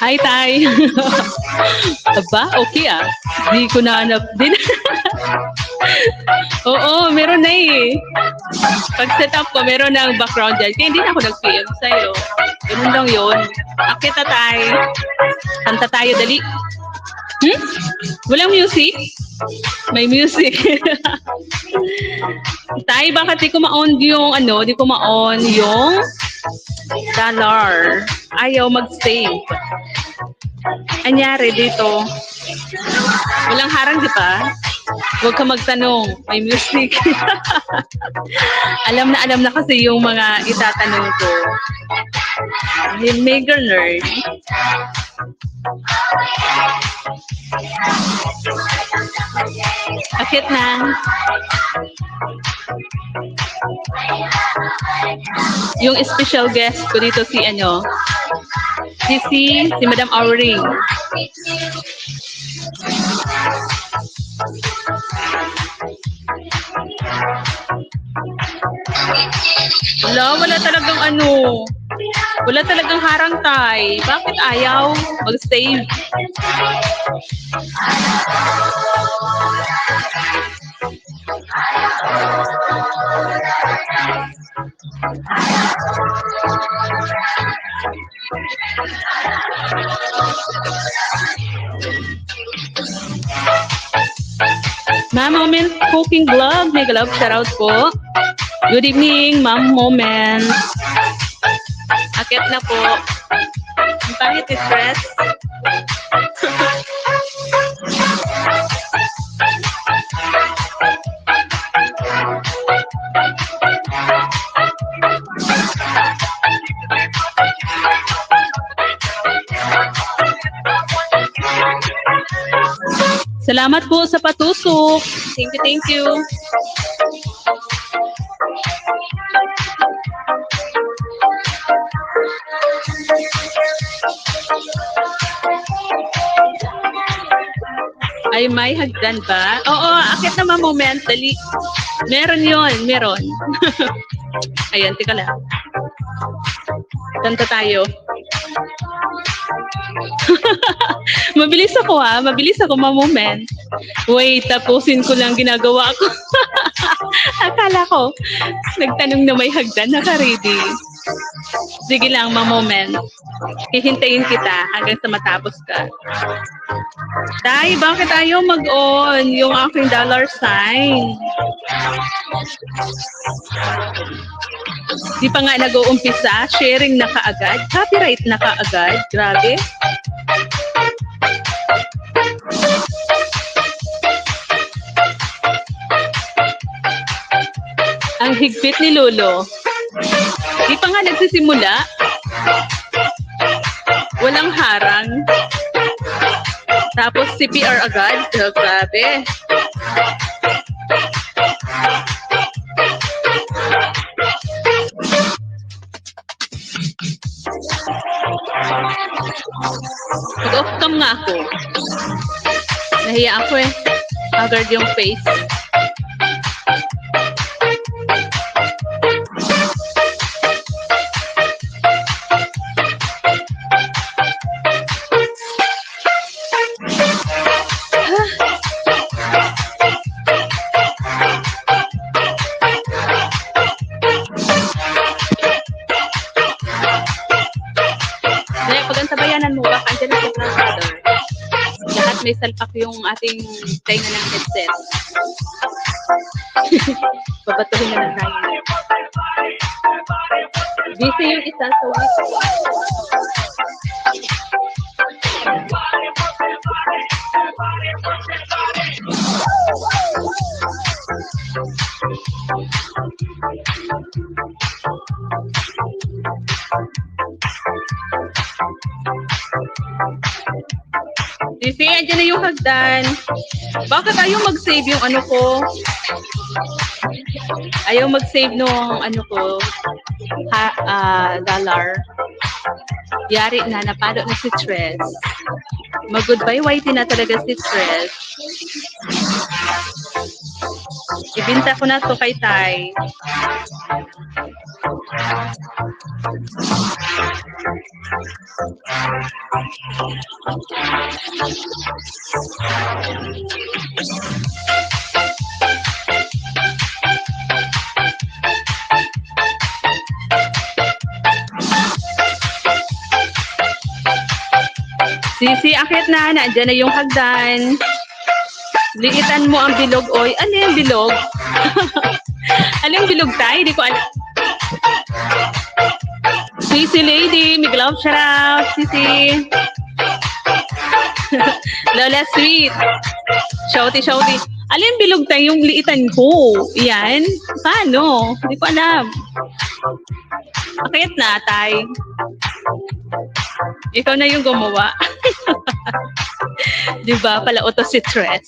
Hi, Tay. Aba, okay ah. Di ko nahanap din. Oo, meron na eh. Pag set up ko, meron ng background dyan. Kaya hindi na ako nag-PM sa'yo. Ganun lang yun. Akit na tayo. Kanta tayo, dali. Hmm? Walang music? May music. Tay, bakit di ko ma-on yung ano, di ko ma-on yung dollar. Ayaw mag-save. Anyari dito? Walang harang, di ba? Huwag ka magtanong. May music. alam na kasi yung mga itatanong ko. Mega nerd. Akit na. Yung special guest ko dito si ano, si Madam Auring. Wala talagang ano. Wala talagang harang, Tay. Bakit ayaw mag-save? Ma'am Moment Cooking Vlog, mega love shoutout po. Good evening, Ma'am Moment. Akit na po. Ang pangit is stress. Salamat po sa patusok. Thank you. Ay, may hagdan ba? Oo, akit na moment. Dali. Meron yon, meron. Ayan, tika lang. Kanta tayo. Mabilis ako moment. Wait, tapusin ko lang ginagawa ko. Akala ko, nagtanong na may hagdan, naka-ready. Sige lang, moment. Hihintayin kita hanggang sa matapos ka. Tay, bakit ayaw mag-on yung aking dollar sign? Di pa nga nag-uumpisa, sharing na kaagad, copyright na kaagad, grabe. Ang higpit ni Lolo. Di pa nga nagsisimula. Walang harang. Tapos CPR agad. Oh, grabe. Mag-off cam nga ako. Nahiya ako eh. Haggard yung face. bantayanan mo, baka andyan ang brother. Lahat may salpak yung ating tainga ng headset. Babatuhin na lang tayo. Busy yung isa sa week. Busy, andyan na yung hagdan. Bakit ayaw mag-save yung ano ko? Ayaw mag-save nung ano ko, dollar. Yari na, napalo na si Tres. Mag-goodbye whitey na talaga si Tres. Ibinta ko na to kay Tay. Sisi, akit na. Nandiyan na yung hagdan. Liitan mo ang bilog, oy. Ano yung bilog? Ano yung bilog tayo? Hindi ko alam. Sisi lady, may glove shout out. Sisi. Lola sweet. Shouty. Alin yung bilog tayo? Yung liitan ko. Yan. Paano? Hindi ko alam. Akit na, tay. Ikaw na yung gumawa. Diba? Pala auto si Tres.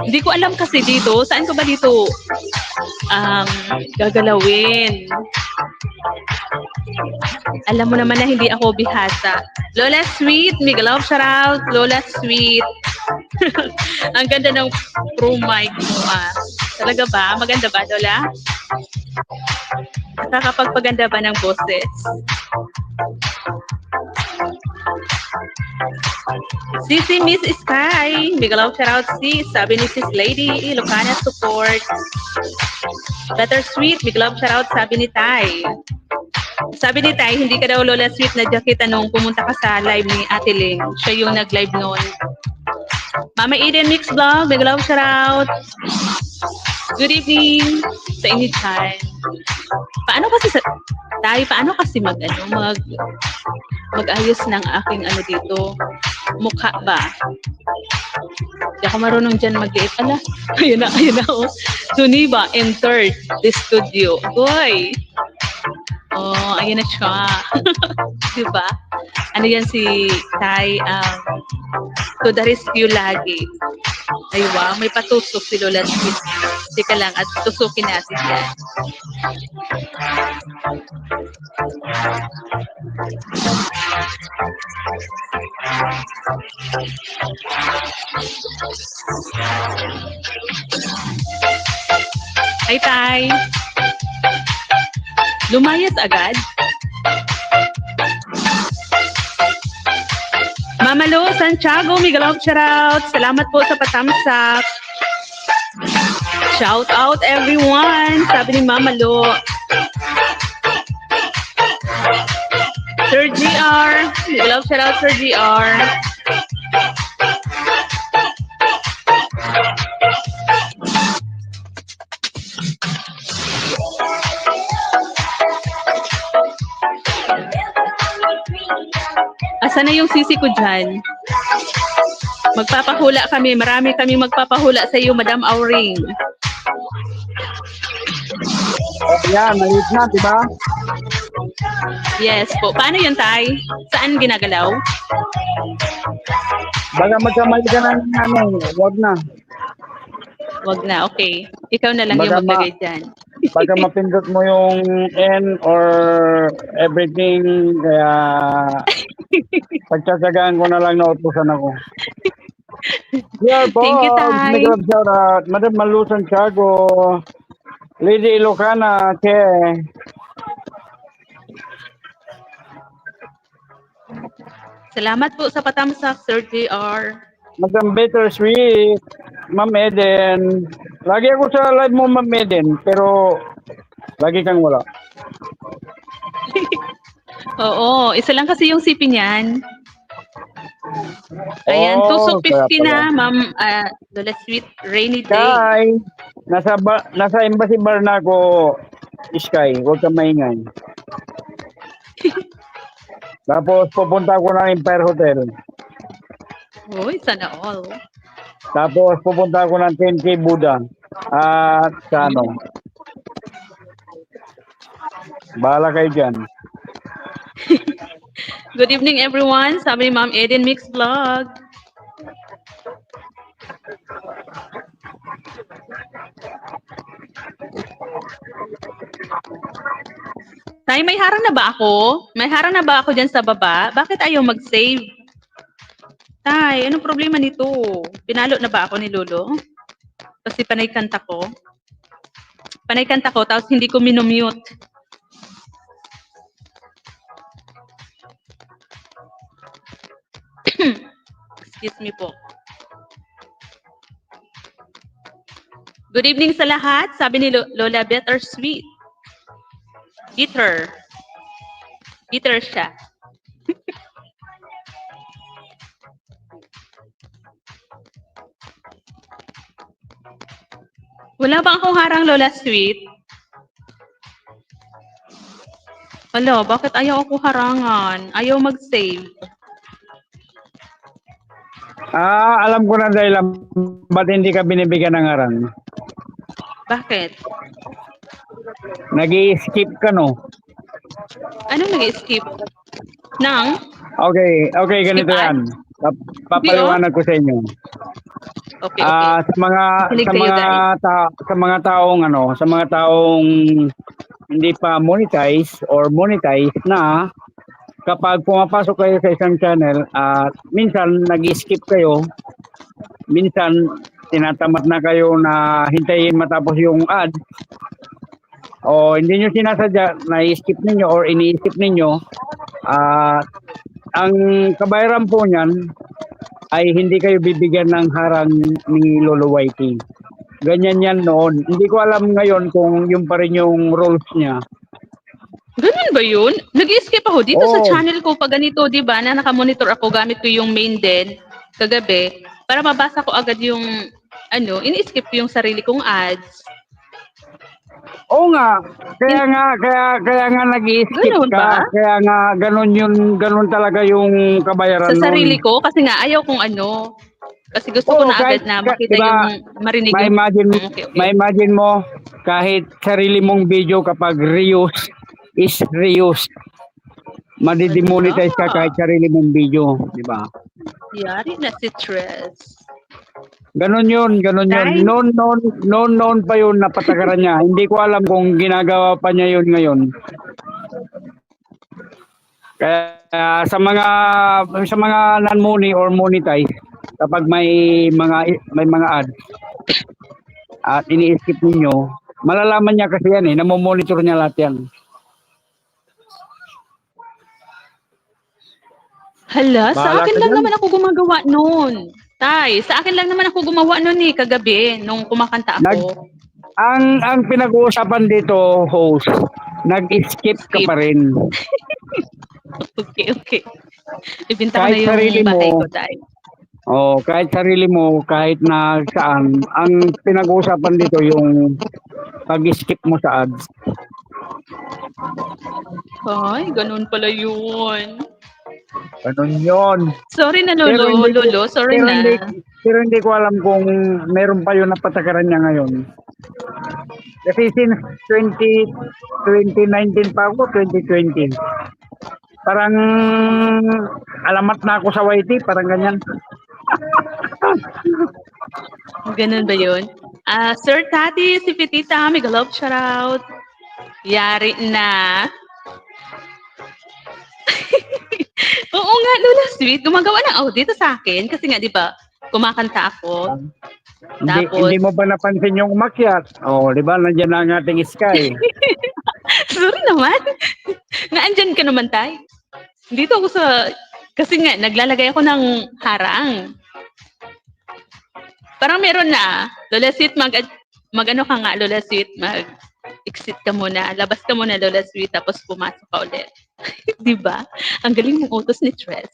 Hindi ko alam kasi dito. Saan ko ba dito gagalawin? Alam mo naman na hindi ako bihasa. Lola Sweet, Miguel Love, shout out. Lola Sweet. Ang ganda ng pro mic mo Talaga ba? Maganda ba, Lola? Nakakapagpaganda ba ng boses? Sisi Miss Sky, Miguel Love, shout out sis. Sabi ni Sis Lady, Ilocana support. Better Sweet, Miguel Love, shout out. Sabi ni Tay. Sabi ni Tay, hindi ka daw Lola Sweet na jacket nung pumunta ka sa live ni Ate Ling. Siya yung nag-live noon. Mama Eden Mix Vlog, Miguel Love, shout out. Good evening sa inyo dyan. Paano kasi mag-ayos ng aking ano dito, mukha ba? Hindi ako marunong dyan mag-iit. Ala, ayun na oh. Suniba entered the studio. Boy! Oh, ayun na siya. Diba? Ano yan si Tay, to the rescue lagi. Ay wow, may patusok si Lola Sweet. Teka lang, at tusukin natin yan. Ay, Tay. Lumayas agad? Mama Lo, Santiago, Miguel Love, shout out. Salamat po sa patamsak. Shout out everyone. Sabi ni Mama Lo. Sir GR. Miguel Love, shout out Sir GR. Asan na yung sisi ko dyan? Magpapahula kami. Marami kami magpapahula sa iyo, Madam Auring. Yan, maliit na, diba? Yes po. Paano yun, Tay? Saan ginagalaw? Baga magkamali ka na namin, wag na. Wag na, okay. Ikaw na lang Baga yung maglagay dyan. Pagka mapindot mo yung N or everything, kaya pagsasagaan ko na lang na utusan ako. Yeah, po. Thank you, Tay. Shout out. Madam Malu Santiago, Lady Ilocana, Salamat po sa patamsak, Sir JR. Madam Bittersweet, Ma'am Eden. Lagi ako sa live mo, Ma'am Eden, pero lagi kang wala. Oo, isa lang kasi yung sipi niyan. Ayan, Oh, tusok kaya 50 pala. na, Ma'am Lola Sweet, rainy day. Sky, nasa embassy bar na ako, Sky. Huwag kang maingay. Tapos pupunta ako ng Empire Hotel. Uy, sana all. Tapos pupunta ako ng 10K Buddha. At sa ano, bahala kayo dyan. Good evening everyone, sabi ni Ma'am Eden Mix Vlog. Tay, may harang na ba ako? May harang na ba ako dyan sa baba? Bakit ayaw mag-save? Tay, anong problema nito? Pinalo na ba ako ni Lolo? Kasi panay kanta ko. Panay kanta ko, tapos hindi ko minumute. Excuse me po. Good evening sa lahat. Sabi ni Lola, better sweet. Bitter. Bitter siya. Wala ba akong harang, Lola Sweet? Hello, bakit ayaw ako harangan? Ayaw mag-save. Alam ko na dahil ba't hindi ka binibigyan ng harang. Bakit? Nag-i-skip ka, no? Anong nag-skip? Nang? Okay, Skip ganito ad? yan. Papaliwanag ko sa inyo. Okay, okay. Kilig kayo, guys. Sa mga taong sa mga taong hindi pa monetize or monetize na, kapag pumapasok kayo sa isang channel at minsan nag-skip kayo, minsan tinatamad na kayo na hintayin matapos yung ad, o hindi nyo sinasadya, na-skip ninyo or ini-skip ninyo, ang kabayaran po niyan ay hindi kayo bibigyan ng harang ni Lolo Whitey. Ganyan yan noon. Hindi ko alam ngayon kung yung pa rin yung rules niya. Ganun ba yun? Nag-skip ako dito sa Oo. channel ko pag ganito, di ba, na nakamonitor ako, gamit ko yung main din kagabi para mabasa ko agad yung ini-skip ko yung sarili kong ads. Oo nga. Kaya nga nag-i-skip Ganun ba? ka. Kaya nga ganun talaga yung kabayaran Sa noon. sarili ko kasi nga ayaw kong kasi gusto ko na agad na makita diba, yung marinig yung okay. Ma-imagine mo kahit sarili mong video kapag reuse is reuse. Madidemonetize ka kahit sarili mong video, di ba? Yari na si Tres. Ganon yun. Noon pa yun napatakaran niya. Hindi ko alam kung ginagawa pa niya yun ngayon. Kaya sa mga non-money or monetize, kapag may mga ads at ini-skip ninyo, malalaman niya kasi yan namomonitor niya lahat yan. Hala, sa Bahala akin ka lang dyan. naman ako gumagawa noon. Tay, sa akin lang naman ako gumawa noon kagabi nung kumakanta ako. Ang pinag-uusapan dito, host, nag-skip ka pa rin. Okay. Ibinta ko Kahit na sarili yung bahay mo, ko, Tay. kahit sarili mo, kahit na saan, ang pinag-uusapan dito yung pag-skip mo sa ads. Ay, ganun pala yun. Ganun yun. Sorry na, Lolo. Lolo, sorry na. Pero hindi ko alam kung meron pa yun na patakaran niya ngayon. Kasi since 2019 pa ako, 2020. Parang alamat na ako sa YT, parang ganyan. Ganun ba yun? Sir Tati, si Petita, mega love shoutout. Yari na. Oo nga, Lola Sweet, gumagawa ng audit sa akin kasi nga, di ba, kumakanta ako. Hindi mo ba napansin yung umakyat? Di ba, nandiyan na ang ating Sky. Sorry naman. Naandyan ka naman, Tay. Dito ako kasi nga, naglalagay ako ng harang. Parang meron na. Lola Sweet, mag-ano ka nga, Lola Sweet, exit ka muna, labas ka muna, Lola Sweet, tapos pumasok ka ulit. Di ba? Ang galing ng utos ni Tres.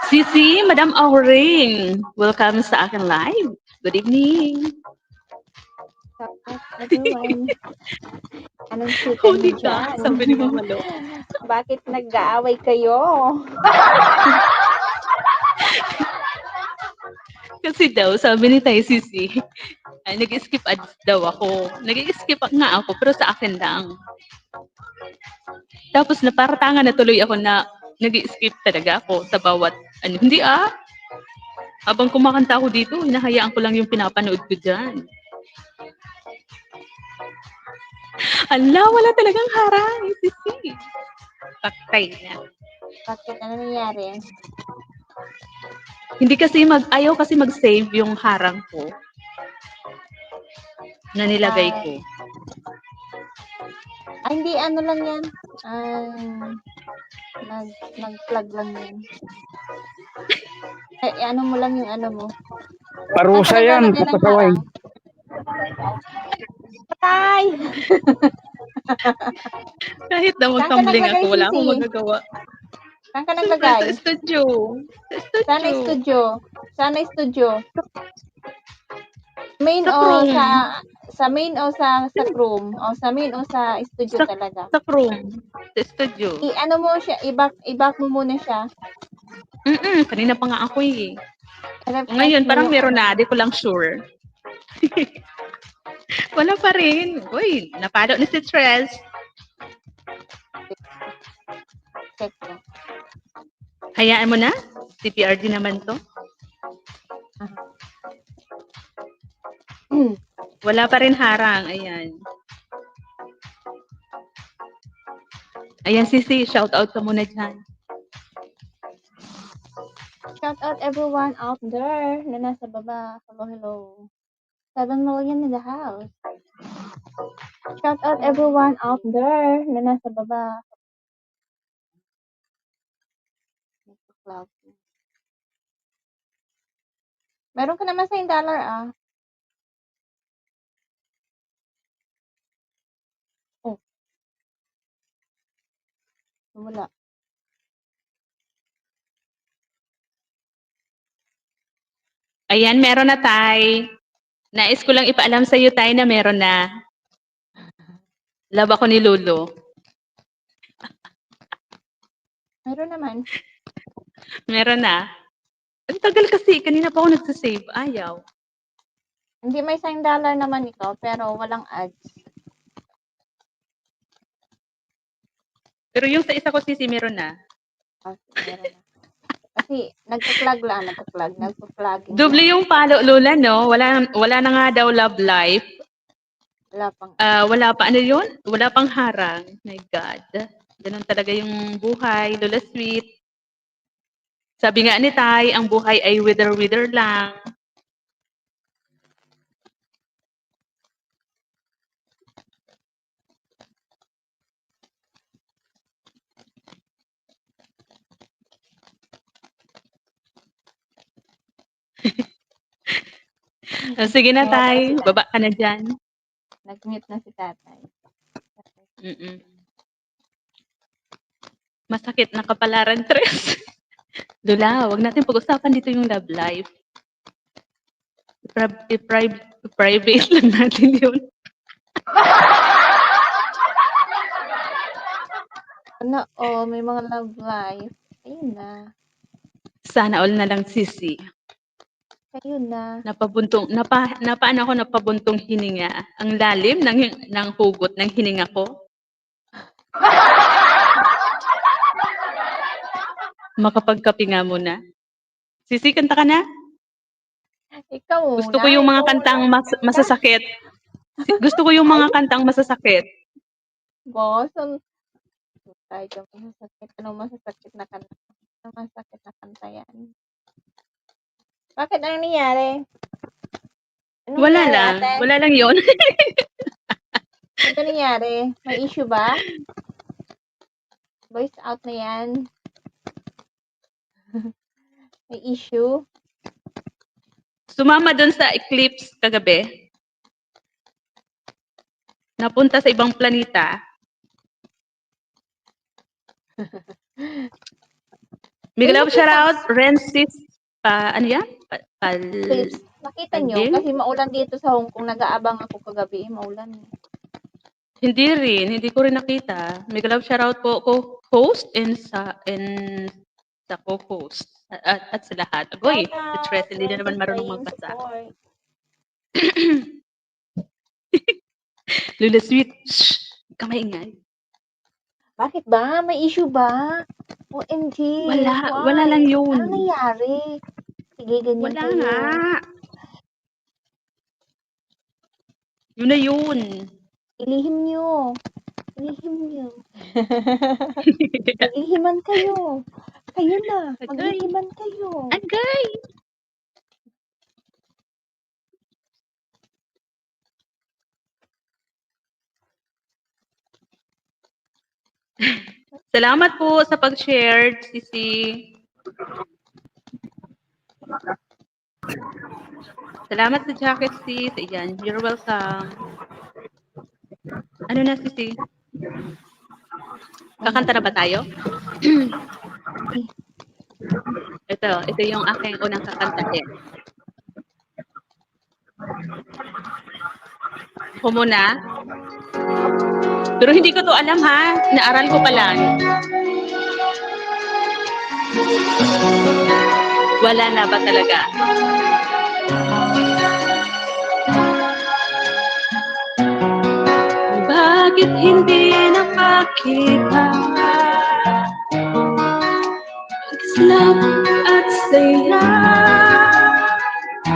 Sisi, Madam Auring, welcome sa akin live. Good evening. Shout everyone. Anong chika Huli niyo ka, dyan? sabi ni Mama Lo. Bakit nag-aaway kayo? Kasi daw, sabi ni Tay Sisi, ay, nag-skip ads daw ako. Nag-skip nga ako, pero sa akin lang. Tapos naparatangan na tuloy ako na nag-skip talaga ako sa bawat, ano, hindi habang kumakanta ako dito, hinahayaan ko lang yung pinapanood ko dyan. Ala, wala talagang harang, Sisi. Patay na. Bakit? Ano nangyari? Hindi kasi ayaw kasi mag-save yung harang ko na nilagay ko. Hindi, ano lang yan. Nag-plug lang yan. Ano mo lang yung ano mo. Parusa yan, Naglalagay ng papasaway. harang. Patay! Kahit na Saan ka magtumbling naglagay, ako, wala Sisi? akong magagawa. Saan ka Siyempre, naglagay? sa studio. Sana studio. Sana studio. Main Sa o Chrome. sa main o sa Chrome? O sa main o sa studio talaga? Sa Chrome. Sa studio. I-ano mo siya, i-back mo muna siya. Kanina pa nga ako eh. I-refresh Ngayon, mo parang yung meron ano. na. Di ko lang sure. Wala pa rin. Uy, napalo ni si Tres. Check mo. Hayaan mo na. CPRD naman to. Wala pa rin harang. Ayan. Ayan, Sisi. Shout out ka muna dyan. Shout out everyone out there na nasa baba. Hello, hello. 7 million in the house. Shout out everyone out there na nasa baba. Meron ka naman sa $1 Oh. Wala. Ayan, meron na, Tay. Nais ko lang ipaalam sa iyo, Tay, na meron na. Love ako ni Lolo. Meron naman. Meron na. Ang tagal kasi. Kanina pa ako nagsasave. Ayaw. Hindi, may $1 naman ito, pero walang ads. Pero yung sa isa ko, Sisi, meron na. Meron na. Kasi nagpa-plug lang, nagpa-plug. Doble yung palo, Lola, no? Wala na nga daw love life. Wala pang. Wala pa, ano yun? Wala pang harang. My God. Ganun talaga yung buhay, Lola Sweet. Sabi nga ni Tay, ang buhay ay wither-wither lang. Sige na, Tay. Baba ka na dyan. Nag-mute na si tatay. Masakit na kapalaran, Tres. Lola, wag natin pag-usapan dito yung love life. Private lang natin yun. Ano, may mga love life. Ayun na. Sana all na lang, Sisi. Ayun na. Napaan ako napabuntong hininga. Ang lalim ng hugot ng hininga ko. Makapagkape nga muna. Sisi, kanta ka na? Ikaw muna. Gusto ko yung mga kantang masasakit. Gusto ko yung mga kantang masasakit. Boss, tayo masasakit. Anong masasakit na kanta? Anong masasakit na kanta yan? Bakit ang nangyari? Anong Wala nangyari, lang. ate? Wala lang yun. Ano nangyari? May issue ba? Voice out na yan. May issue? Sumama doon sa eclipse kagabi. Napunta sa ibang planeta. Big love shout out, Rensis, ano yan? Clips. Nakita nyo? Paging? Kasi maulan dito sa Hong Kong. Nag-aabang ako kagabi. Maulan. Hindi rin, hindi ko rin nakita. Big love shout out po ko host and sa co-host at sa lahat. Agoy, si Tres, hindi na naman marunong magbasa. Lula Sweet, shh, kamaingay. Bakit ba? May issue ba? OMG. Wala lang yun. Ano nangyari? Sige, ganyan Wala kayo. nga. Yun na yun. Ilihim nyo. Ilihim nyo. Maglihiman kayo. Kayo na. Maglihiman kayo. Agay! Salamat po sa pag-share, Sisi. Salamat sa jacket, sis. Ayan, you're welcome. Ano na, Sisi? Kakanta na ba tayo? ito yung aking unang kakantahin. Ako muna. Pero hindi ko to alam ha. Naaral ko pa lang. Wala na ba talaga? Bakit hindi nakakita? Islam at saya.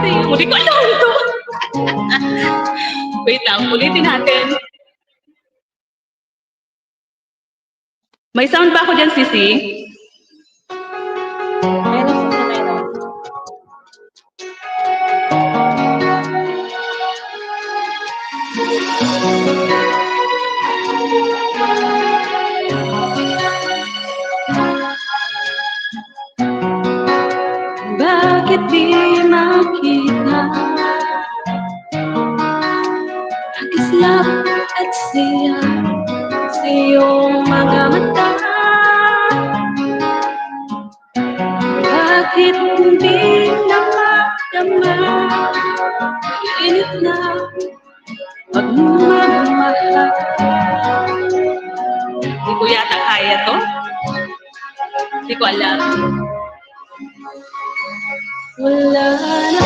Hindi ko alam ito. Wait lang, ulitin natin. May sound ba ako dyan, Sisi? Meron siya, meron. Bakit di makita ang kislap at siya sa iyong mga mata? Bakit hindi na madama init na pagmamahal? Hindi ko yata kaya to. Hindi ko alam. Wala na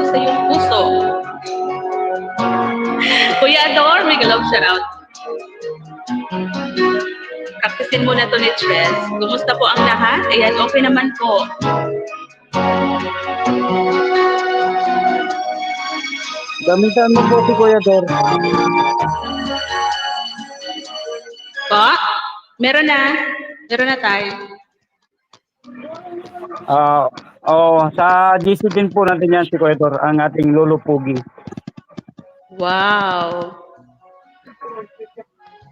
sa iyong puso. Kuya Ador, may love shout out. Practicein muna to ni Tres. Kumusta po ang lahat? Ayan, okay naman po. Gamitan mo po si Kuya Dor. Po? Meron na. Meron na tayo. Sa GC din po natin yan si Kuya Dor, ang ating Lolo Pugi. Wow.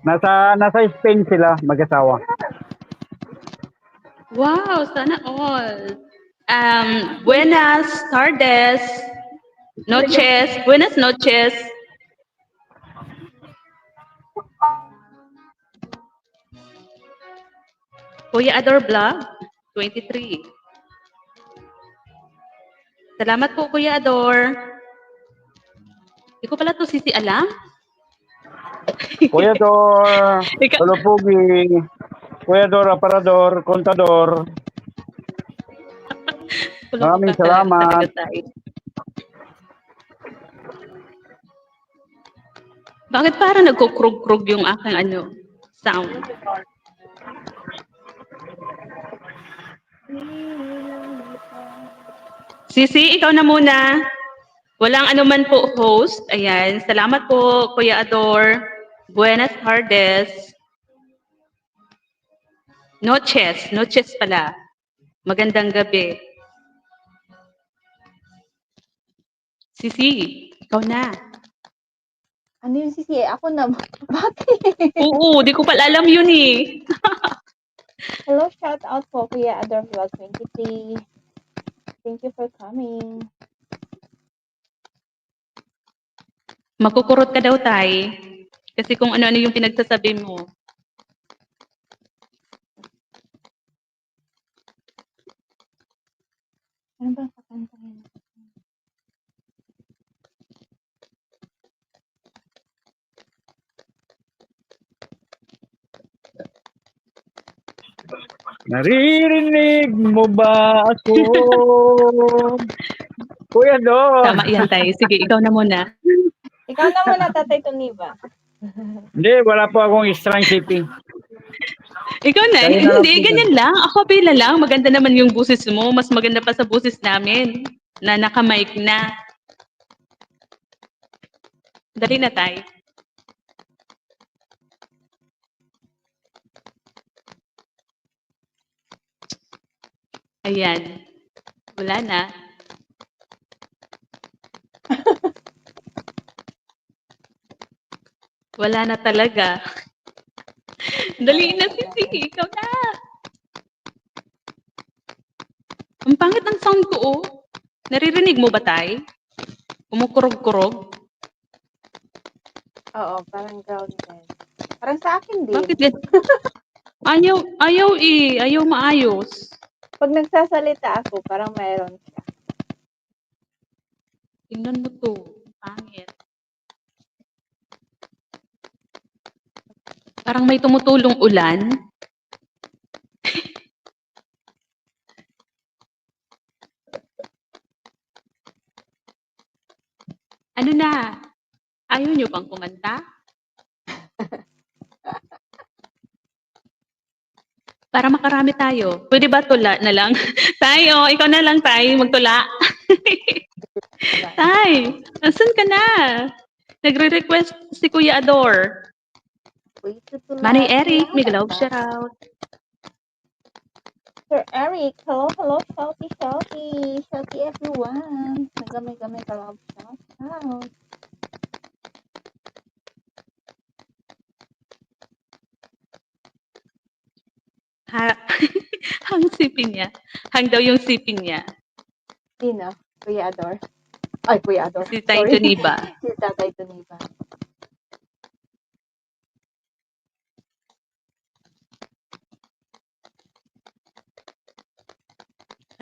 Nasa Spain sila, mag-asawa. Wow, sana all. Buenas tardes. Noches. Buenas noches. Kuya Ador Vlog, 23. Salamat po, Kuya Ador. Hindi ko pala to Sisi alam. Kuya Dor, Lolo Pugi, Kuya Dor, Aparador, Contador. Maraming salamat. Bakit parang nagkukrug-krug yung aking sound? Sisi, ikaw na muna. Walang anuman po, host. Ayan. Salamat po, Kuya Ador. Buenas tardes. Noches. Noches pala. Magandang gabi. Sisi, ikaw na. Ano yung Sisi? Ako na. Bakit? Oo, di ko pala alam yun eh. Hello, shout out po Kuya Ador Vlog 23. Thank you for coming. Makukurot ka daw, Tay. Kasi kung ano-ano yung pinagsasabi mo. Ano ba kakantahin? Naririnig mo ba ako? Kuya Tama Don. yan, Tay. Sige, ikaw na muna. Ikaw na muna, Tatay Toniba. Hindi, wala po akong strong shipping. Ikaw na. Kayo na lang Hindi, po. ganyan lang. Ako pila lang. Maganda naman yung busis mo. Mas maganda pa sa busis namin. Na naka-mic na. Dali na, Tay. Ayan. Wala na. Wala na talaga. Dali na, Sisi. Ikaw na. Ang pangit ng sound ko, oh. Naririnig mo ba, Tay? Kumukurog-kurog? Oo, parang grounded. Parang sa akin din. Bakit gan- Ayaw eh. Ayaw maayos. Pag nagsasalita ako, parang mayroon siya. Tingnan mo to. Pangit. Parang may tumutulong ulan. Ano na? Ayaw nyo bang kumanta? Para makarami tayo. Pwede ba tula na lang? Tayo, ikaw na lang, Tay. Magtula. Tay, asan ka na? Nagre-request si Kuya Ador. Uy, tutulad Manay Eric, lang may globe ata. shoutout. Sir Eric, hello, shouty, shouty. Shouty everyone. Nagamay-gamay ka lang. Shout. Ha, hang sipin niya. Hang daw yung sipin niya. Sino? Kuya Ador? Ay, Kuya Ador. Si Tay Sorry. Tuniba. Si Tatay Toniba.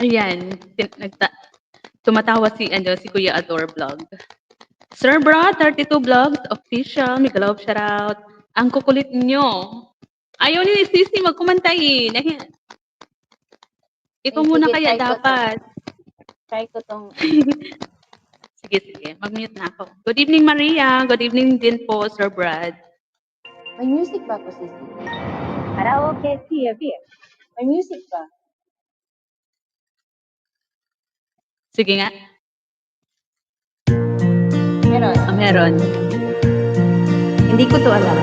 Ayan. Tumatawa si Kuya Ador Vlog. Sir Bro, 32 Vlogs, official, may globe shoutout. Ang kukulit nyo. Ayaw ni Sisi magkumantay eh. Ikaw Ay, muna sige, kaya try ko to. dapat. Try ko tong... Sige. Mag-mute na ako. Good evening, Maria. Good evening din po, Sir Brad. May music ba ako, Sisi? Karaoke, Tia Beer. May music ba? Sige nga. Meron. Meron. Hindi ko to alam.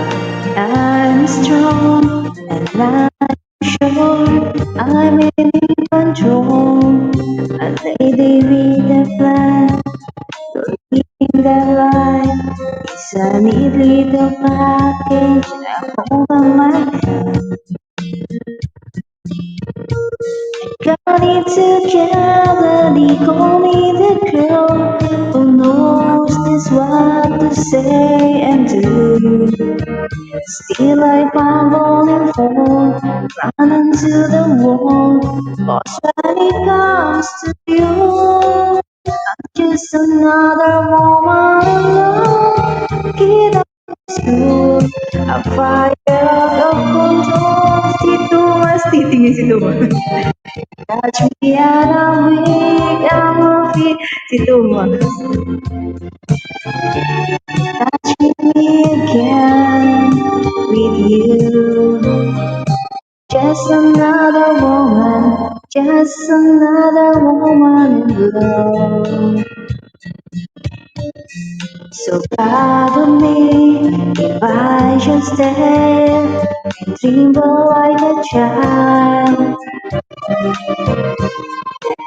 I'm strong and I'm sure I'm in control. I lady with a plan, leading the line. It's a neat little package I hold on my hand. Got it together, they call me the girl who knows just what to say and do. Still I fumble and fall, run into the wall. Cause when it comes to you, I'm just another woman alone. Get up school, I'm fire out of control. Si Tumas, titingin si Tumas. Touch me and I'm weak, I'm a feet. Si Tumas. Touch me again with you. Just another woman in love. So pardon me if I should stay and tremble like a child.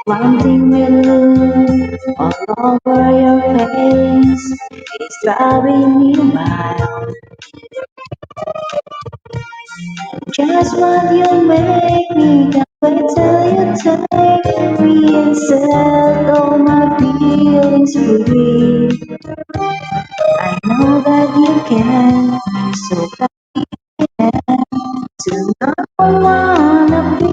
One thing will look all over your face is driving me wild. Just what you make me, can't wait till you take me and set all my feelings free. I So to not wanna be,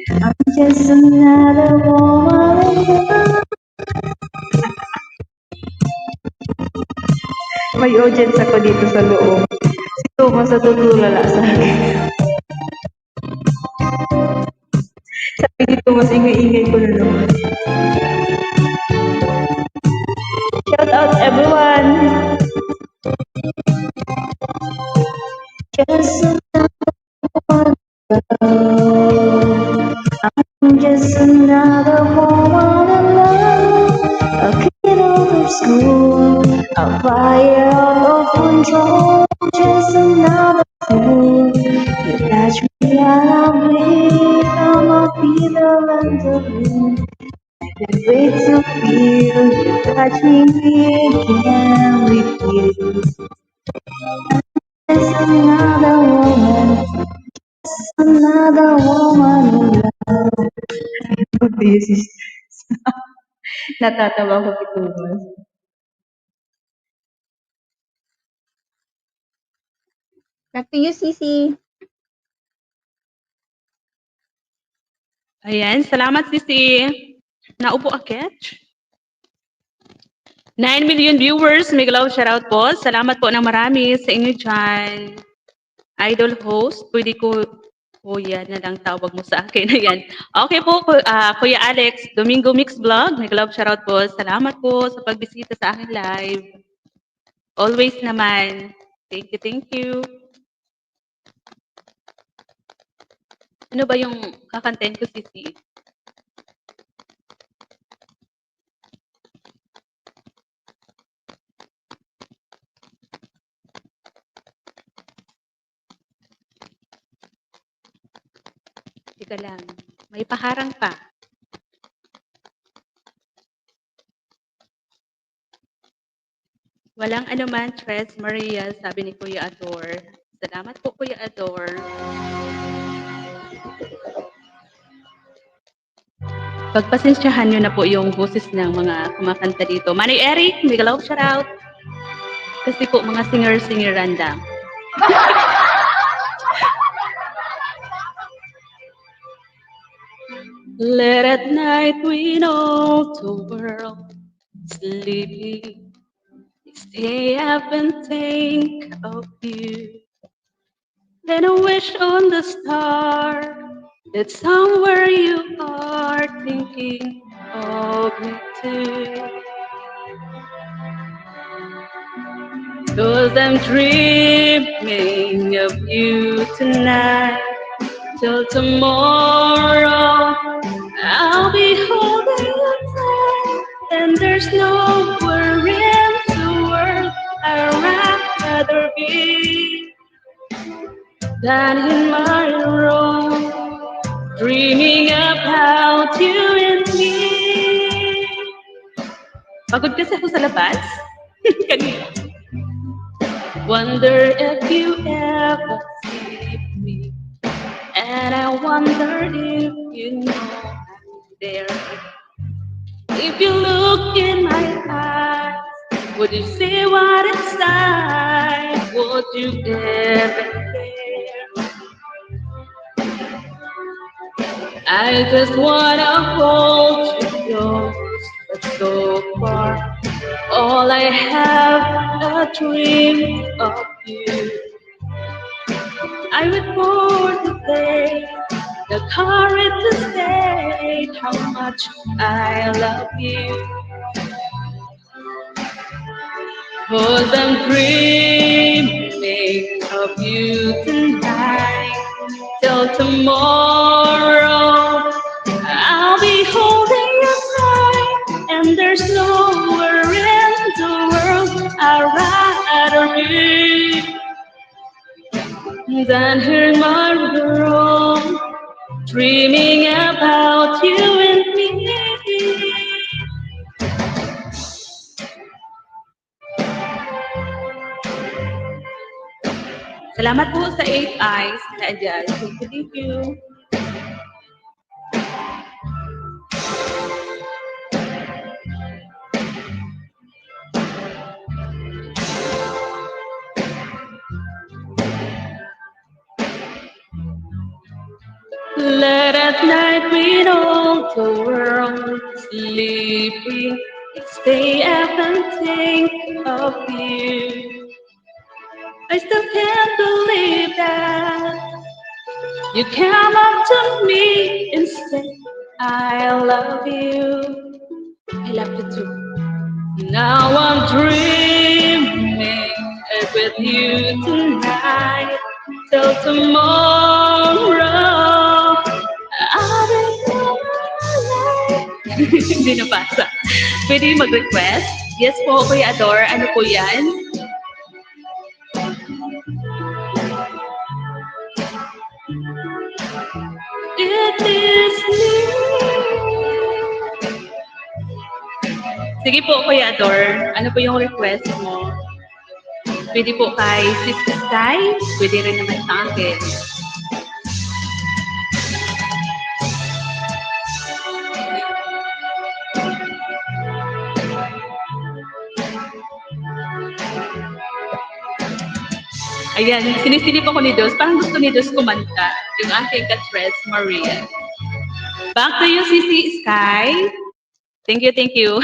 I'm just another woman in love. May audience ako dito sa loob. Si Thomas natutulala sa akin. Sabi ni Thomas, ingay-ingay ko na naman. Shout out everyone! Just another girl. I'm just another woman in love. A kid out of school, a fire out of control. Just another fool. You touch me and I'm weak. I'm a feeler and the blue. I can't wait to feel you touching me again with you. Just another woman, another woman in love. This is natatawa ko kay Thomas. Back to you, Sisi. Ayan, salamat Sisi. Naupo akit. 9 million viewers, Miguel shoutout po. Salamat po ng marami sa inyo dyan. Idol host, pwede ko kuya na lang tawag mo sa akin. Ayan. Okay po, Kuya Alex, Domingo Mix Vlog, Miguel shoutout po. Salamat po sa pagbisita sa aking live. Always naman. Thank you, thank you. Ano ba yung kakantahin ko, Sisi? Teka lang. May paharang pa. Walang anuman, Tres Maria, sabi ni Kuya Ador. Salamat po, Kuya Ador. Pagpasensyahan nyo na po yung boses ng mga kumakanta dito. Manny Eric, Miguel shoutout. Kasi po, mga singer-singeran lang. Late at night we know the world sleeping. Stay up and think of you. Then I wish on the star that somewhere you are thinking of me too. 'Cause I'm dreaming of you tonight. Till tomorrow, I'll be holding you tight. And there's nowhere in the world I'd rather be than in my room, dreaming about you and me. Pagod kasi ako sa labas. Kanina. Wonder if you ever see me. And I wonder if you know I'm there. If you look in my eyes, would you see what inside? Would you ever care? I just wanna hold you close, but so far, all I have a dream of you. I wait for the day, the courage to say how much I love you. 'Cause I'm dreaming of you tonight. Till tomorrow, I'll be holding you tight. And there's nowhere in the world I'd rather be than here in my room, dreaming about you and me. Salamat po sa 8 Eyes na dyan. Thank you. Late at night with all the world sleeping, stay up and think of you. I still can't believe that you come up to me and say, I love you. I love you too. Now I'm dreaming with you tonight till tomorrow. I'll be alive. Hindi nabasa. Pwede mag-request? Yes po, Kuya Ador. Ano po yan? It is me. Sige po, Kuya Ador. Ano po yung request mo? Pwede po kay Sister Sky. Pwede rin naman sa akin. Ayan, sinisilip ako ni Dos. Parang gusto ni Dos kumanta. Yung aking katres, Maria. Back to you, Sisi Sky. Thank you, thank you.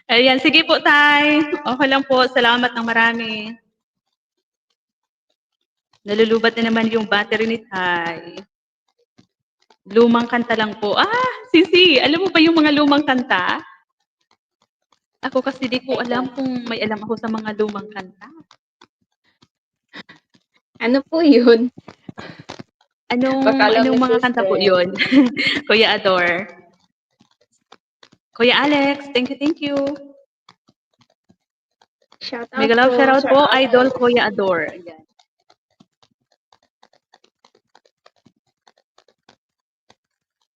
Ayan, sige po, Tay. Okay lang po. Salamat ng marami. Nalulubat na naman yung battery ni Tay. Lumang kanta lang po. Sisi, alam mo ba yung mga lumang kanta? Ako kasi di ko alam kung may alam ako sa mga lumang kanta. Ano po yun? Anong mga kanta po yun? Kuya Ador. Kuya Alex, thank you, thank you. Shout out Mega love, po, shout out Sir po, Alex. Idol Kuya Ador. Ayan.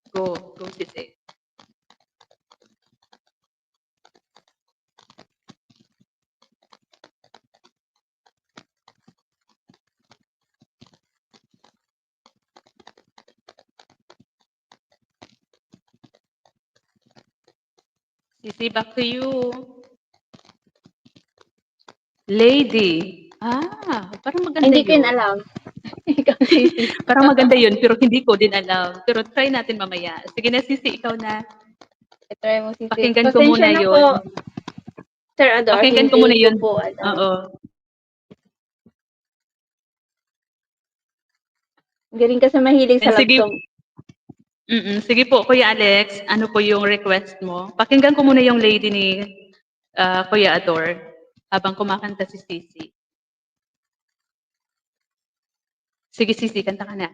Go Sisi. Sisi, back to you. Lady. Parang maganda Hindi ko yun. yun alam. Ikaw, Sisi. Parang maganda yun, pero hindi ko din alam. Pero try natin mamaya. Sige na, Sisi, ikaw na. Try mo, Sisi. Pakinggan ko Pasensya muna na yun. po, Sir Ador. Pakinggan ko hindi muna yun. po alam. Oo. Galing ka sa mahilig sa love Sige. song. Sige po, Kuya Alex, ano po yung request mo? Pakinggan ko muna yung lady ni Kuya Ador habang kumakanta si Sisi. Sige, Sisi, kanta ka na.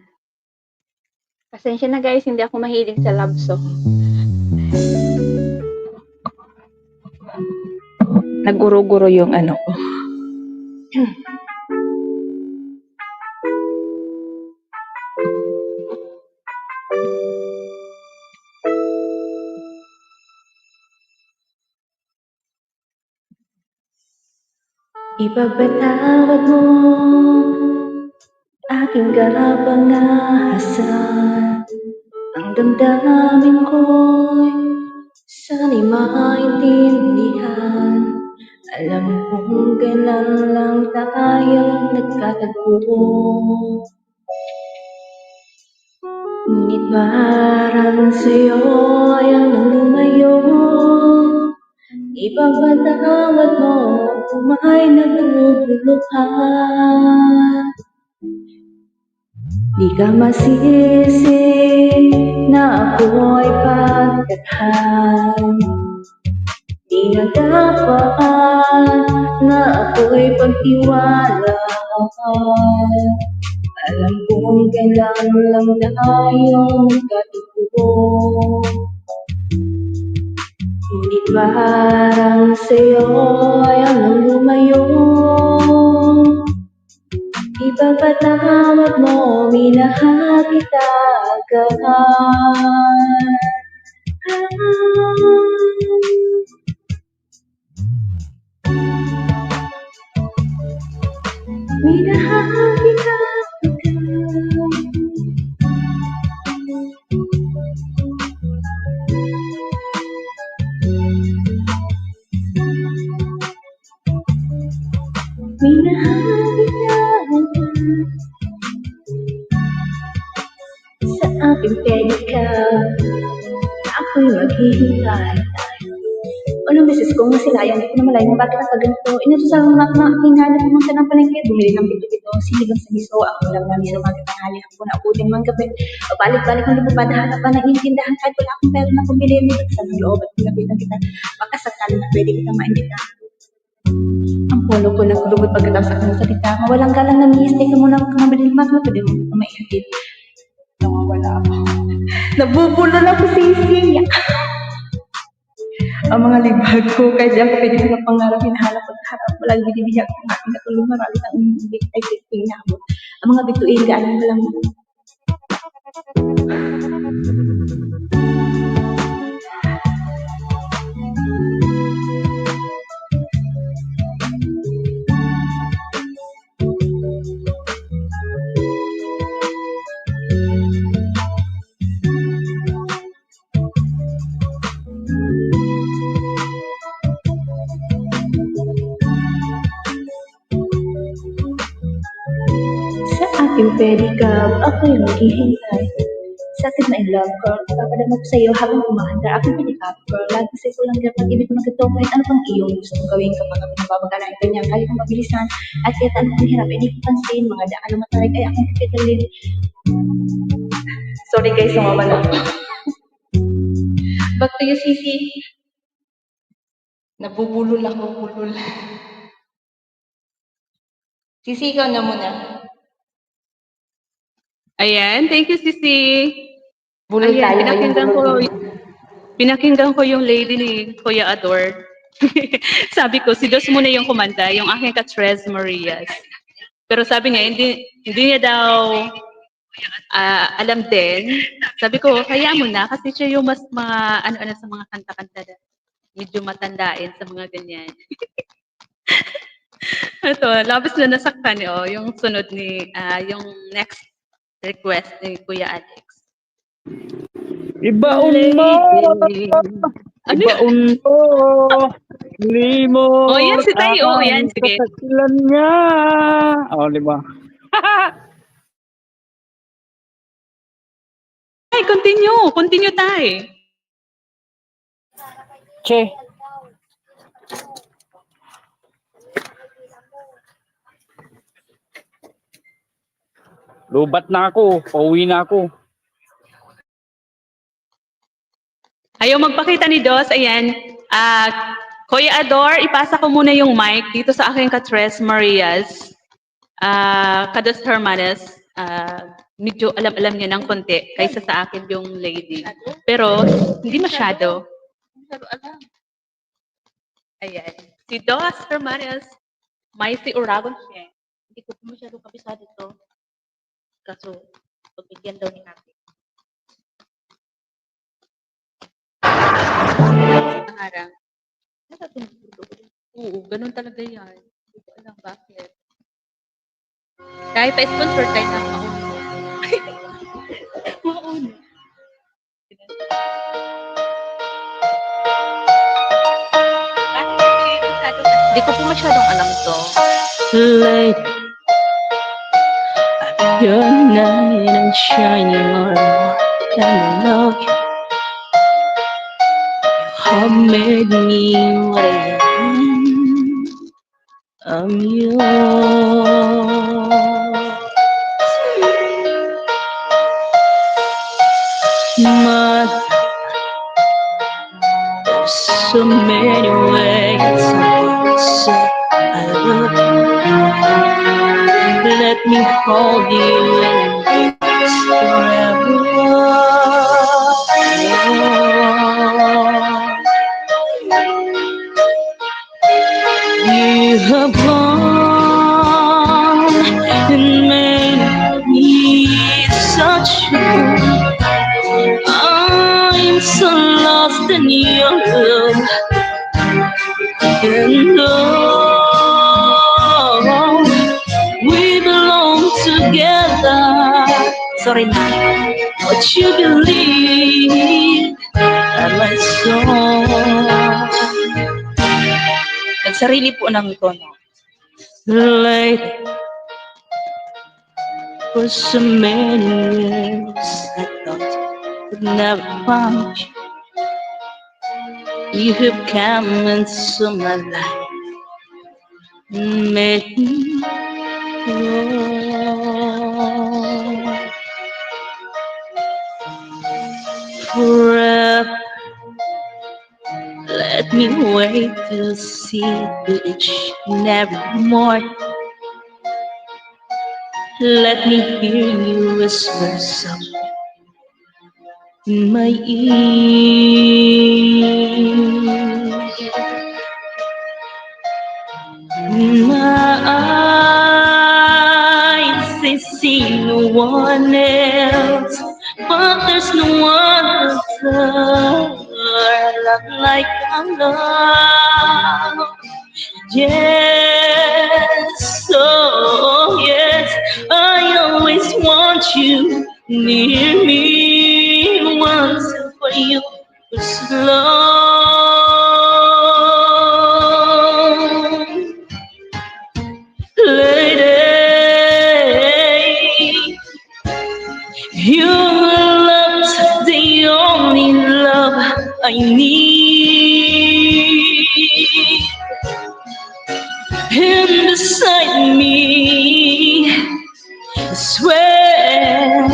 Pasensya na guys, hindi ako mahilig sa love song. Naguro-guro yung ano ko. Ipagpatawad mo aking kapangahasan. Ang damdamin ko'y sana'y maintindihan. Alam kong kailan lang tayo nagkatagpo. Ngunit parang sa'yo ayaw nang lumayo. Ipagpatawad mo kung may naguguluhan. Di ka masisi na ako'y pagkathan. Di na dapat na ako'y pagtiwalaan. Alam kong kailan lang tayo magkatagpo. Ngunit parang sa'yo ayaw nang lumayo. Ipagpatawad mo, minahal kita agad. Minahal kita agad. Minahal kita agad. ating pedicab ako'y maghihintay. Unang beses kong nasilayan, hindi ko na malayan bakit ako ganito. Inuto sa mga aking nga na pumunta ng palengke, bumili ng bito-bito, sinigang sa miso, ako lang na miso magkatanghali ako na abutin mga gabi. Balik-balik ng lipapadaan pa ng intindahan kahit wala akong pera na pumili. Sa loob at pinabitan kita, makasakali na pwede kita maintindahan. Ang polo ko nagkulubot pagkatapos ako ng salita. Mawalang galang na mistake ka muna kung mabiling mak na pwede mo ito maihatid. Nawawala ako. Nabubulol ako sising. Ang mga libag ko, kahit di ako pwede ko mapangarap, hinahanap at harap. Walang binibigyan ko ng aking natulong marami ng umbig ay piping nabot. Ang mga bituin, gaano lang. Sa aking pedicab, ako'y maghihintay. Sa akin na in love, girl. Papadama ko sa'yo habang kumahanda. Aking pedicab, girl. Lagi sa'yo ko lang dapat pag-ibig ko magkito. Kahit ano pang iyong gusto kong gawin kapag ako nababagalaan ka niya. Kaya kong mabilisan. At kahit ano pang hirap, hindi ko pansin. Mga daan na matarik ay akong pipidalin. Sorry guys, sumawala. Back to you, Sisi. Nabubulol ako, bulol. Sisi, ikaw na muna. Ayan, thank you, Sisi. Bulol Ayan, tayo ngayon. pinakinggan ko yung lady ni Kuya Ador. Sabi ko, si Dos muna yung kumanta, yung aking ka-Tres Marias. Pero sabi niya, hindi niya daw alam din. Sabi ko, kaya mo na, kasi siya yung mas mga, ano-ano sa mga kanta-kanta na medyo matandain sa mga ganyan. Ito, labis na nasaktan niyo, yung sunod ni, yung next request ni Kuya Alex. Ibaon mo! Ano Ibaon mo! Limot! Oh, yan si Tayo. Yan, sige. Kasasilan niya! O, di ba? Ay, continue. Continue tayo. Che. Lubat na ako. Pauwi na ako. Ayaw magpakita ni Dos. Ayan. Kuya Ador, ipasa ko muna yung mic dito sa aking ka-Tres Marias. Kados Hermanes. Medyo alam-alam niya ng konti kaysa sa akin yung lady. Pero hindi masyado. Ayan. Si Dos Hermanes. May si Uragon siya. Hindi ko masyado kabisado ito. Kaso, pagbigyan daw ni Ate. Ang harang. Oo, ganun talaga yan. Hindi ko alam bakit. Kahit pa-sponsor tayo ng mauno. Mauno. Hindi ko po masyadong alam to. Late. Your night and shining on and I love you. Have made me what I am. I'm yours. But there's so many ways to say I love you. Let me hold you in this forever. You have gone and made me such a fool. I'm so lost in your love. And oh, we belong together. Sorry na. What you believe at my song. Nagsarili po ng tono. Late. For so many years, I thought I'd never find you. You have come into my life and made me whole. Forever, let me wait to see you each and every morning. Let me hear you whisper softly in my ear. In my eyes, I see no one else, but there's no one else like our love. Yes, oh yes, I always want you near me. Once for you was long. Lady, your love's the only love I need. And beside me, I swear,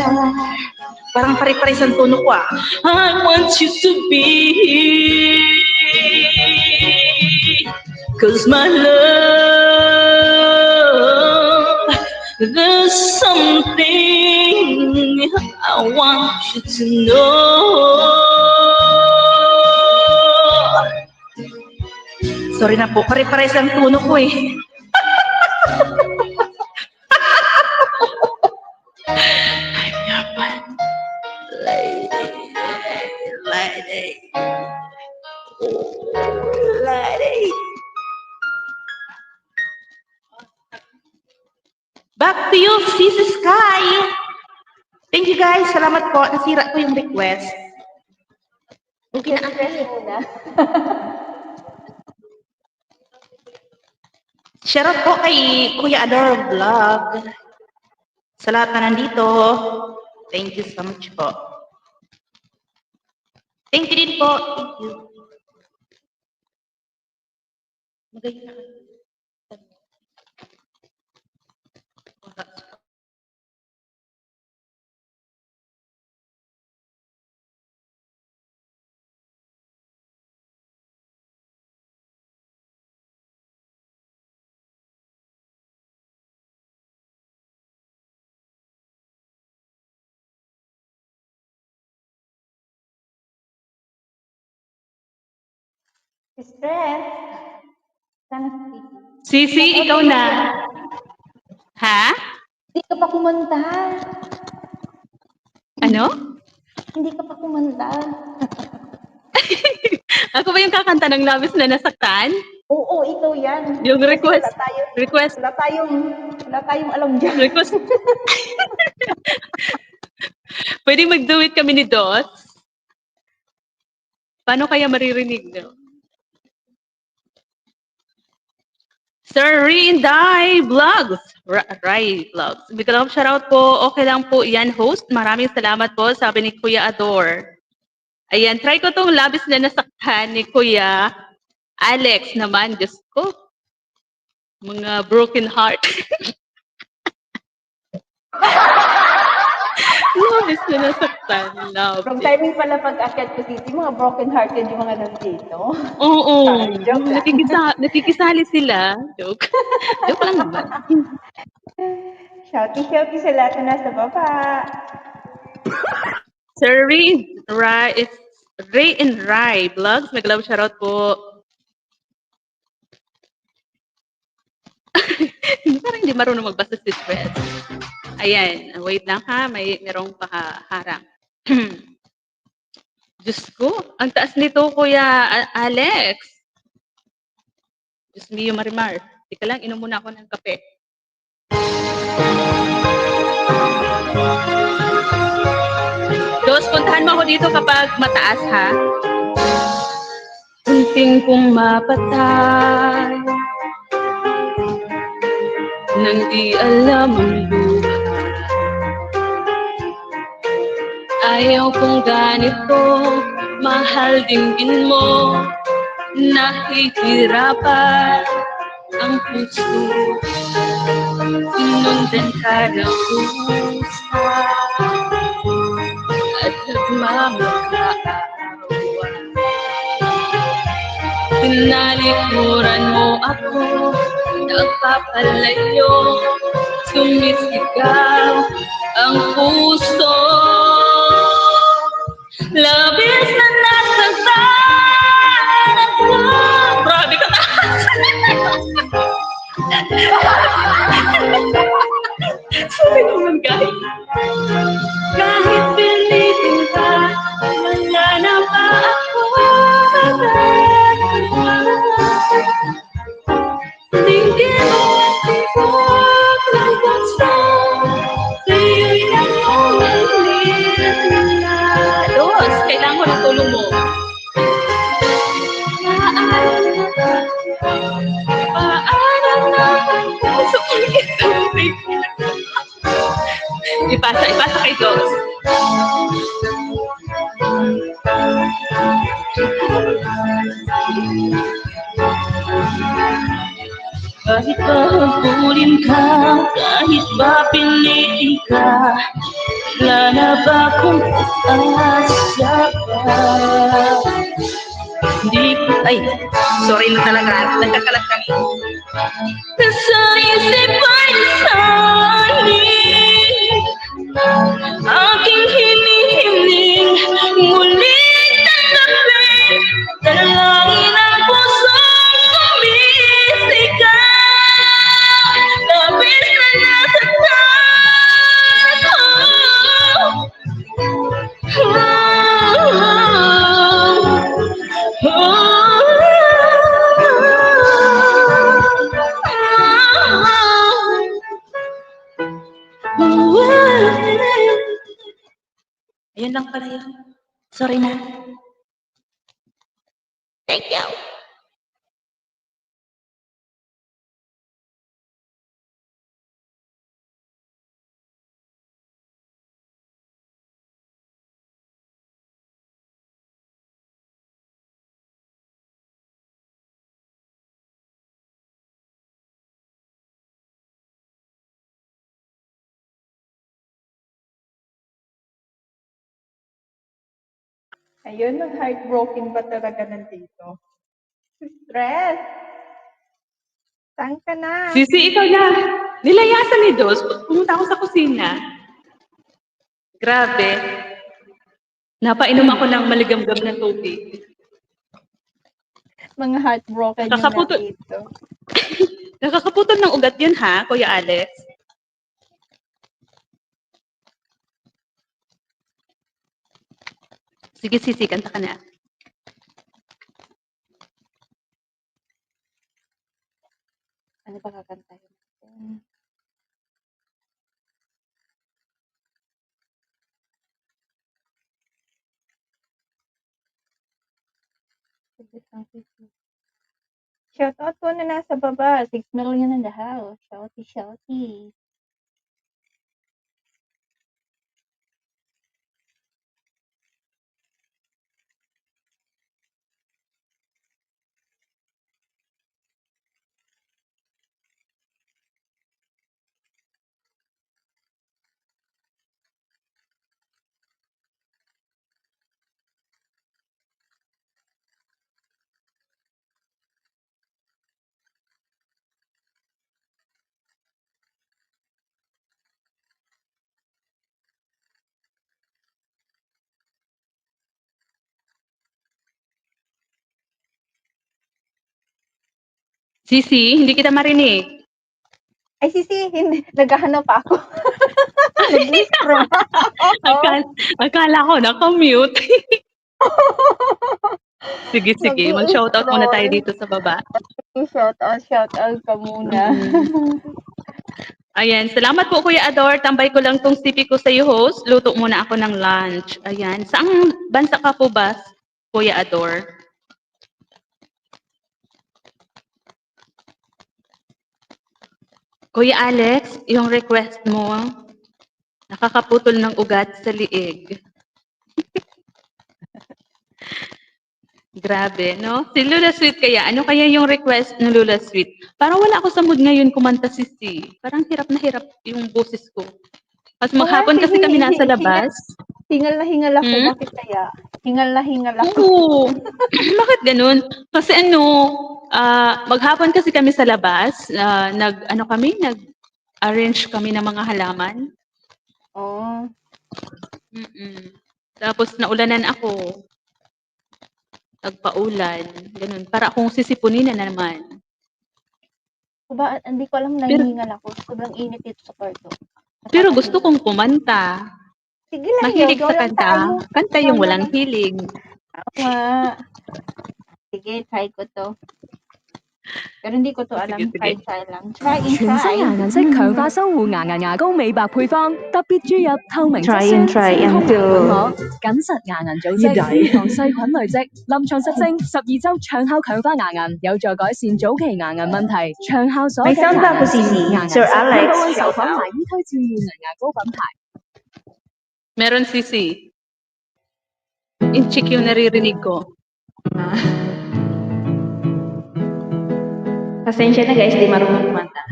parang pare-pares ang tono ko ah. I want you to be here. 'Cause my love, there's something I want you to know. Sorry na po, pare-pares ang tono ko eh. Lady. Back to you, Sisi Sky. Thank you guys. Salamat po. Nasira ko yung request. Okay na. Muna. Shoutout po kay Kuya Ador Vlog. Sa lahat na nandito. Thank you so much po. Thank you din po. Thank you. Magayon na. Stress. Sana si Sisi, ikaw na. Ha? Hindi ka pa kumanta. Ano? Hindi ka pa kumanta. Ako ba yung kakanta ng labis na nasaktan? Oo, ikaw yan. Yung request. Wala tayong alam dyan. Request. Pwede mag-do it kami ni Dots? Paano kaya maririnig, no? Sir Rinday Vlogs. Rai Vlogs. Big love shoutout po. Okay lang po yan, host. Maraming salamat po, sabi ni Kuya Ador. Ayan, try ko tong labis na nasaktan ni Kuya Alex naman. Diyos ko. Mga broken heart. Labis na nasaktan. Love From it. timing pala pag-akyat ko dito, mga broken hearted yung mga nandito. Oo. Sorry, joke lang. Nakikisali sila. Joke. Joke lang naman. Shouty sa lahat na nasa baba. Sir Ray and Rai Vlogs. Mag-love shoutout po. Parang hindi marunong magbasa si Stress. Ayan. Wait lang ha. Merong pakaharang. Diyos ko. Ang taas nito, Kuya Alex. Diyos mio Marimar. Tika lang, inom muna ako ng kape. Dos, puntahan mo ako dito kapag mataas, ha? Unting kong mapatay nang di alam ang buhay Ayaw kong ganito, mahal dinggin mo, nahihirapan ang puso. Sinundan ka ng pusa at nagmamakaawa. Tinalikuran mo ako, nagpapalayo, sumisigaw ang puso. Labis na nasasaktan ako. Grabe ka na. Sorry naman guys. Kahit pilitin ka, wala na ba ako dinggin mo at tibok ng puso. Sa'yo'y nangungulit na. Dos, kailangan ko ng tulong mo. Paalam na ang puso kong ituloy ko. Ipasa kay Dos. Kahit ba habulin ka, kahit ba pilitin ka, wala na ba kung asa ka? Hindi ko, sorry na talaga, nagkakalat kami. Sa isip ay nasanin, aking hinihiling, ngunit tanggapin, dalangin ang pusong sumisigaw. Labis na nasasaktan Ayun lang pala yun. Sorry na. Thank you. Ayun, nag-heartbroken ba talaga nandito? Stress! Saan ka na? Sisi, ikaw na. Nilayasan ni Dos. Pumunta ako sa kusina. Grabe. Napainom ako ng maligamgam na tubig. Mga heartbroken yung Nakakaputo- nandito. Nakakaputol ng ugat yun ha, Kuya Alex. Sige, Sisi, kanta ka na. Ano ba kakantahin natin? Shoutout po na nasa baba. 6 million in the house. Shouty, shouty. Sisi, hindi kita marinig. Ay, Sisi, hindi. Naghahanap ako. Nag-scroll. Akala ko, nakamute. Sige, mag-shoutout muna tayo dito sa baba. Shoutout ka muna. Ayan, salamat po Kuya Ador. Tambay ko lang tong sipi ko sa iyo, host. Luto muna ako ng lunch. Ayan, saang bansa ka po ba, Kuya Ador? Kuya Alex, yung request mo, nakakaputol ng ugat sa liig. Grabe, no? Si Lula Sweet kaya, ano kaya yung request ng Lula Sweet? Parang wala ako sa mood ngayon kumanta si. Parang hirap na hirap yung boses ko. Kasi Oo nga, maghapon kasi sige, kami nasa labas. hingal na hingal ako. Hmm? Bakit kaya? Hingal na hingal ako. Oo. Bakit ganun? Kasi maghapon kasi kami sa labas, nag-arrange kami ng mga halaman. Oh. Mm. Tapos naulanan ako, nagpaulan, ganun. Para akong sisipunin na naman. Ba, hindi ko alam Pero, nahihingal ako. Sobrang init dito sa kwarto. pero gusto Nakakahiya. kong kumanta. Sige lang, Mahilig go sa lang tayo. kanta. Kanta Ikaw yung na walang lang. hilig. Oo nga. Sige, try ko to. Pero hindi ko to alam. Sige, sige. Try lang. Try and 全 try. 新牙銀色強化修護牙齦牙膏美白配方，特別注入透明質 Try 酸 and try 清空 and 牙菌膜， do. 緊實牙齦組織，預防細菌累積。臨床實證12週長效強化牙齦，有助改善早期牙齦問題，長效鎖緊 May sound 牙 ba ako, 齦 Sisi? 線。牙齦 Sir 色 Alex, number 1 受 shout 訪 out. 牙醫推薦護牙牙膏品牌。 Meron sisi. Inchik yung naririnig ko. Pasensya na guys, di marunong kumanta.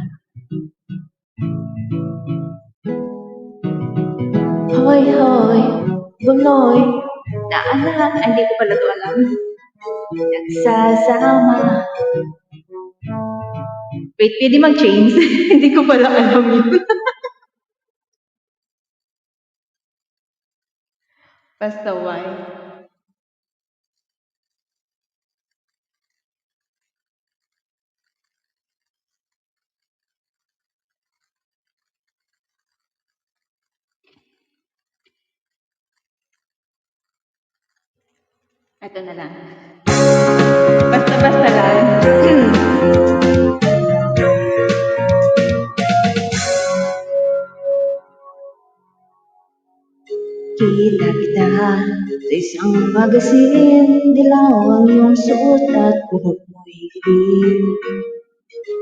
Hoy, hoy, bunoy, naanak, ay, hindi ko pala to alam. Nagsasama. Wait, pwede mag-change? Hindi ko pala alam yun. Basta why? Ito na lang. Basta-basta lang. Kita kita sa isang magasin, dilaw ang iyong suot at buhok mo'y itim.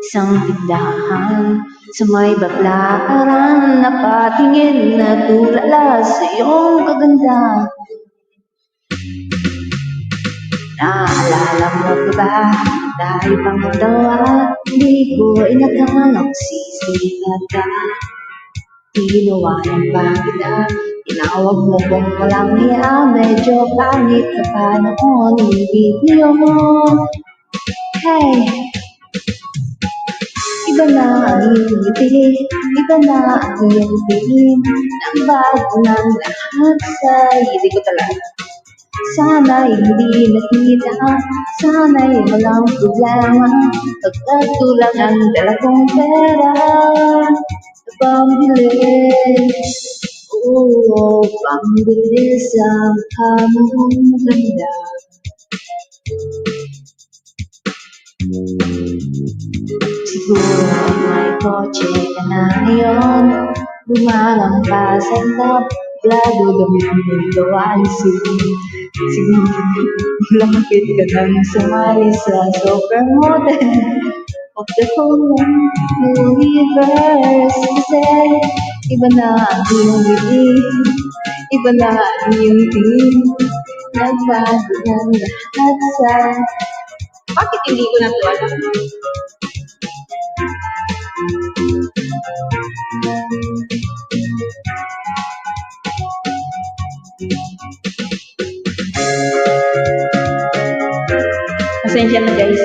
Isang tindahan sa may baklaran, napatingin na tulala sa iyong kaganda. Naalala mo ba ba, tayo pang tawa, hindi ko inakala sisikat ka. Tinawanan pa kita, tinawag mo kung walang hiya, medyo pangit ka pa noon, yung video mo. Hey, iba na ang iyong ngiti, iba na ang iyong tingin, nagbago ng lahat sa'yo, ko talaga. Sana'y hindi nakita, sana'y walang problema, pagkatulang ang dala kong pera, pambili, oo, pambili sa mukha mong maganda. Siguro ay may kotse ka na ngayon, bumalang pa sa top, lado damit mo gawan siguro lapit ka nang sumali sa supermodel of the whole universe. Kasi iba na ang iyong ngiti, iba na ang iyong tingin, nagbago ng lahat sa... Bakit hindi ko na to alam? Pasensya na guys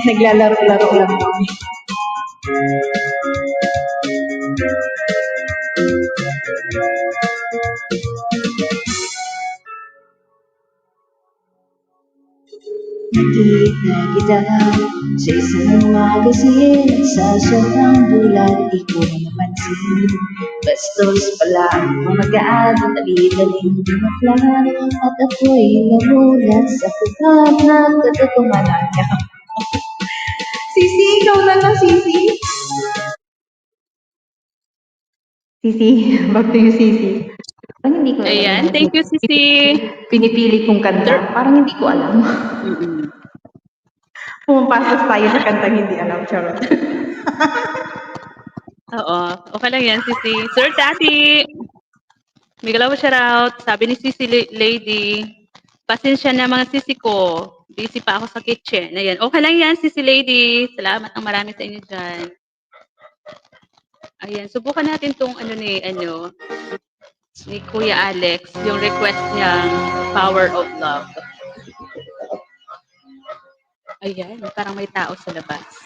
Naglalaro-laro lang kami. Nakita kita sa isang magasin, sa sobrang bulan, di ko na napansin. Bastos pala ang magaan, dali-daling dinaklan, at ako'y namulat sa pagkat na katotohanan niya. Sisi, ikaw na lang, Sisi. Sisi, back to you, Sisi. Parang hindi ko alam. Ayan, thank you, Sisi. Pinipili kong kanta, parang hindi ko alam. Pumapasok tayo sa kantang hindi alam, charot. Oo, okay lang yan, Sisi. Sir Tati! Migalaw shoutout. Sabi ni Sisi Lady, pasensya na mga sisi ko. Busy pa ako sa kitchen. Ayan. Okay lang yan, Sisi Lady. Salamat ng marami sa inyo dyan. Ayan. Subukan natin tong ni Kuya Alex. Yung request niyang Power of Love. Ayan. Parang may tao sa labas.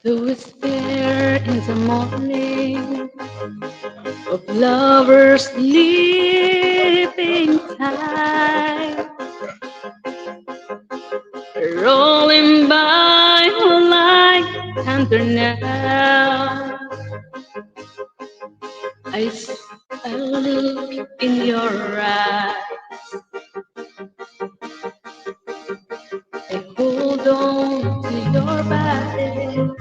Who is there in the morning of lovers sleeping time, rolling by like tenderness. I look in your eyes. I hold on to your body.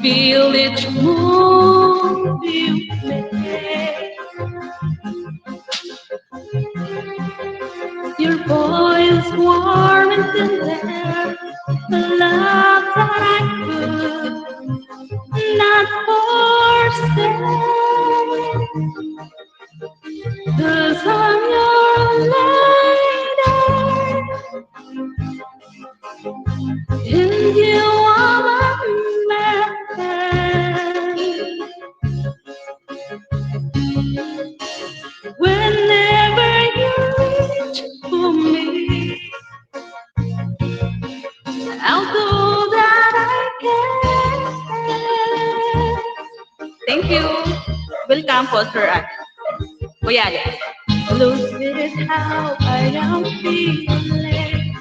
Feel each move you make. Your voice warm and tender, the love that I could not forsake. 'Cause I'm your lady, and you are my man. Whenever you reach for me, I'll do that I can. Thank you. Welcome po, Sir Kuya Alex. Lose it how I am feeling,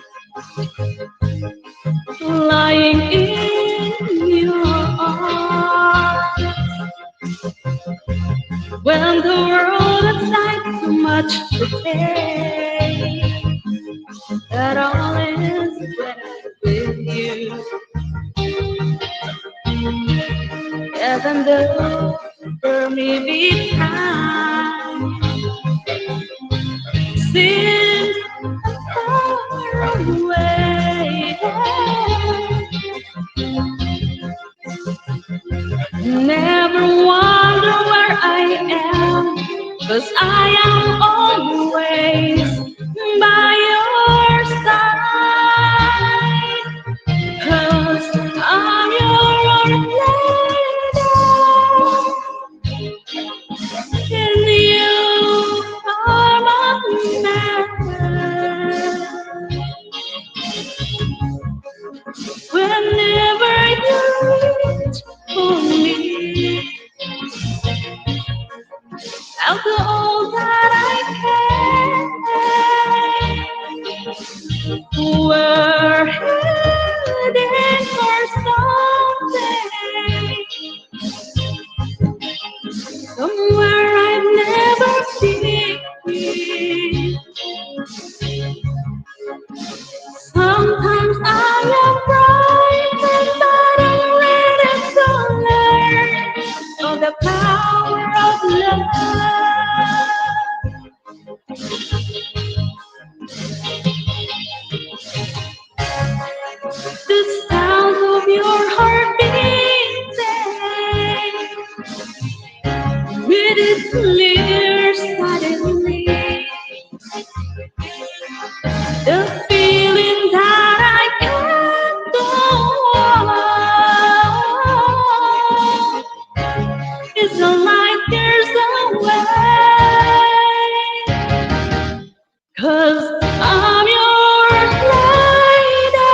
lying in your arms. When the world is like too much to take, that all is well with you. Even though there may be time seems far away, never wonder where I am, 'cause I am always by your side. 'Cause I'm your lady, and you are my man. Whenever you reach for me, I'll do all that I can. We're heading for something, somewhere I've never been. Sometimes I am frightened, but I'm ready to learn of the power of love. The sound of your heart beating, with its clear suddenly, the feeling that I can't go on is a light years away. 'Cause I'm your lady.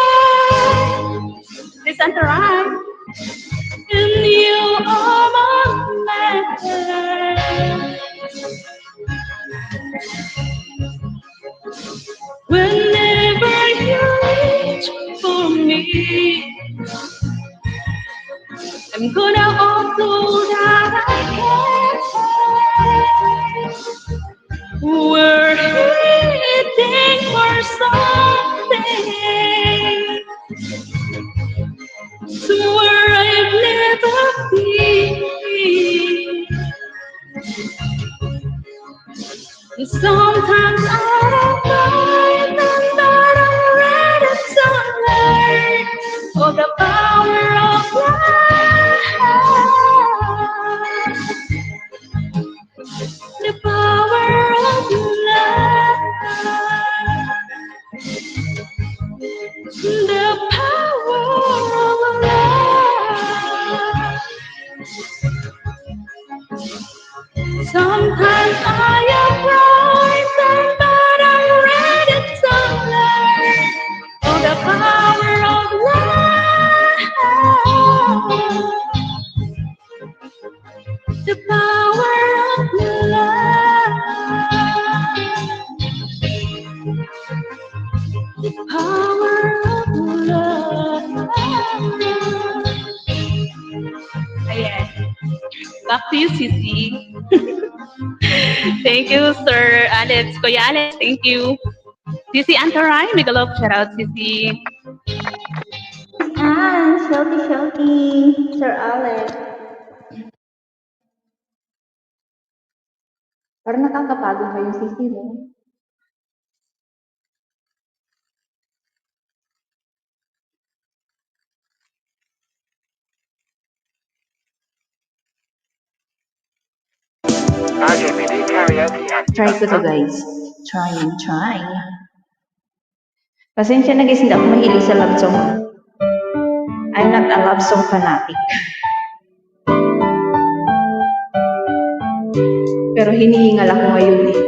Listen to right, and you are my man. Whenever you reach for me, I'm gonna also that I can. We're heading for something, somewhere I've never been. Sometimes I don't mind, but I'm ready to learn all the Power of love. Ayan. Back to you, Sisi. Thank you, Sir Alex. Kuya Alex, thank you. Sisi Antaray, make a love shout out, Sisi. Shouty, shouty, Sir Alex. Parang nakakapagod ba yung sisi mo? Try ko to guys. Try. Pasensya na guys, hindi ako mahilig sa love song. I'm not a love song fanatic. Pero hinihingal ako ngayon eh.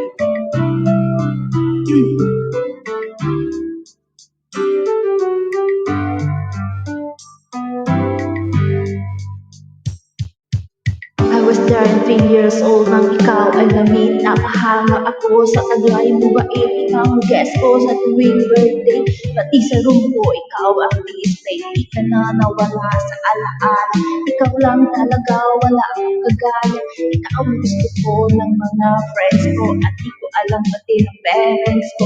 I was there 3 years old nang ikaw ay lamit. Napahanga ako sa taglay mo ba ikaw ang guest ko sa tuwing birthday. Pati sa room ko, ikaw ang display. Di ka na nawala sa alaala. Ikaw lang talaga, wala akong kagaya. Ikaw ang gusto ko ng mga friends ko. At di ko alam pati ng parents ko.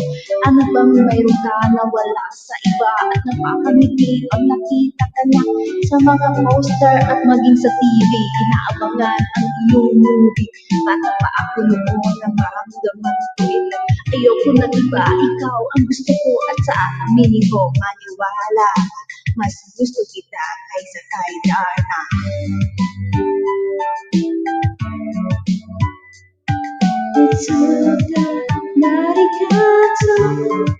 Ano bang mayroon ka na wala sa iba? At napakangiti ang nakita ka na sa mga poster at maging sa TV. Inaabangan ang iyong movie. Bata pa ako noon na maramdaman ko ito. Ayoko na iba, ikaw ang gusto ko. At sa amin ko maniwala. Mas gusto kita kaysa kay Darna. It's so dark, narikato.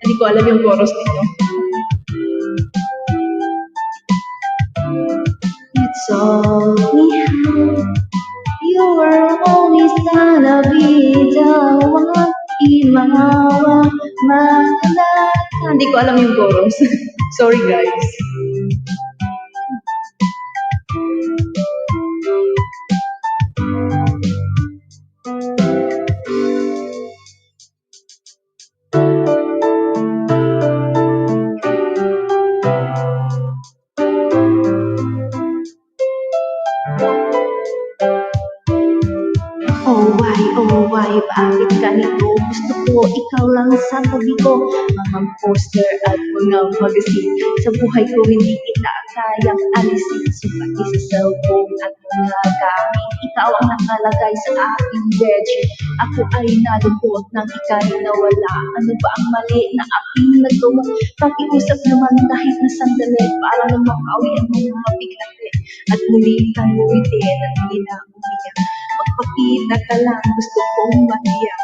Hindi ko alam yung chorus nito. It's all me how you were always gonna be the one. Imawa, mahalata. Hindi ko alam yung chorus. Sorry guys. Oh why, bakit ganito? Gusto ko, ikaw lang sa tabi ko. Mga poster at mga magazine. Sa buhay ko, hindi kita kayang alisin. Sumati sa cellphone at mga gamit. Ikaw ang nakalagay sa aking bedsheet. Ako ay nalungkot nang ika'y nawala. Ano ba ang mali na aking nagawa? Pakiusap naman kahit na sandali para lang makawi ang mga biglate. At muli kang uwitin at hindi na umiyak. Magpakita ka lang, gusto kong matiyak.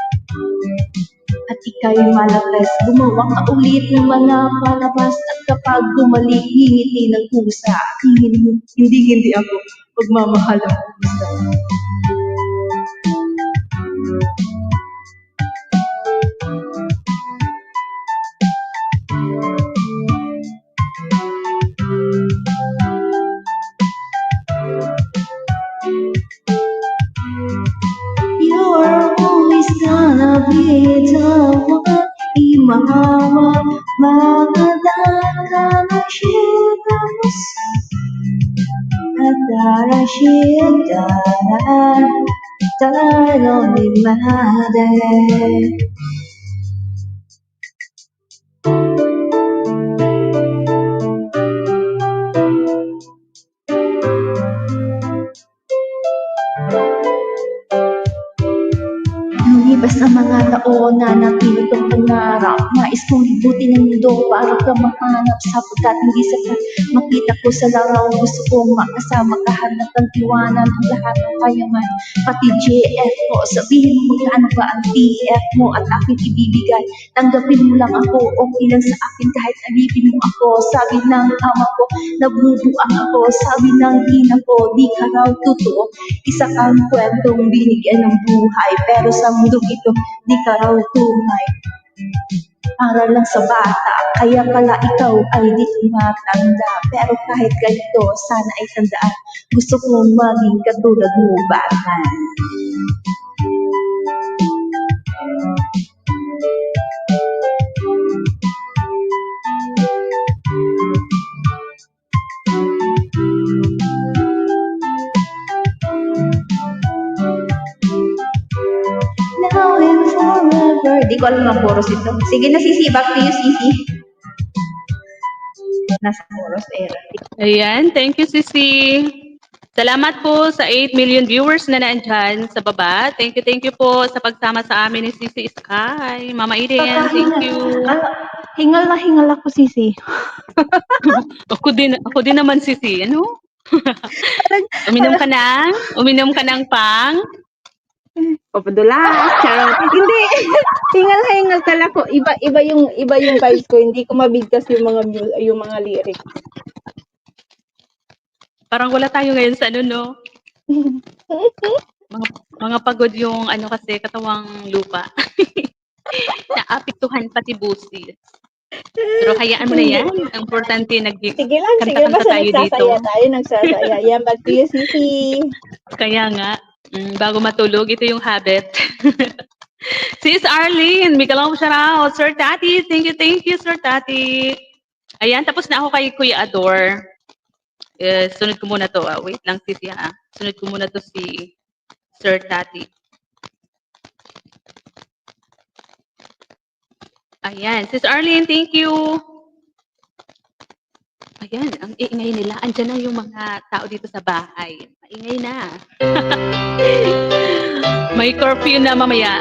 At ika'y malakas, gumawa ka ulit ng mga palabas. At kapag bumalik, hingiti ng pusa. Hindi ako pagmamahal ang pusa. You're always gonna be the one. Imahawa, magadakashitamos. Adarashitara, taronimade. Lumipas ang mga taon na natin itong pangarap. Nais kong libutin ang mundo para ka mahanap. Sapagkat hindi sapat makita ko sa laraw. Gusto kong makasama kahanap ng iwanan ang lahat ng kayaman. Pati GF ko, sabihin mo magkano ba ang TF mo at aking ibibigay. Tanggapin mo lang ako, okay lang sa akin kahit alipin mo ako. Sabi ng ama ko, nabubuang ako. Sabi ng ina ko, di ka raw totoo. Isa kang kwentong binigyan ng buhay. Pero sa mundong ito, di ka raw tunay. Para lang sa bata, kaya pala ikaw ay di tumatanda. Pero kahit ganito, sana ay tandaan. Gusto kong maging katulad mo, Batman. ko alam ng chorus ito. Sige na, Sisi. Back to you, Sisi. Nasa chorus era. Ayan, thank you, Sisi. Salamat po sa 8 million viewers na nandyan sa baba. Thank you po sa pagsama sa amin ni Sisi Sky. Mama Eden, thank you. Hingal na hingal ako, Sisi. Ako din naman, Sisi. Ano? Uminom ka ng pang? Papadulas. Charot. Hindi. Hingal talaga ko. Iba yung vibes ko. Hindi ko mabigkas yung mga lyrics. Parang wala tayo ngayon sa ano, no? Mga pagod yung ano kasi katawang lupa. Naapektuhan pati busis. Pero hayaan mo na yan. Ang importante Sige lang. kanta-kanta Basta tayo dito. nagsasaya. Yan, back to you, Sisi. Kaya nga, bago matulog, ito yung habit. Sis Arlene, may kalang shout out. Sir Tati, thank you, Sir Tati. Ayan, tapos na ako kay Kuya Ador. Sunod ko muna to. Wait lang, Sisi ha. Sunod ko muna to si Sir Tati. Ayan, Sis Arlene, thank you. Ayan, ang iingay nila. Andyan na yung mga tao dito sa bahay. Maingay na. May curfew na mamaya.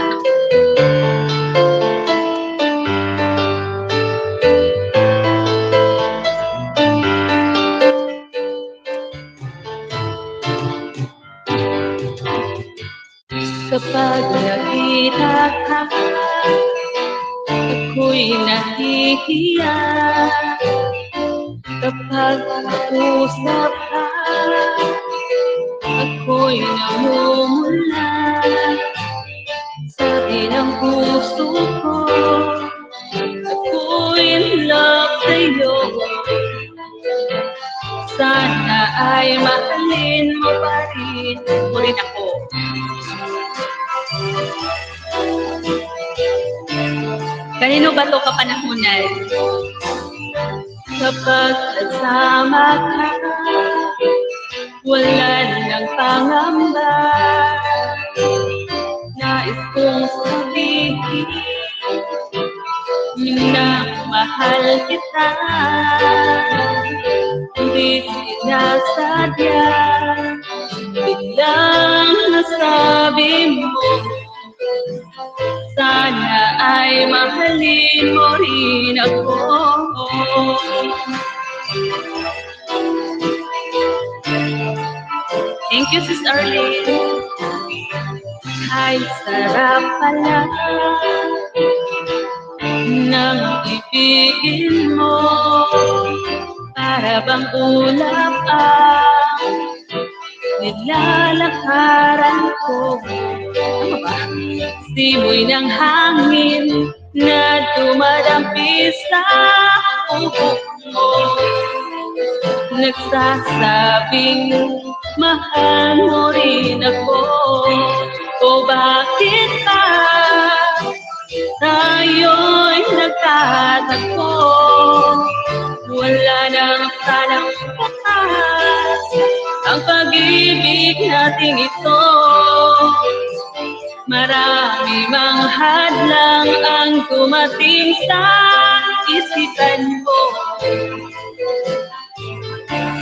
Kapag nakita ka, ako'y nahihiya. Kapag nag-usap ka, ako'y namumula. Sabi ng puso ko, ako'y in love sa'yo. Sana ay mahalin mo pa rin ako. Kanino ba ito kapanahunan? Kapag kasama ka, wala nang pangamba. Nais kong sabihin na mahal kita. Hindi sinasadya, biglang nasabi mo. Sana ay mahalin mo rin ako. Thank you, Sis Arlene. Ay, sarap pala ng ibigin mo. Para bang ulap ang nilalakaran ko. Ano ba? Simoy ng hangin na dumadampi sa ubo mo. Nagsasabing mahal mo rin ako. O bakit ba tayo'y nagtatagpo? Wala nang sanang wakas ang pag-ibig nating ito. Marami mang hadlang ang dumating sa isipan mo.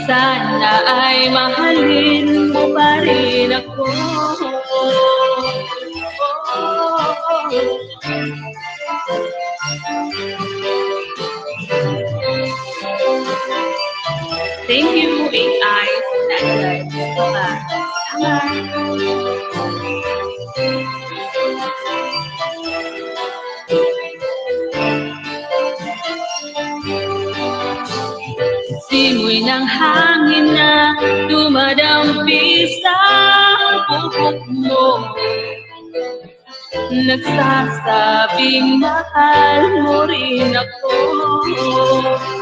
Sana ay mahalin mo pa rin ako. Thank you, 8 Eyes. Simoy ng hangin na dumadampi sa bubuk mo. Nagsasabing mahal mo rin ako.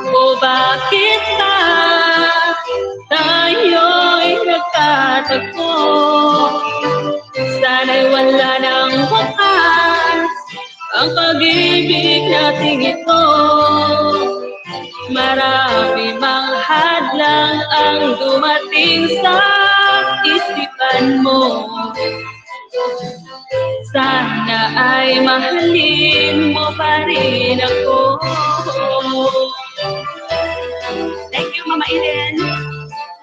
O bakit ba tayo'y nagtatagpo? Sana'y wala nang wakas ang pag-ibig nating ito. Marami mang hadlang ang dumating sa isipan mo. Sana ay mahalin mo pa rin ako. Thank you, Mama Eden.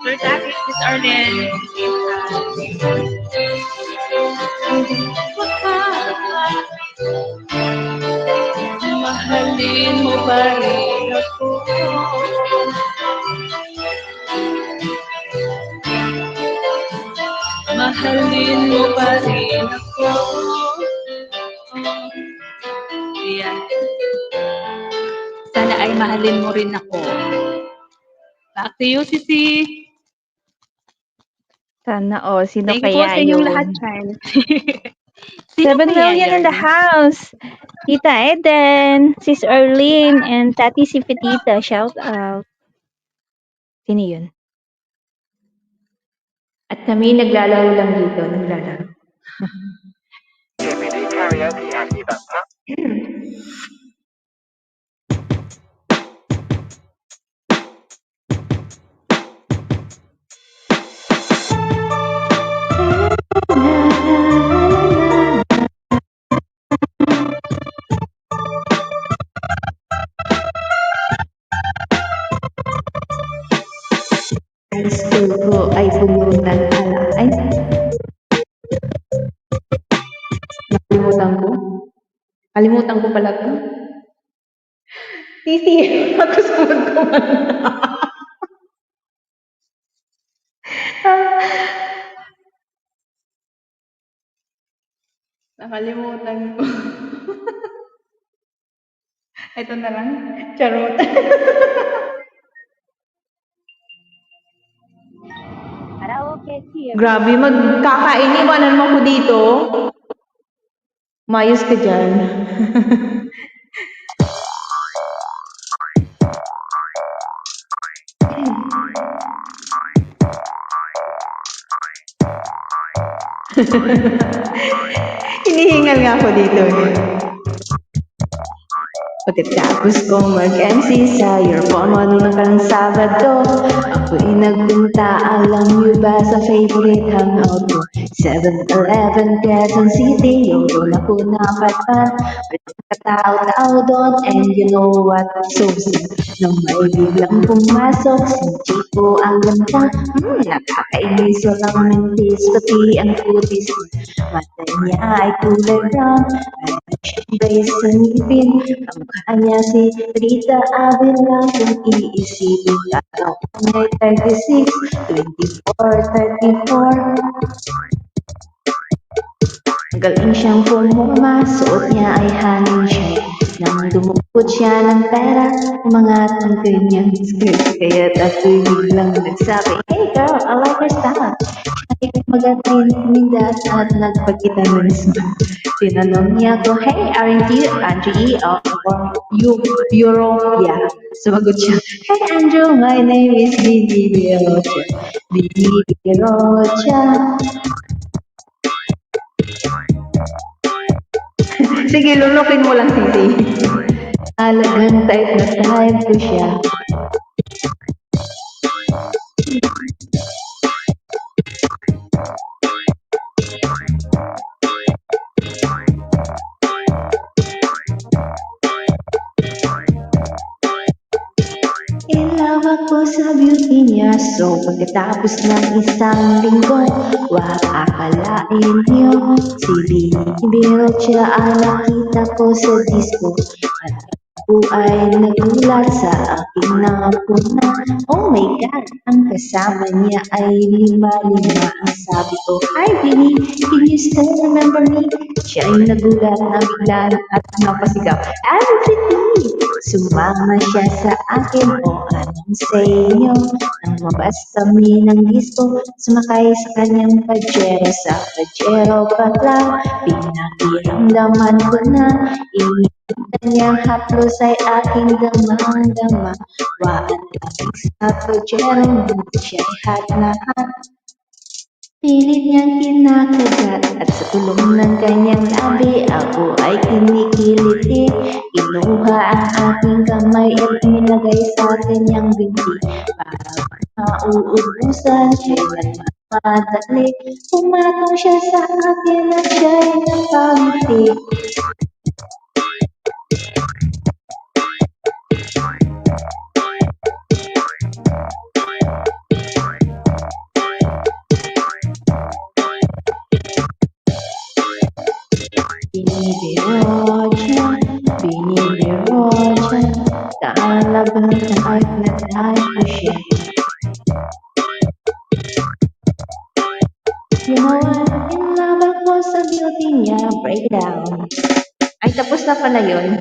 For that, Miss Arlen. Mahalin mo pa rin ako. Mahalin mo pa rin ako. Ayan. Sana ay mahalin mo rin ako. Back to you, Sisi. Sana sino Thank you po kaya sa inyong yun? lahat, friends. Sino 7 kaya million in yun? the house. Tita Eden, Sis Erlene, and Tati si Petita. Shout out. Sino yun? At kami naglalaro lang dito. Naglalaro. School ko ay pulutan ala. Ay, nakalimutan ko. Kalimutan ko pala to. Titi, ako sumunod ko man. Nakalimutan ko. Ito na lang. Charot. Grabe, magkakainiwanan mo ko dito. Mayos ka dyan. Hinihingal nga ako dito. Pagkatapos kong mag-MC sa your phone kang Sabado, ako'y nagpunta, alam niyo ba, sa favorite hangout ko, 7-Eleven, Quezon City. Yung doon ako napatpan, may katao-tao doon, and you know what, so sad. Nung may biglang pumasok, si Chico ang ganda, nakakainis, walang mentis, pati ang kutis. Mata niya ay kulay brown, mayroon siyang base sa ngipin, kamukha niya si Rita Avila. Kung iisipin, taong may 36, 24, 34. Galing siyang pumuma, suot niya ay hangin siya. Nang dumukot siya ng pera, umangat ang kanyang skirt. Kaya't ako'y biglang nagsabi, hey girl, I like your style. Ay magatin, mindas at nagpakita ng smile. Tinanong niya ko, hey, aren't you Andrew or Europia? Sumagot siya, hey Andrew, my name is Bibi Birocha. Bibi Birocha. Sige, lulukin mo lang, Sisi. Alagang type na type ko siya. Ilaw ako sa beauty niya. So pagkatapos ng isang linggo, wag akalain niyo, si Bibi Birocha ang nakita ko sa disco. At ako ay nagulat sa aking napuna. Oh my God, ang kasama niya ay lima-lima. Ang sabi ko, hi Bibi, can you still remember me? Siya ay nagulat na bigla at napasigaw, everything! Sumama siya sa akin, o anong sa inyo? Nang mabas kami ng disco, sumakay sa kanyang pajero. Sa pajero pala, pinakiramdaman ko na initan niyang haplos ay aking damang-dama. Waan lamig sa pajero, ngunit siya'y hot na hot. Pilit niyang kinakagat at sa tulong ng kanyang labi, ako ay kinikiliti. Kinuha ang aking kamay at nilagay sa kanyang binti. Para mauubusan, siya'y madali. Pumatong siya sa akin at siya'y napangiti. Binibiro siya, talagang type na type ko siya. You know what? In love ako sa beauty niya, breakdown. Ay, tapos na pala yun.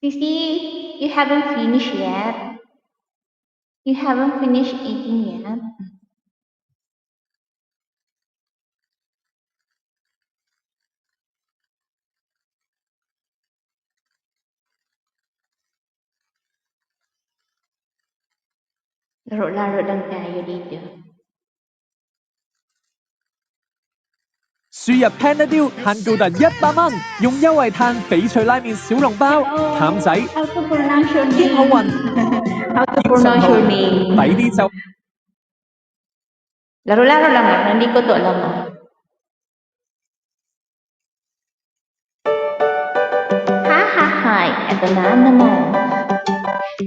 Sisi, you haven't finished yet? You haven't finished eating yet? Laro-laro lang tayo dito. 輸入 Panadil 限購達100蚊，用優惠嘆翡翠拉麵小籠包，淡仔 How to pronounce your 堅 name? 好運， How to 堅 pronounce 順 your 號 name? 抵啲就。 Laro-laro lang ah, hindi ko to alam ah. Ha ha ha, eto na naman.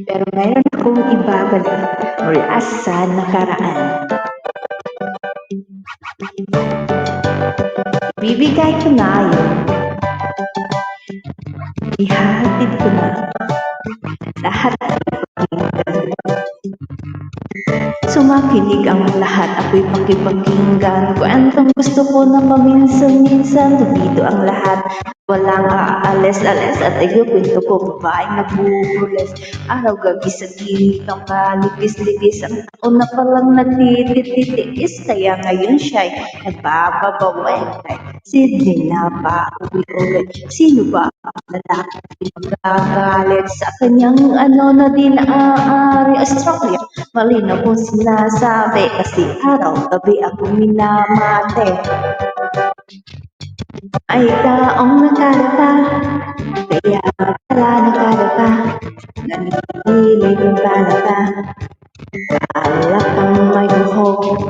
Pero mayroon akong ibabalik mula sa nakaraan. Bibigay ko na yun. Ihatid ko na lahat ng pakinggan. Sumakinig ang lahat, ako'y pakipakinggan. Kwentong gusto ko na paminsan-minsan, dito ang lahat. Walang aalis-alis at kwento ko babaeng nabubulis. Araw-gabi sa gilid ng kalipis-lipis, ang taon na palang nagtititiis. Kaya ngayon siya'y nagbababawen. Sydney na pauwi-uwi. Sino ba ang lalaki magagalit sa kanyang na di naaari? Australia, malinaw kong sinasabi kasi araw-gabi ako minamate. Ay taong nakarapa, kaya pala nakarapa, nanginginig yung palaka. Alak ang may buhok,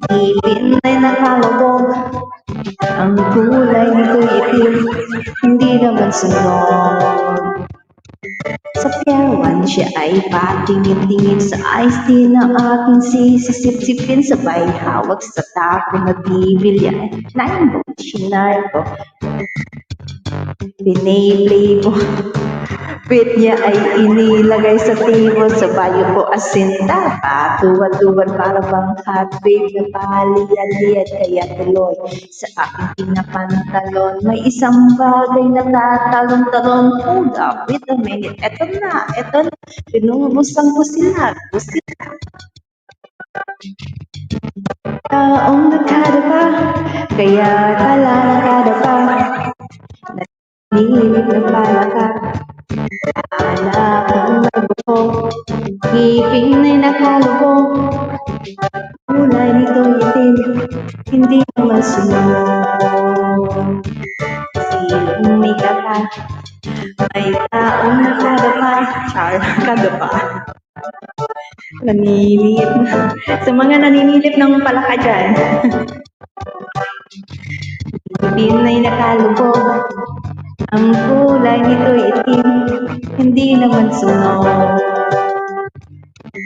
ipin ay nakalabog, ang kulay nito'y itim, hindi naman sunod. Sa Pier 1 siya ay patingin-tingin sa iced tea na aking sisip-sipin, sabay hawak sa tako na bibilya. Naimbo, sinay ko, piniplay ko. Pit niya ay inilagay sa table, sa bayo ko asinta. Patuwad-tuwad para bang hot babe na paliyad-liyad. Kaya tuloy sa aking pinapantalon, may isang bagay na tatalon-talon. Hold up, wait a minute, eto na. Pinubusang ko sila. Taong nakadapa, kaya kala nakadapa. Nanginginig na pala ka. Alak ang nagbuhok, ngipin ay nakalubog, kulay nito'y itim, hindi naman sunod. Silong may kata, may taong nakadapa, char, nakadapa. Naninilip na. Sa mga naninilip ng palaka dyan. Ngipin ay nakalubog, ang kulay nito'y itim, hindi naman sunog.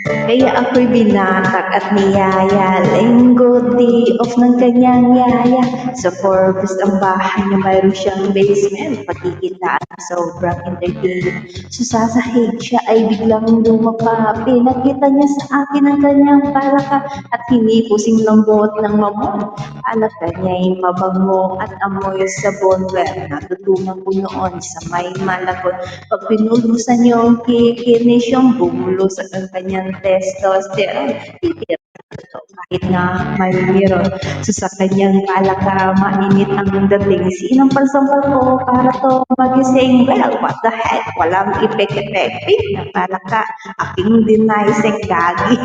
Kaya ako'y binatak at niyaya. Linggo, day off ng kanyang yaya. Sa Forbes ang bahay niya, mayroon siyang basement. Pagkikitaan, sobrang entertaining. So sasahig siya ay biglang lumapa. Pinakita niya sa akin ang kanyang palaka at hinipusing lambot ng mamon. Palaka niya'y mabango at amoy sabon. Well, natutunan ko noon sa may Malagon. Pag pinulusan yung kikinis yung bumulo sa kanyang testosterone, titira ito kahit na may meron. So sa kanyang palaka, mainit ang dating. Sinang pansampal ko para to magising? Well, what the heck? Walang ipek-epek. Pink na palaka, aking dinaisek gagi.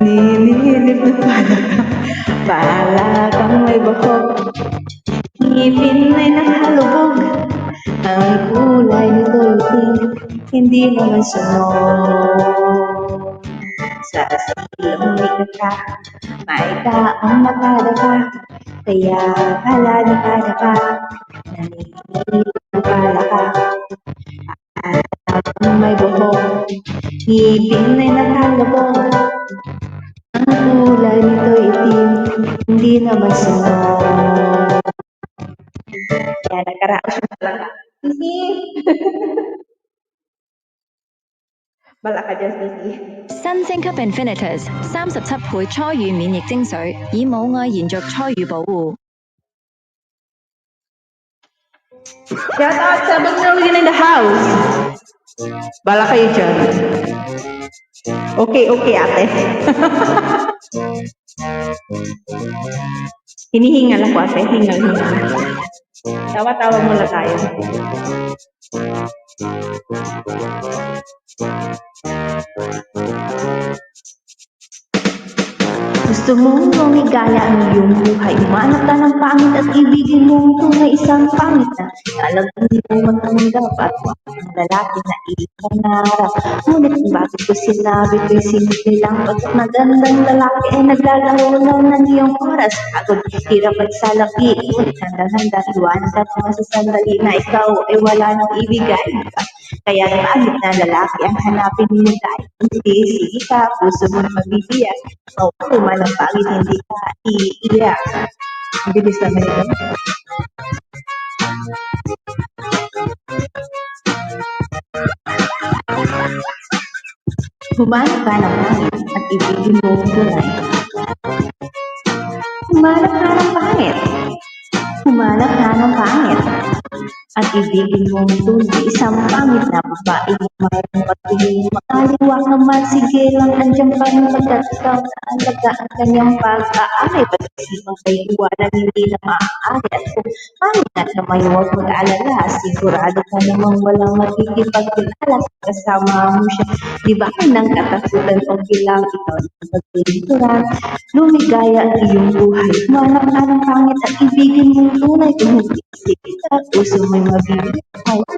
Ninilip na palaka, palakang may buhok. ngipin ay nakalubog. Ang kulay nito itim, hindi naman sunog. Sa silong ka, may taong nakadapa, kaya pala nakadapa, naninilang pala ka. At may buhok, ngipin ay nakalubog. Ang kulay nito itim, hindi naman sunog. Kaya nagkaraos yung talaga. Sisi! Bala ka dyan, Sisi. 新升級 Infinitus 37倍初乳免疫精水，以母愛延續初乳保護。 Shout out 7 million in the house. Bala kayo dyan. Okay, okay ate. Hinihingal ako ate, hingal. Tawa-tawa muna tayo. Gusto mong lumigaya ang iyong buhay, umanap ka ng pangit at ibigin mong tunay isang pangit na talagang hindi mo matanggap at ang lalaki na ipangarap. Ngunit bakit ko sinabi ko'y simple lang, pagkat magandang lalaki ay naglalaro lang ng iyong oras. Pagod, hirap at salapi, ngunit handa-handa iwanan ka mga sa sandali na ikaw ay wala nang ibigay. Kaya pangit na lalaki ang hanapin mo dahil hindi sige ka, puso mo mabibiyak. O man ang pangit, hindi ka iiyak. Ang bilis naman ito. Humanap ka ng pangit at ibigin mo ang tunay. Humanap ka ng pangit. Humanap ka ng pangit at ibigin mo ang tunay. Isang pangit na babae na mayroong pagtingin. Makaliwak naman, sige lang, andyan pa rin pagkatikaw na alaga ang kanyang pag-aaray. Pag-isipang kay iwanan, hindi na maaari. At kung pangit na may huwag mag-alala, sigurado ka namang walang makikipagkilala. Kasama mo siya, di ba nang katakutan pag bilang ikaw ng pagpinturan, lumigaya ang iyong buhay. Humanap ka ng pangit at ibigin mo ang tunay. Kung hindi isipin ka, puso mo'y mabibig.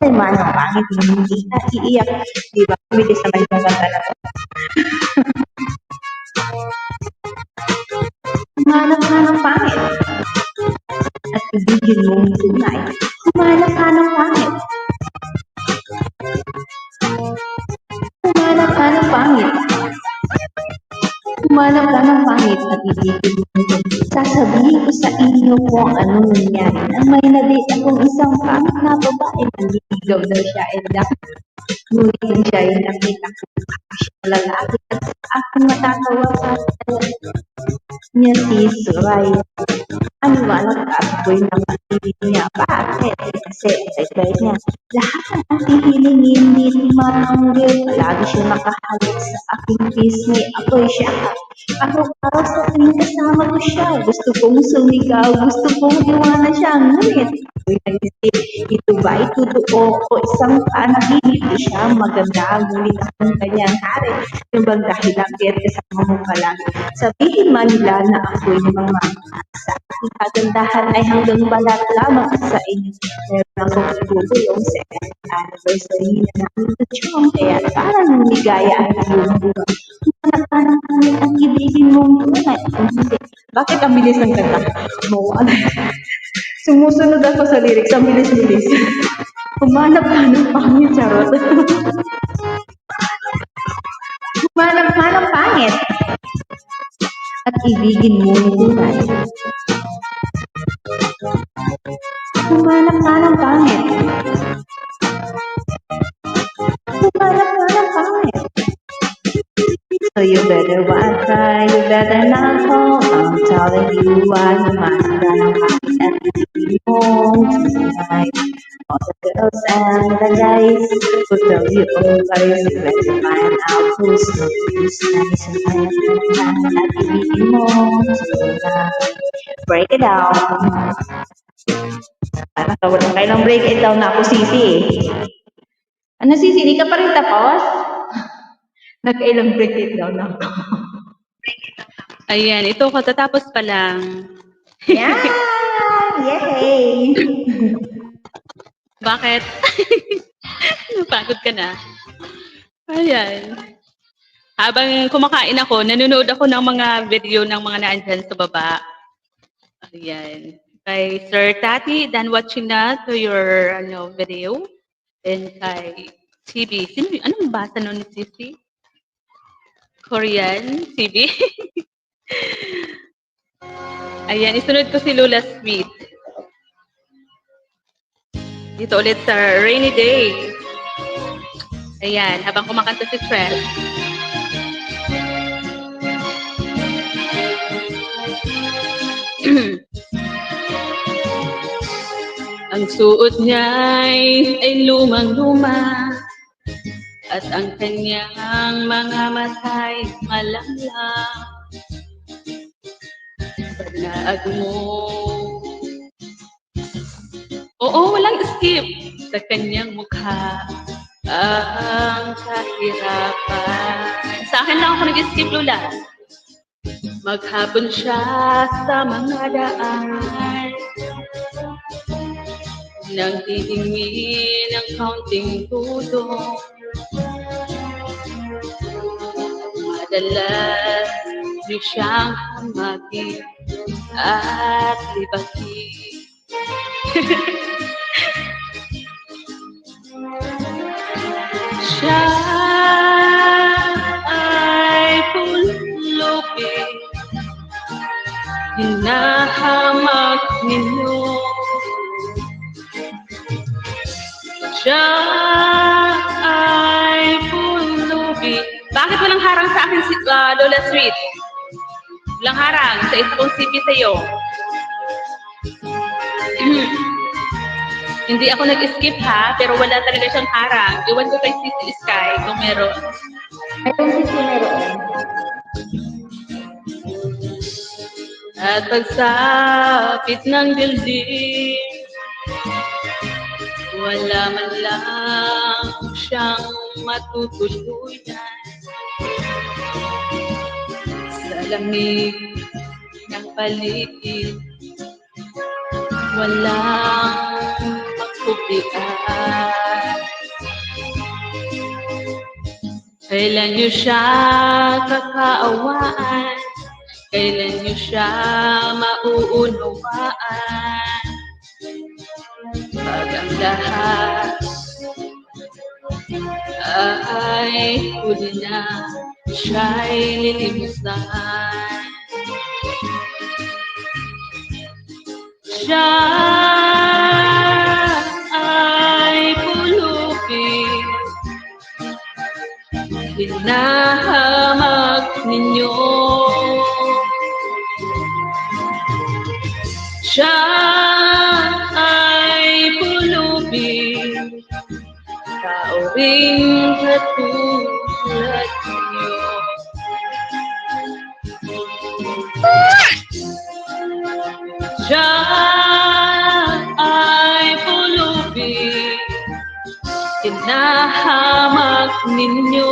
Ay man ang pangit na hindi ka iiyak. Di ba? Bilis naman yung maganda na to. Humanap ka ng pangit at ibigin mo ang tunay. Humanap ka ng pangit. Humanap ka ng pangit. Humanap ka ng pangit at ibigin mo ang tunay. Sasabihin ko sa inyo kung ano nangyari. Nang may na-date akong isang pangit na babae, nanliligaw daw siya and ngunit nang siya ay nakita ko siya lalaki at sa aking matatawa sa niya si Soraya. Aniwala ka at ako'y nakatilig niya. Bakit? Kasi ay niya. Lahat ng aking hilingin, hindi mananggil. Palagi siya makahalik sa aking pisngi. Ako'y siya. Araw-araw sa tuwing kasama ko siya. Gusto kong sumigaw. Gusto kong iwanan siya. Ngunit ako'y nagisip. Ito ba ay totoo o isang panaginip? Di siya maganda. Ngunit akong kanyang hari. Yung bang dahilan kaya't kasama mo palagi. Sabihin man nila na ako'y mamamahal sa aking kagandahan ay hanggang balat lamang sa inyo. Meron akong ibubulong sa anniversary na namin sa Chong. Kaya parang lumigaya ang iyong buwan. Humanap ka ng pangit ang ibigin mong tunay. Hindi. Bakit ang bilis ng kanta? Mawala. Sumusunod ako sa lyrics. Ang bilis-bilis. Humanap ka ng pangit, charot. Humanap ka ng pangit at ibigin mo ang tunay. Humanap ka ng pangit. Humanap ka ng pangit. So you better watch out, you better not fall. I'm telling you what, humanap ka ng pangit at ibigin mo ang tunay. All the girls and the guys will tell you always, you better find out who's not who's nice. Humanap ka ng pangit at ibigin mo ang tunay. Break it down. Nakawala kayo ng break it down na ako, Sisi. Ano, Sisi? Di ka pa rin tapos? Nagkailang break it down na ako. Ayan, ito katatapos pa lang. Yan! Yay! Bakit? Napagod ka na? Ayan. Habang kumakain ako, nanonood ako ng mga video ng mga naandyan sa baba. Ayan. Kay Sir Tati, done watching na to your video. And kay CB. Anong basa nun ni Sisi? Korean? CB? Ayan, isunod ko si Lula Sweet. Dito ulit sa Rainy Day. Ayan, habang kumakanta si Trell. Ang suot niya ay lumang-luma at ang kanyang mga mata'y malamlam. Pagnaag mo. Oo, walang skip sa kanyang mukha. Ang kahirapan. Sa akin lang ako nag-skip, Lula. Maghapon siya sa mga daan. Nang hihingi ng kaunting tulong. Madalas niyo siyang hamagi at libagi. Siya ay pulubi, hinahamak ninyo. Siya ay pulubi. Bakit walang harang sa akin, Lola Sweet? Walang harang sa isa kong CP sa'yo. Hindi ako nag-skip ha, pero wala talaga siyang harang. Iwan ko kay Sisi Sky kung meron. Meron si meron. At pagsapit ng dilding, wala man lang siyang matutuluyan. Sa lamig ng paligid, walang magpupian. Kailan niyo siya kakaawaan? Kailan niyo siya mauunawaan? Pag ang lahat ay huli na, siya'y lilimusan. Siya ay pulubi, hinahamak ninyo. Siya ay pulubi, tao ring katulad niyo. Siya ay pulubi, hinahamak ninyo.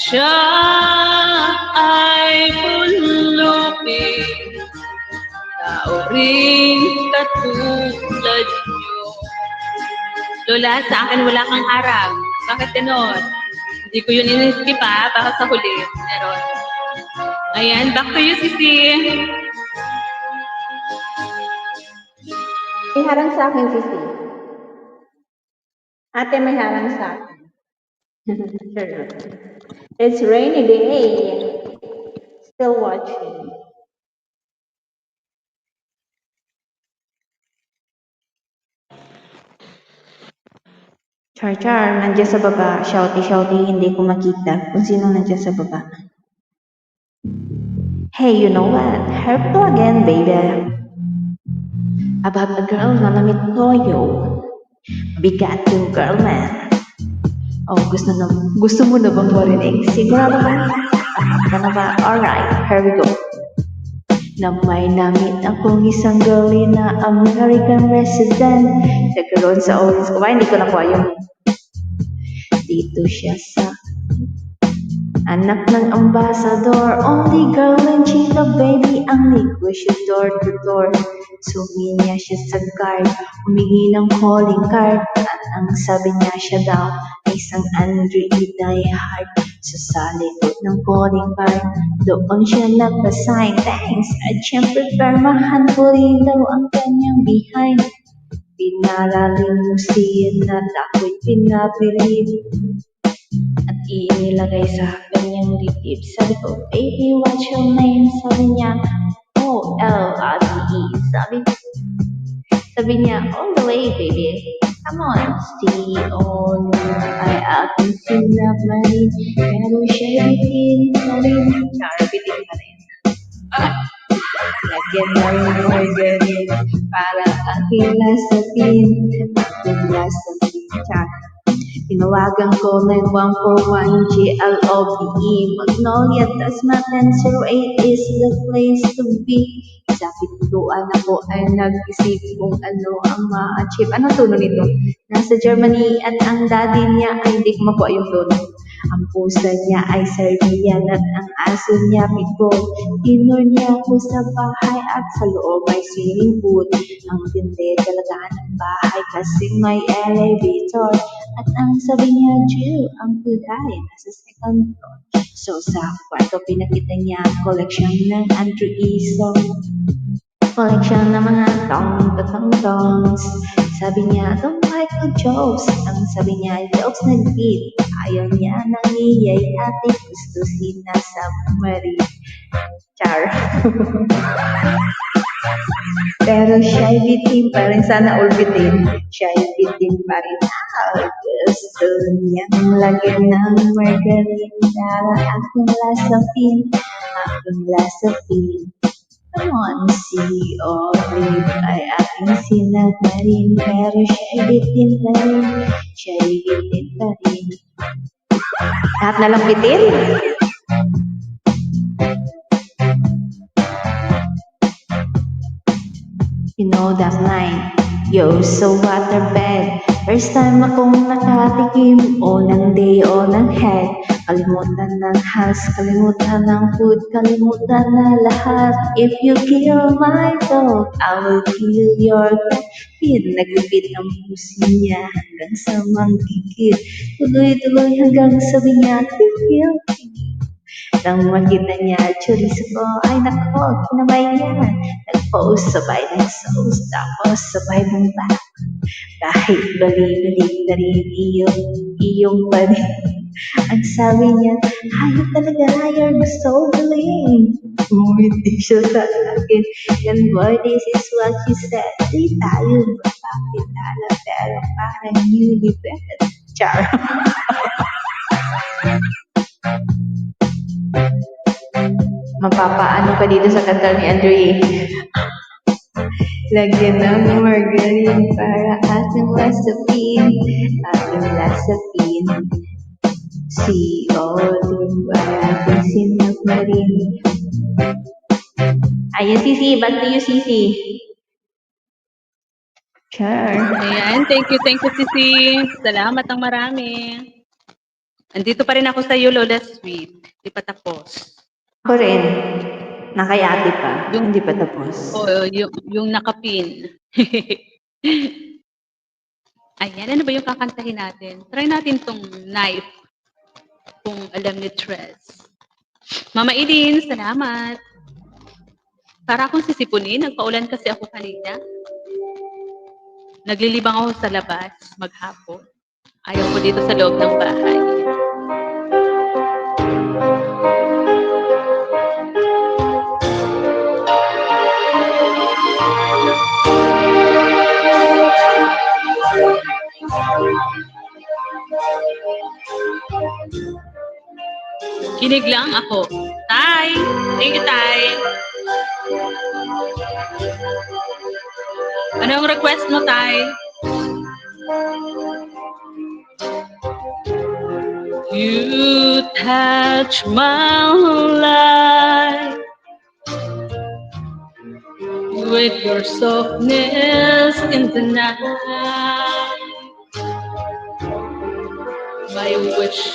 Siya ay pulubi, tao rin katulad niyo. Lola, sa akin wala kang harang. Bakit ganon? Hindi ko yun in-skip ha, baka sa huli. Meron. Ayan, back to you, Sisi. May harang sa akin, Sisi. Ate, may harang sa akin. It's rainy day. Still watching. Char, nandiyan sa baba. Shouty, hindi ko makita kung sino nandiyan sa baba. Hey, you know what? Her again, baby. About a girl na namit toyo. Bigat yung girl, man. Oh, gusto mo na bang marinig? Sigurado ba? Ka na ba? Alright, here we go. Na may namit akong isang girlie na American resident. Nagkaroon sa Orange. Hindi ko nakuha yung dito siya sa Anak ng ambasador, only girl and chika baby ang negosyo door to door. Suminya siya sa guard, humingi ng calling card. At ang sabi niya siya daw ay isang Android diehard. Sa likod ng calling card, doon siya nagpa-sign thanks. At syempre permahan ko rin daw ang kanyang behind. Pinaralimusin at ako'y pinapilit. At inilagay sa kanyang dibdib. Sabi ko, baby, what's your name? Sabi niya, O-L-R-D-E. Sabi niya, all the way, baby. Come on, C-O-L. Ay aking sinabay, pero siya bitin pa rin. Bitin pa rin. Lagyan na rin orderin para aking lasapin. Aking lasapin. Tinawagan ko 9141 GLOVE Magnolia, Tasmatan 08 is the place to be. Sa pintuan ako ay nag-isip kung ano ang ma-achieve. Anong tono nito? Nasa Germany at ang daddy niya ay hindi ko makuha yung tono. Ang pusa niya ay Serbian at ang aso niya pitbull. Tinor niya ako sa bahay at sa loob ay swimming pool. Ang tindi talaga ng bahay kasi may elevator. At ang sabi niya, Jill, ang kulay nasa second floor. So sa kwarto pinakita niya collection ng Androiso. Collection ng mga tong-tong-tongs. Sabi niya, don't like the jokes. Ang sabi niya, jokes na beat. Ayaw niya nang iyay ate. Gusto sinasa Marie. Char. Pero siya'y bitin pa rin. Sana all bitin. Siya'y bitin pa rin. Gusto niyang lagyan ng margarine. Para akong lasapin. Akong lasapin. Come on, see, Olive ay aking sinagarin. Pero siya'y bitin pa rin. Siya'y bitin pa rin. Lahat na lang bitin? You know that line, yo, so waterbed. First time akong nakatikim, o ng day, o ng head. Kalimutan ng house, kalimutan ng food, kalimutan na lahat. If you kill my dog, I will kill your cat. Nagbibit ang puso niya hanggang sa manggigit. Tuloy-tuloy hanggang sabi niya, tigil. Nang makita niya, chorizo ko, ay nako, kinamay niya. Nag-post, sabay ng sauce, tapos sabay ng back. Kahit bali-balik na rin iyong bali. Ang sabi niya, hayop talaga, you're so galing. Umiti siya sa akin, and boy, this is what she said. Di tayo magpapilala, pero parang newly wed. Char. Mapapaano ka dito sa kanta ni Andre? Lagyan ng margarine para ating lasapin. Ating lasapin. Si Olive ay ating sinagmarin. Ayan, Sisi. Back to you, Sisi. Sure. Ayan, thank you, Sisi. Salamat ang marami. Andito pa rin ako sa iyo, Lola Sweet. Di pa tapos. Ako rin. Nakayati pa. Yung hindi pa tapos. Oo, yung nakapin. Ayan, ano ba yung kakantahin natin? Try natin tong knife. Kung alam ni Tres. Mama Idin, salamat. Para akong sisipunin. Nagpaulan kasi ako kanina. Naglilibang ako sa labas maghapon. Ayaw ko dito sa loob ng bahay. Kinig lang ako. Tay! Thank you, Tay! Ano ang request mo, Tay? You touch my life with your softness in the night. My wish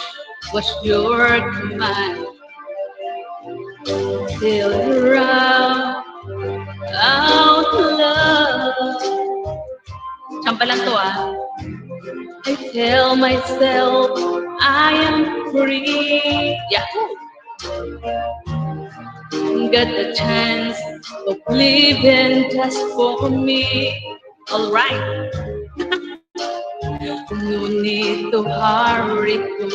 was your command. Till you're out love. Champa lang to I tell myself I am free. Yeah. Got the chance of living just for me. Alright. No need to hurry to.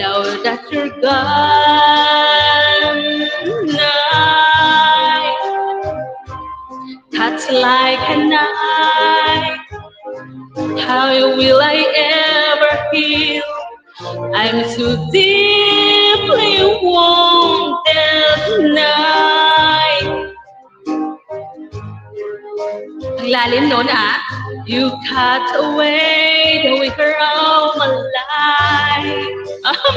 Now that you're gone, night cuts like a knife. How will I ever heal? I'm so deeply wounded tonight. Ang lalim nun You cut away the wicker of my life.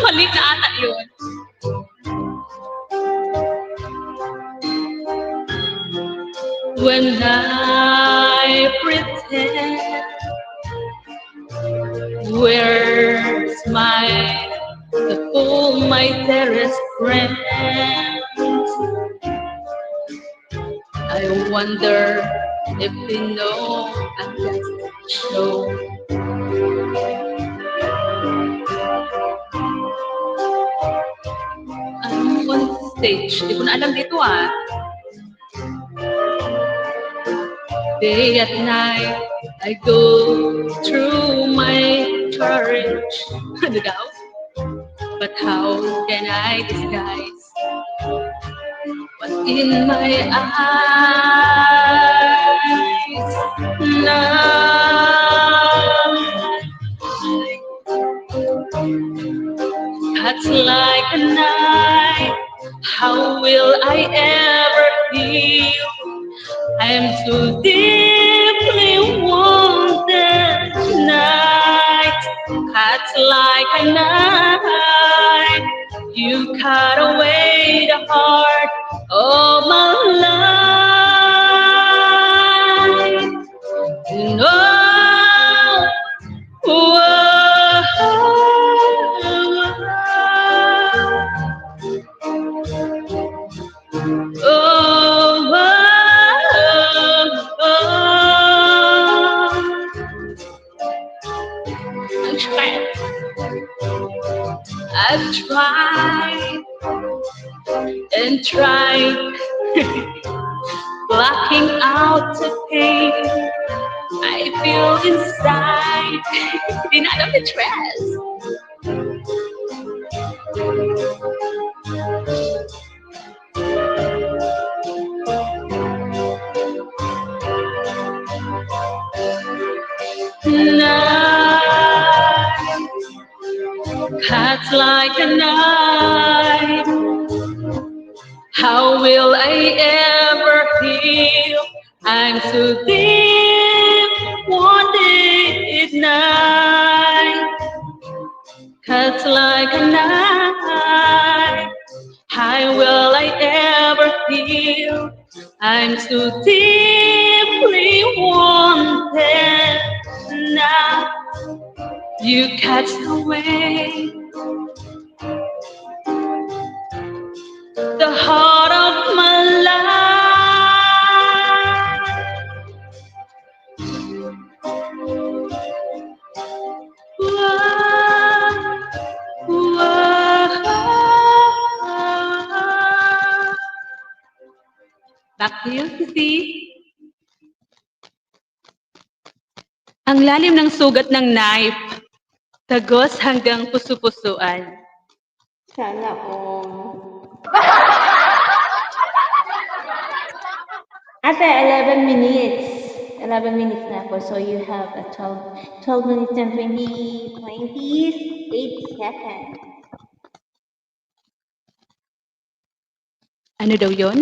Mali na ata yun. When I pretend, where's the fool, my dearest friend? I wonder if they know I'm just a show. I'm on stage. Di ko na alam dito Day at night, I go through my courage. Ano daw? But how can I disguise what's in my eyes now? Cuts like a knife. How will I ever heal? I'm so deeply wounded tonight. Cuts like a knife. You cut away the heart of my life. No. I've tried and tried, blocking out the pain I feel inside. Di na alam the stress. Cuts like a knife. How will I ever heal? I'm so deep, wounded night. Cuts like a knife. How will I ever heal? I'm so deeply wounded now. You cut away the heart of my life. Back to you, Sissy. Ang lalim ng sugat ng knife, tagos hanggang puso-pusuan. Sana Ate, 11 minutes. 11 minutes na po. So you have a 12 minutes and 28 seconds. Ano daw yun?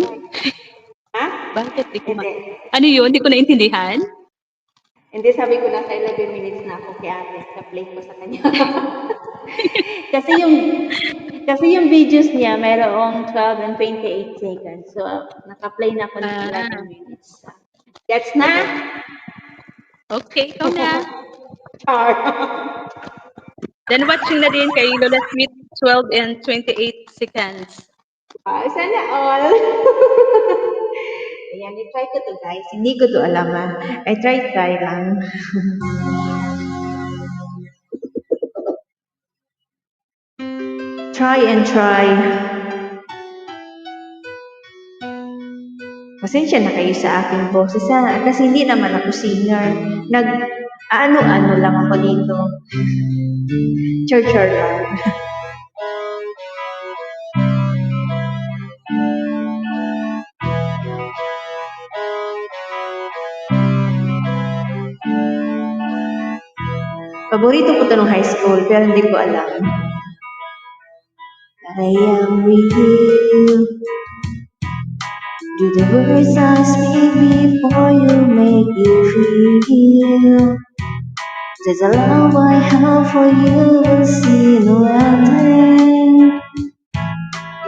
Ha? Bakit? Ano yun? Hindi ko naintindihan. Hindi, sabi ko nasa 11 minutes na ako kay ate. Sa-play ko sa kanya. kasi yung videos niya, mayroong 12 and 28 seconds. So, naka-play na ako ng 11 minutes. Gets na? Okay, ikaw na. Then watching na din kay Lola Smith, 12 and 28 seconds. Wow, sana all. Ayan, i-try ko to guys. Hindi ko to alam I try lang. Try and try. Pasensya na kayo sa aking boses kasi hindi naman ako singer. Ano-ano lang ako dito. Char-char lang. Paborito ko to nung high school, pero hindi ko alam. I am with you. Do the words I speak before you make you feel. There's a love I have for you, see no ending.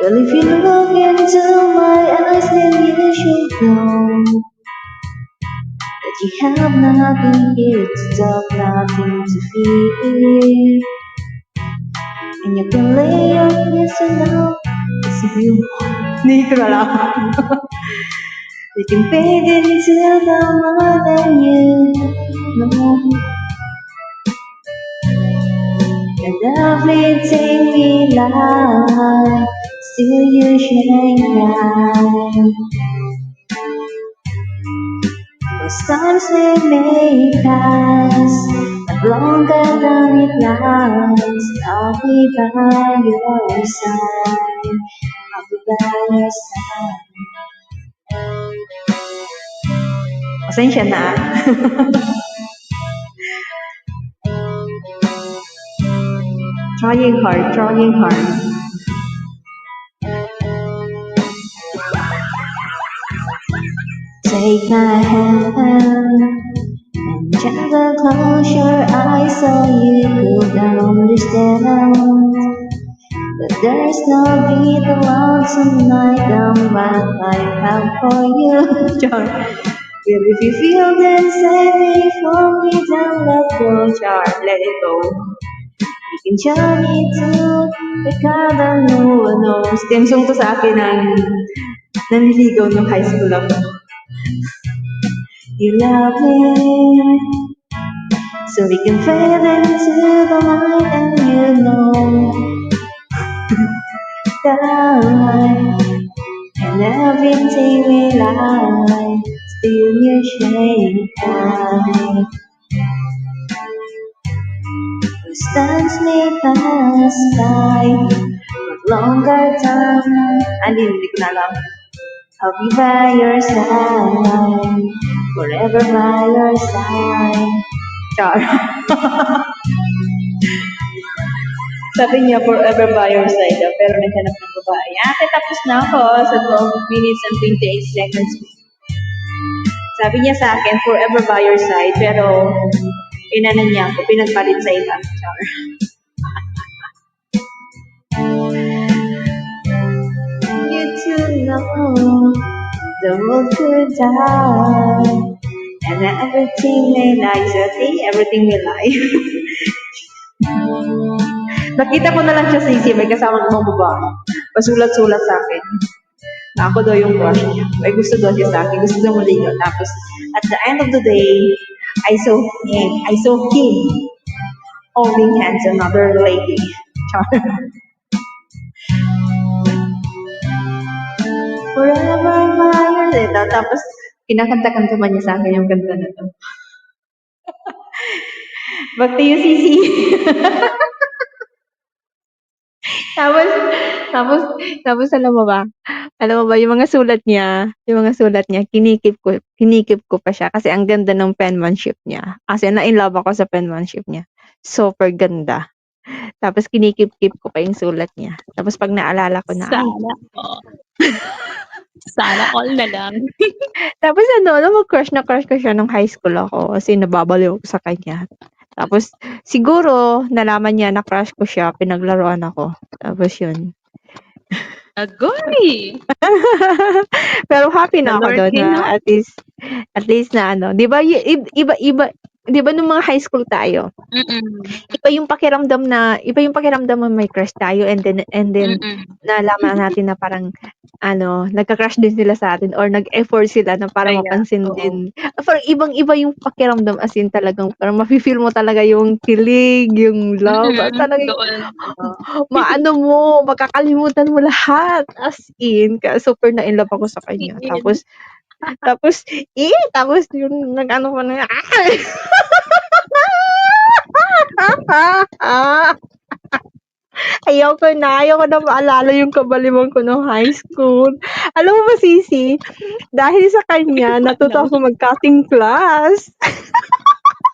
Well, if you look into my eyes, then you should know that you have nothing here to talk, nothing to feel. And you can lay your face aloud as if you need to allow. We can fade into the more than you know. And everything we like, still you shine bright. Those times we may pass, but longer than it lasts, I'll be by your side. I'll be by your side. Pasensya na. Trying hard. Take my hand and gentle close your eyes so you could understand that there's no beat around tonight than what I have for you. Char. Well, if you feel then say me for me, then let go, Char, let it go. You can journey to the garden, no one knows. Theme song to sa akin ng nanliligaw nung high school ako. You love me, so we can fade into the light, and you know that and everything we like, still you shine bright. Those times may pass by, but longer time, hindi ko na alam. I'll be by your side, forever by your side. Char. Sabi niya, forever by your side, pero naghanap ng babae. Ate, tapos na ako sa 12 minutes and 28 seconds. Sabi niya sa akin, forever by your side, pero inanan niya ako, pinagpalit sa iba. Char. You to know the world could die, and everything may lie. Everything may lie. Nakita ko na lang siya sa Sisi, may kasama ng mga babae. Pasulat-sulat sa akin. Na ako daw yung crush niya. May gusto daw siya sa akin. Gusto daw maligaw. Tapos, at the end of the day, I saw him holding hands with another lady. Char. Forever my life. Tapos, kinakanta-kanta pa niya sa akin yung kanta na to. Back to you, Sisi. Tapos alam mo ba, yung mga sulat niya, kinikip ko pa siya kasi ang ganda ng penmanship niya. Kasi na-in-love ako sa penmanship niya. Super ganda. Tapos kinikip ko pa yung sulat niya. Tapos pag naalala ko na, Sana all na lang. tapos mag-crush ko siya nung high school ako kasi nababaliw ako sa kanya. Tapos, siguro, nalaman niya na crush ko siya, pinaglaruan ako. Tapos yun. Agoy! Pero happy na ako doon na at least na di ba, 'di ba nung mga high school tayo, Mm. iba yung pakiramdam mo may crush tayo and then Mm. nalaman natin na parang nagka-crush din sila sa atin or nag-effort sila na para Kaya, mapansin oo. din. Parang ibang-iba yung pakiramdam as in talagang parang mafi-feel mo talaga yung kilig, yung love, talagang Doon, oo. makakalimutan mo lahat as in. Kaya super na-inlove ako sa kanya. Yes. Tapos yung nag-ano pa na ayoko na maalala yung kabaliwan ko nung high school. Alam mo ba, Sisi, dahil sa kanya, natuto Ano? ako mag-cutting class.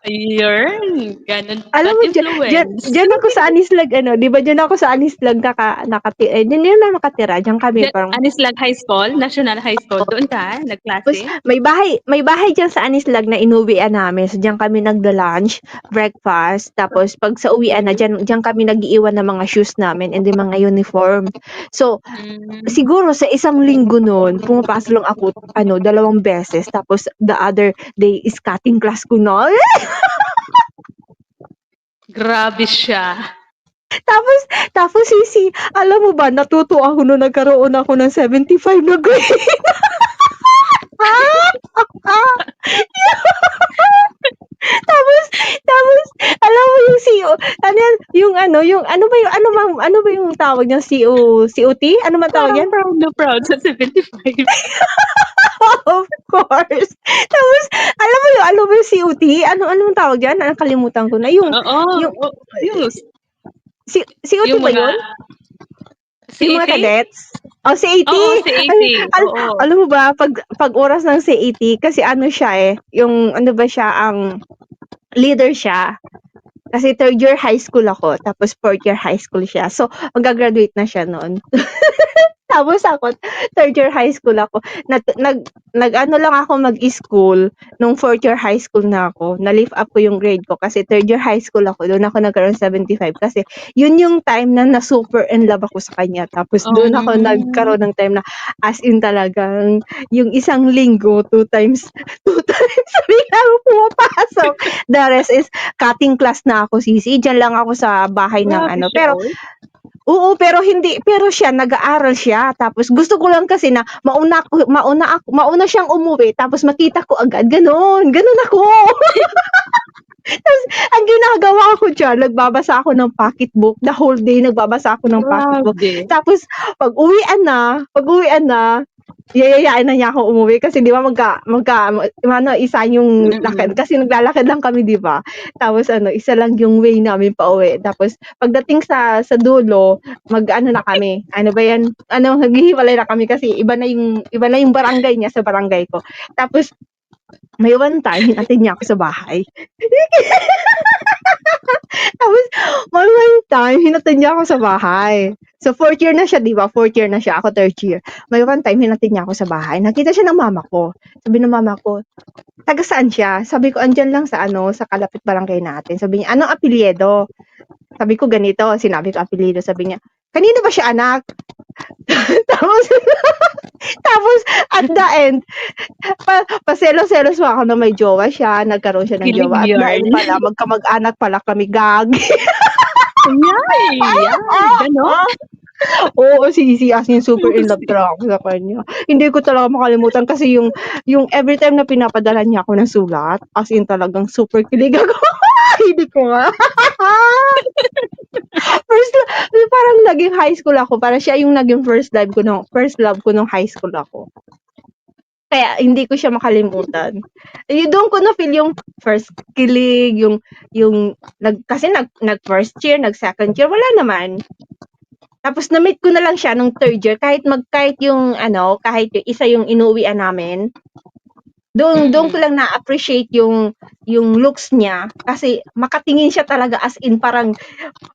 Ayun, ganun Alam bad mo, influence. dyan ako sa Anislag, di ba dyan ako sa Anislag nakatira, dyan yun na nakatira, dyan kami, parang, Anislag High School, National High School, doon ka, tapos nagklase? may bahay dyan sa Anislag na inuwian namin, so dyan kami nagla-lunch, breakfast, tapos pag sa uwian na, dyan kami nag-iiwan ng mga shoes namin and yung mga uniform. So, siguro sa isang linggo noon, pumapasok lang ako, 2 beses, tapos the other day is cutting class ko na. Grabe siya. Tapos Sisi, alam mo ba, natuto ako nung nagkaroon ako ng 75 na grade. tapos, alam mo yung CO, ano ba yung tawag niya, COT? Ano man tawag yan? Proud na proud sa 75. Of course. Tapos, alam mo yung COT? Ano ang tawag yan? Nakalimutan ko na. Yung COT yung ba mga, yun? Yung mga cadets? Oh, CAT. Oo, CAT. Oo. Alam mo ba, pag oras ng CAT, kasi siya yung leader siya. Kasi 3rd year high school ako, tapos 4th year high school siya. So, mag-graduate na siya noon. Tapos ako, 3rd year high school ako. Nag-ano lang ako mag-school nung 4th year high school na ako. Na-lift up ko yung grade ko kasi 3rd year high school ako. Doon ako nagkaroon 75 kasi yun yung time na super in love ako sa kanya. Tapos doon ako nagkaroon ng time na as in talagang yung isang linggo, 2 times bigla ako pumapasok. The rest is cutting class na ako, Sisi. Diyan lang ako sa bahay ng Grabe siya, Pero oo, pero siya nag-aaral siya. Tapos gusto ko lang kasi na mauna siyang umuwi tapos makita ko agad ganun ako. Tapos ang ginagawa ko diyan, nagbabasa ako ng pocketbook. The whole day nagbabasa ako ng pocketbook. grabe. Tapos pag uwian na, yayayain na niya ako umuwi kasi di ba isa yung lakad kasi naglalakad lang kami, di ba? Tapos isa lang yung way namin pauwi. Tapos pagdating sa dulo, na kami. Ano ba yan? Naghihiwalay na kami kasi iba na yung barangay niya sa barangay ko. Tapos may one time, hinatid niya ako sa bahay. Tapos, one time, hinatid niya ako sa bahay. So, 4th year na siya, di ba? 4th year na siya. Ako, 3rd year. May one time, hinatid niya ako sa bahay. Nakita siya ng mama ko. Sabi ng mama ko, taga saan siya? Sabi ko, andyan lang sa kalapit barangay natin. Sabi niya, anong apelyido? Sabi ko, ganito. Sinabi ko, apelyido. Sabi niya, kanino ba siya anak? Tapos, at the end, paselo-selos ako na may jowa siya, nagkaroon siya ng jowa. At the end pala, magkamag-anak pala kami, gagi. Ganon? Oo, Sisi, as in super in love talaga ako sa kanya. Hindi ko talaga makalimutan kasi yung every time na pinapadala niya ako ng sulat, as in talagang super kilig ako. Hindi ko nga. Parang naging high school ako. Parang siya yung naging first love ko nung high school ako. Kaya hindi ko siya makalimutan. Doon ko na feel yung first kilig, kasi nag first year, nag second year, wala naman. Tapos na-meet ko na lang siya nung 3rd year kahit yung isa yung inuwian namin. Doon ko lang na-appreciate yung looks niya kasi makatingin siya talaga as in parang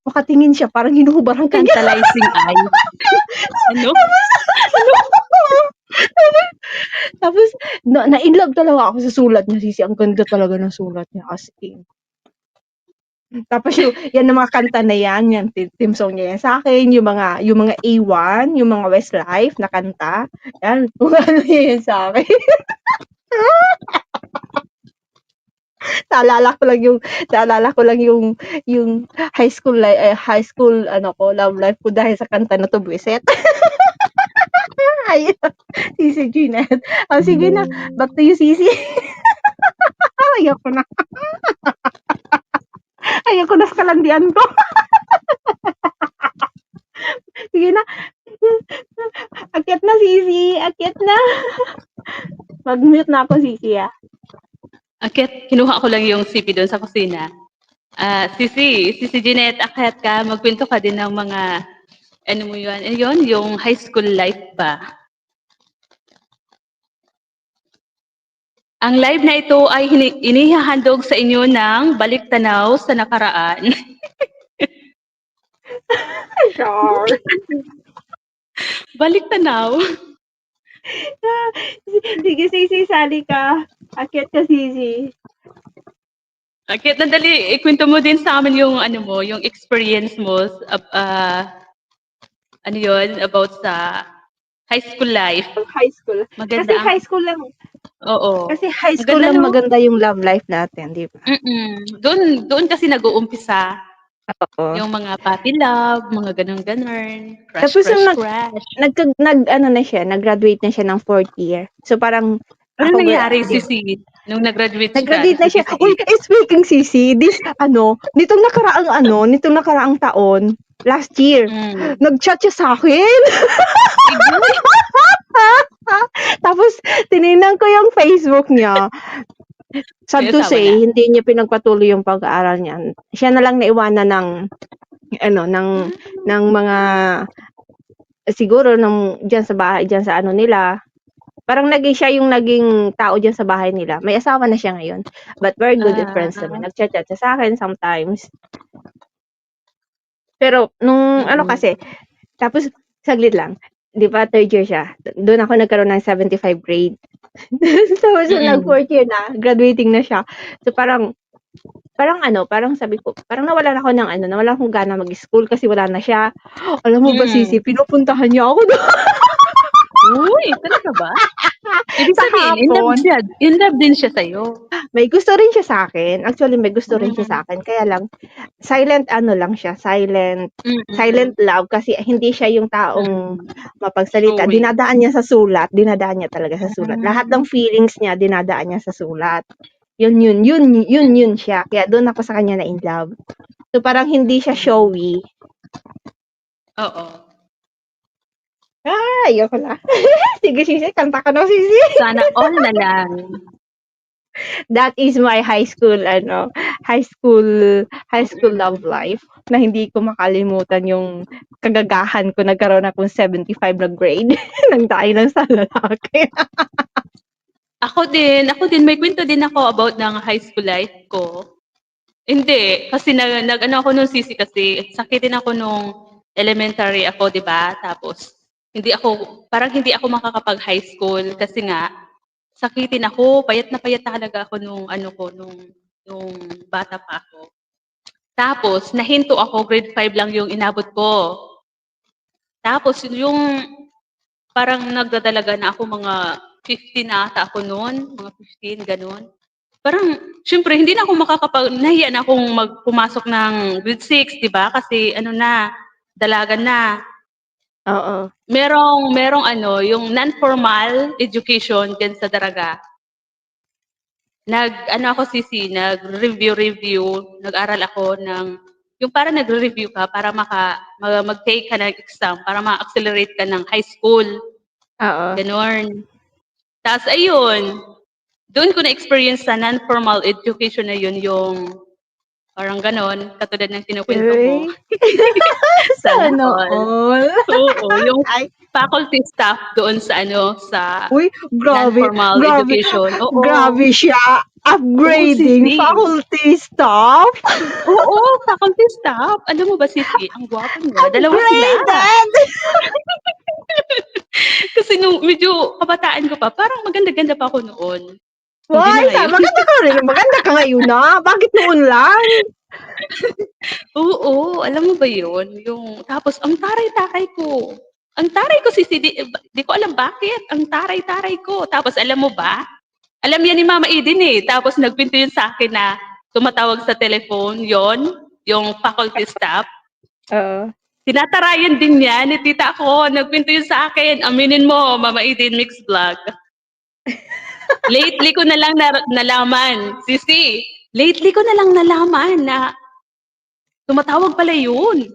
hinuhubaran ka niya. Tantalizing eye. Ano? Tapos na-inlove talaga ako sa sulat niya, Sisi. Ang ganda talaga ng sulat niya as in. Tapos yan ang mga kanta na yan team song niya yan sa akin, yung mga A1, yung mga Westlife na kanta, yan, kung ano yan sa akin. Naalala ko lang yung high school love life ko dahil sa kanta na to, Buiset. Ayun, Sisi Jeanette. Oh, sige na, back to you, Sisi. Ayoko na. Ayoko na sa kalandian ko. Sige na. Akyat na, Sisi. Akyat na. Mag-mute na ako, Sisi, ah. Akyat, kinuha ko lang yung CP doon sa kusina. Sisi Jeanette, akyat ka, magkwento ka din ng mga, ano mo yun, yung high school life ba? Ang live na ito ay inihahandog sa inyo ng balik tanaw sa nakaraan. Sure. Balik tanaw. Sige, Sisi, sali ka. Akyat ka, Sisi. Akyat, nandali, ikwento mo din sa amin yung ano mo, yung experience mo, ano yun, about sa high school life. High school. Maganda Kasi ang- high school lang. Oo. Kasi high school Maganda, lang no? maganda yung love life natin, di ba? Doon kasi nag-uumpisa Oo. yung mga puppy love, mga ganun-ganun, crush, Tapos yung crush. nag-graduate na siya ng 4th year. So parang, Ano ako, nangyari, di- Sisi, nung nag-graduate Nag-graduate na siya. Sisi? Uy, speaking Sisi, nitong nakaraang taon, last year, nag-chat siya sa akin. Tapos, tinignan ko yung Facebook niya. Sad to May asawa say, na? hindi niya pinagpatuloy yung pag-aaral niya. Siya na lang naiwanan ng mga, siguro, dyan sa bahay, dyan sa nila. Parang siya yung naging tao dyan sa bahay nila. May asawa na siya ngayon. But very good friends kami. Nag-chat-chat siya sa akin sometimes. Pero, kasi, tapos, saglit lang. Di ba, 3rd year siya. Doon ako nagkaroon ng 75 grade. So, nag-4th year na. Graduating na siya. So, parang sabi ko, parang nawalan akong gana mag-school kasi wala na siya. Alam mo ba, Sisi, pinupuntahan niya ako doon. Uy, talaga ba? Ibig Sa sabihin, in love din siya sa'yo. May gusto rin siya sa akin. Actually, may gusto rin siya sa akin. Kaya lang, silent love kasi hindi siya yung taong mapagsalita. Showing. Dinadaan niya talaga sa sulat. Lahat ng feelings niya, dinadaan niya sa sulat. Yun siya. Kaya doon ako sa kanya na in love. So, parang hindi siya showy. Oo. Ayoko na. Sige, Sisi, kanta ka na, Sisi. Sana all na lang. That is my high school love life na hindi ko makalimutan yung kagagahan ko. Nagkaroon akong 75 na grade nang dahil lang sa lalaki. Ako din, may kwento din ako about ng high school life ko. Hindi, kasi nag-ano ako nung Sisi kasi sakitin ako nung elementary ako, 'di ba? Tapos hindi ako makakapag-high school kasi nga sakitin ako, payat na talaga ako nung bata pa ako. Tapos nahinto ako, grade 5 lang yung inabot ko. Tapos yung parang nagdadalaga na ako mga 15 na ata ako noon, mga 15 ganun. Parang syempre hindi na ako nahiya na akong pumasok ng grade 6, 'di ba? Kasi dalagan na. Oo. Merong yung non-formal education din sa Daraga. Nag-review, nag-aral ako yung para nagre-review ka para mag-take ka ng exam, para ma-accelerate ka ng high school. Oo. Ganon. Tapos ayun, doon ko na-experience sa non-formal education na yun, yung parang ganon, katulad ng kinukwento ko. Sana all. Oo, yung faculty staff doon sa Uy, grabe. non-formal education. Oo. Grabe siya. Upgrading Sisi. faculty staff. Oo, faculty staff. Alam mo ba, Sisi, ang gwapo niya. Dalawa sila. Upgraded. Kasi nung medyo kabataan ko pa, parang maganda-ganda pa ako noon. Why? Maganda ka rin. Maganda ka ngayon na. Bakit noon lang? Oo, alam mo ba yun? Tapos, ang taray-taray ko. Ang taray ko, Sisi, di ko alam bakit. Ang taray-taray ko. Tapos, alam mo ba? Alam yan ni Mama Eden eh. Tapos nagpinto yun sa akin na tumatawag sa telephone, yung faculty staff. Oo. Tinatarayan din niya ni tita ko. Nagpinto yun sa akin. Aminin mo, Mama Eden Mixed Vlog. Lately ko na lang nalaman, Sisi. Lately ko na lang nalaman na tumatawag pala yun.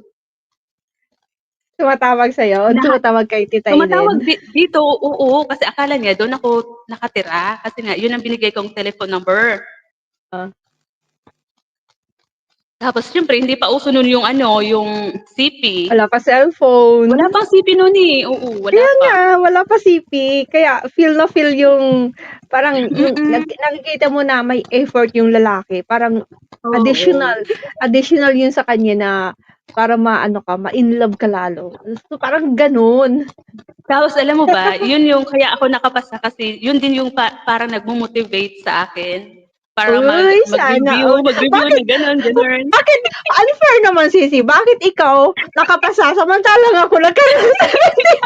Tumatawag sa'yo? Tumatawag kay Tita Tumatawag Eden? dito, oo. Kasi akala niya doon ako nakatira. Kasi nga, yun ang binigay kong telephone number. Ah. Tapos, syempre, hindi pa uso nun yung yung CP. Wala pa cellphone. Wala pang CP nun eh. Oo, wala Kaya pa. nga, wala pa CP. Kaya feel na feel yung parang nakikita mo na may effort yung lalaki. Parang additional yun sa kanya na para ma-in love ka lalo. So, parang ganun. Tapos, alam mo ba, yun yung kaya ako nakapasa kasi yun din yung parang nagmo-motivate sa akin. Para Uy, sana all. mag-review na gano'n. Bakit unfair naman, Sisi? Bakit ikaw nakapasa samantalang ako nagkaroon sa grade?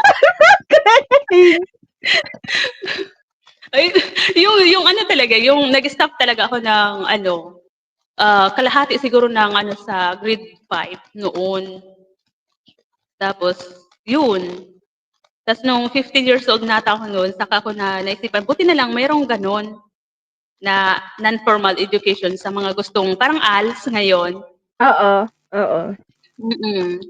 Ay, yung talaga, yung nag-stop talaga ako ng kalahati siguro ng sa grade 5 noon. Tapos, yun. Tapos nung 15 years old na ako noon, saka ako na naisipan, buti na lang mayroong ganon na non-formal education sa mga gustong, parang ALS ngayon. Oo, oo.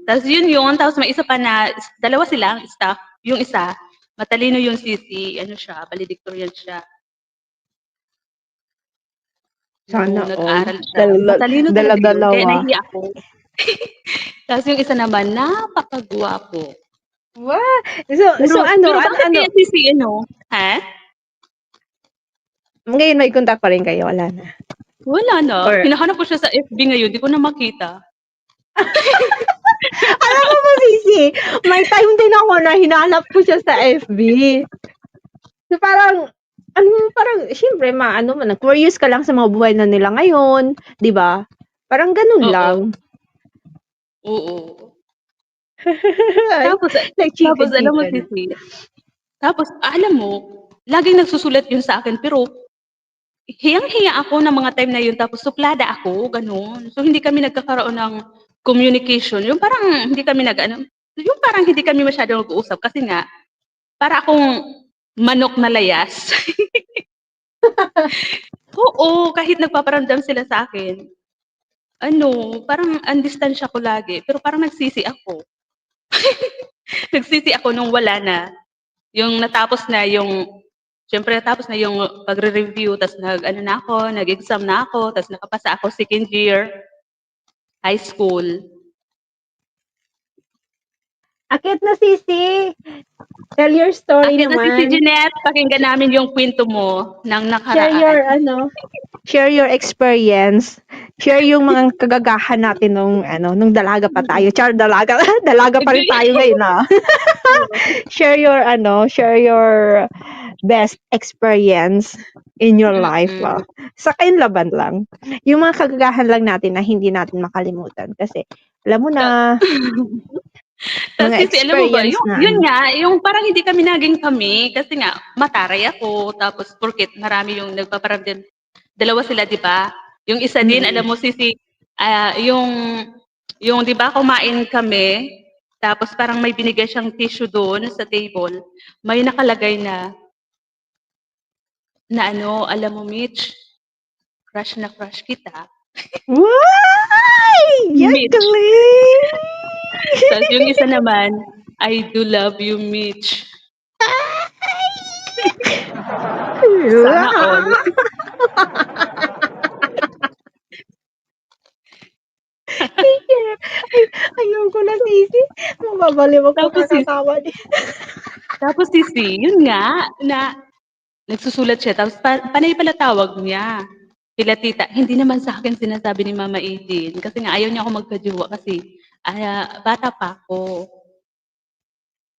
Tapos yun, tapos may isa pa na, dalawa silang staff. Yung isa, matalino yung CC, siya, valedictorian siya. Sana nag-aral all. siya. Matalino talaga yun, kaya Dala-dalawa. nahihiya ako. Tapos yung isa naman, napakagwapo. Wow! So ano, Pero bakit kaya CC, ha? Ngayon may contact pa rin kayo, wala na? Wala na. Or, Hinahanap ko siya sa FB ngayon, di ko na makita. alam mo ba, Sisi, may time din ako na hinanap ko siya sa FB. So parang, syempre, curious ka lang sa mga buhay na nila ngayon, di ba? Parang ganun Oo. lang. Oo. Ay, Tapos alam mo, Sisi, tapos alam mo, laging nagsusulat yun sa akin, pero hiyang-hiya ako ng mga time na yun, tapos suplada ako, ganun. So hindi kami nagkakaroon ng communication. Yung parang hindi kami yung parang hindi kami masyadong nag-uusap kasi nga, para akong manok na layas. Oo, kahit nagpaparamdam sila sa akin, parang andistansya ko lagi, pero parang nagsisi ako. Nagsisi ako nung wala na. Yung natapos na siyempre natapos na yung pagre-review, tas na ako, nag-exam na ako, tas nakapasa ako second year, high school. Akit na, Sisi. Tell your story Akit na naman. si Jeanette, pakinggan namin yung kwento mo ng nakaraan. Share your experience. Share yung mga kagagahan natin nung dalaga pa tayo. Dalaga pa rin tayo ngayon, na. share your best experience in your life. Sa kainlaban lang. Yung mga kagagahan lang natin na hindi natin makalimutan. Kasi, alam mo na, mga Kasi alam mo ba, experience yun nga, yung parang hindi kami naging kami, kasi nga, mataray ako, tapos porket marami yung nagpaparamdam. Dalawa sila, di ba? Yung isa din, alam mo, Sisi, yung di ba, kumain kami, tapos parang may binigay siyang tissue doon sa table, may nakalagay na alam mo, Mitch, crush na crush kita. Why? Yan galing! Tapos yung isa naman, I do love you, Mitch. Sana all. Ayoko na, Sisi. Mababaliw ako kakatawa niya. Tapos Sisi, yun nga, na nagsusulat siya. Tapos panay pala tawag niya. Sila tita, hindi naman sa akin sinasabi ni Mama Eden. Kasi nga ayaw niya ako magkajowa kasi bata pa ako.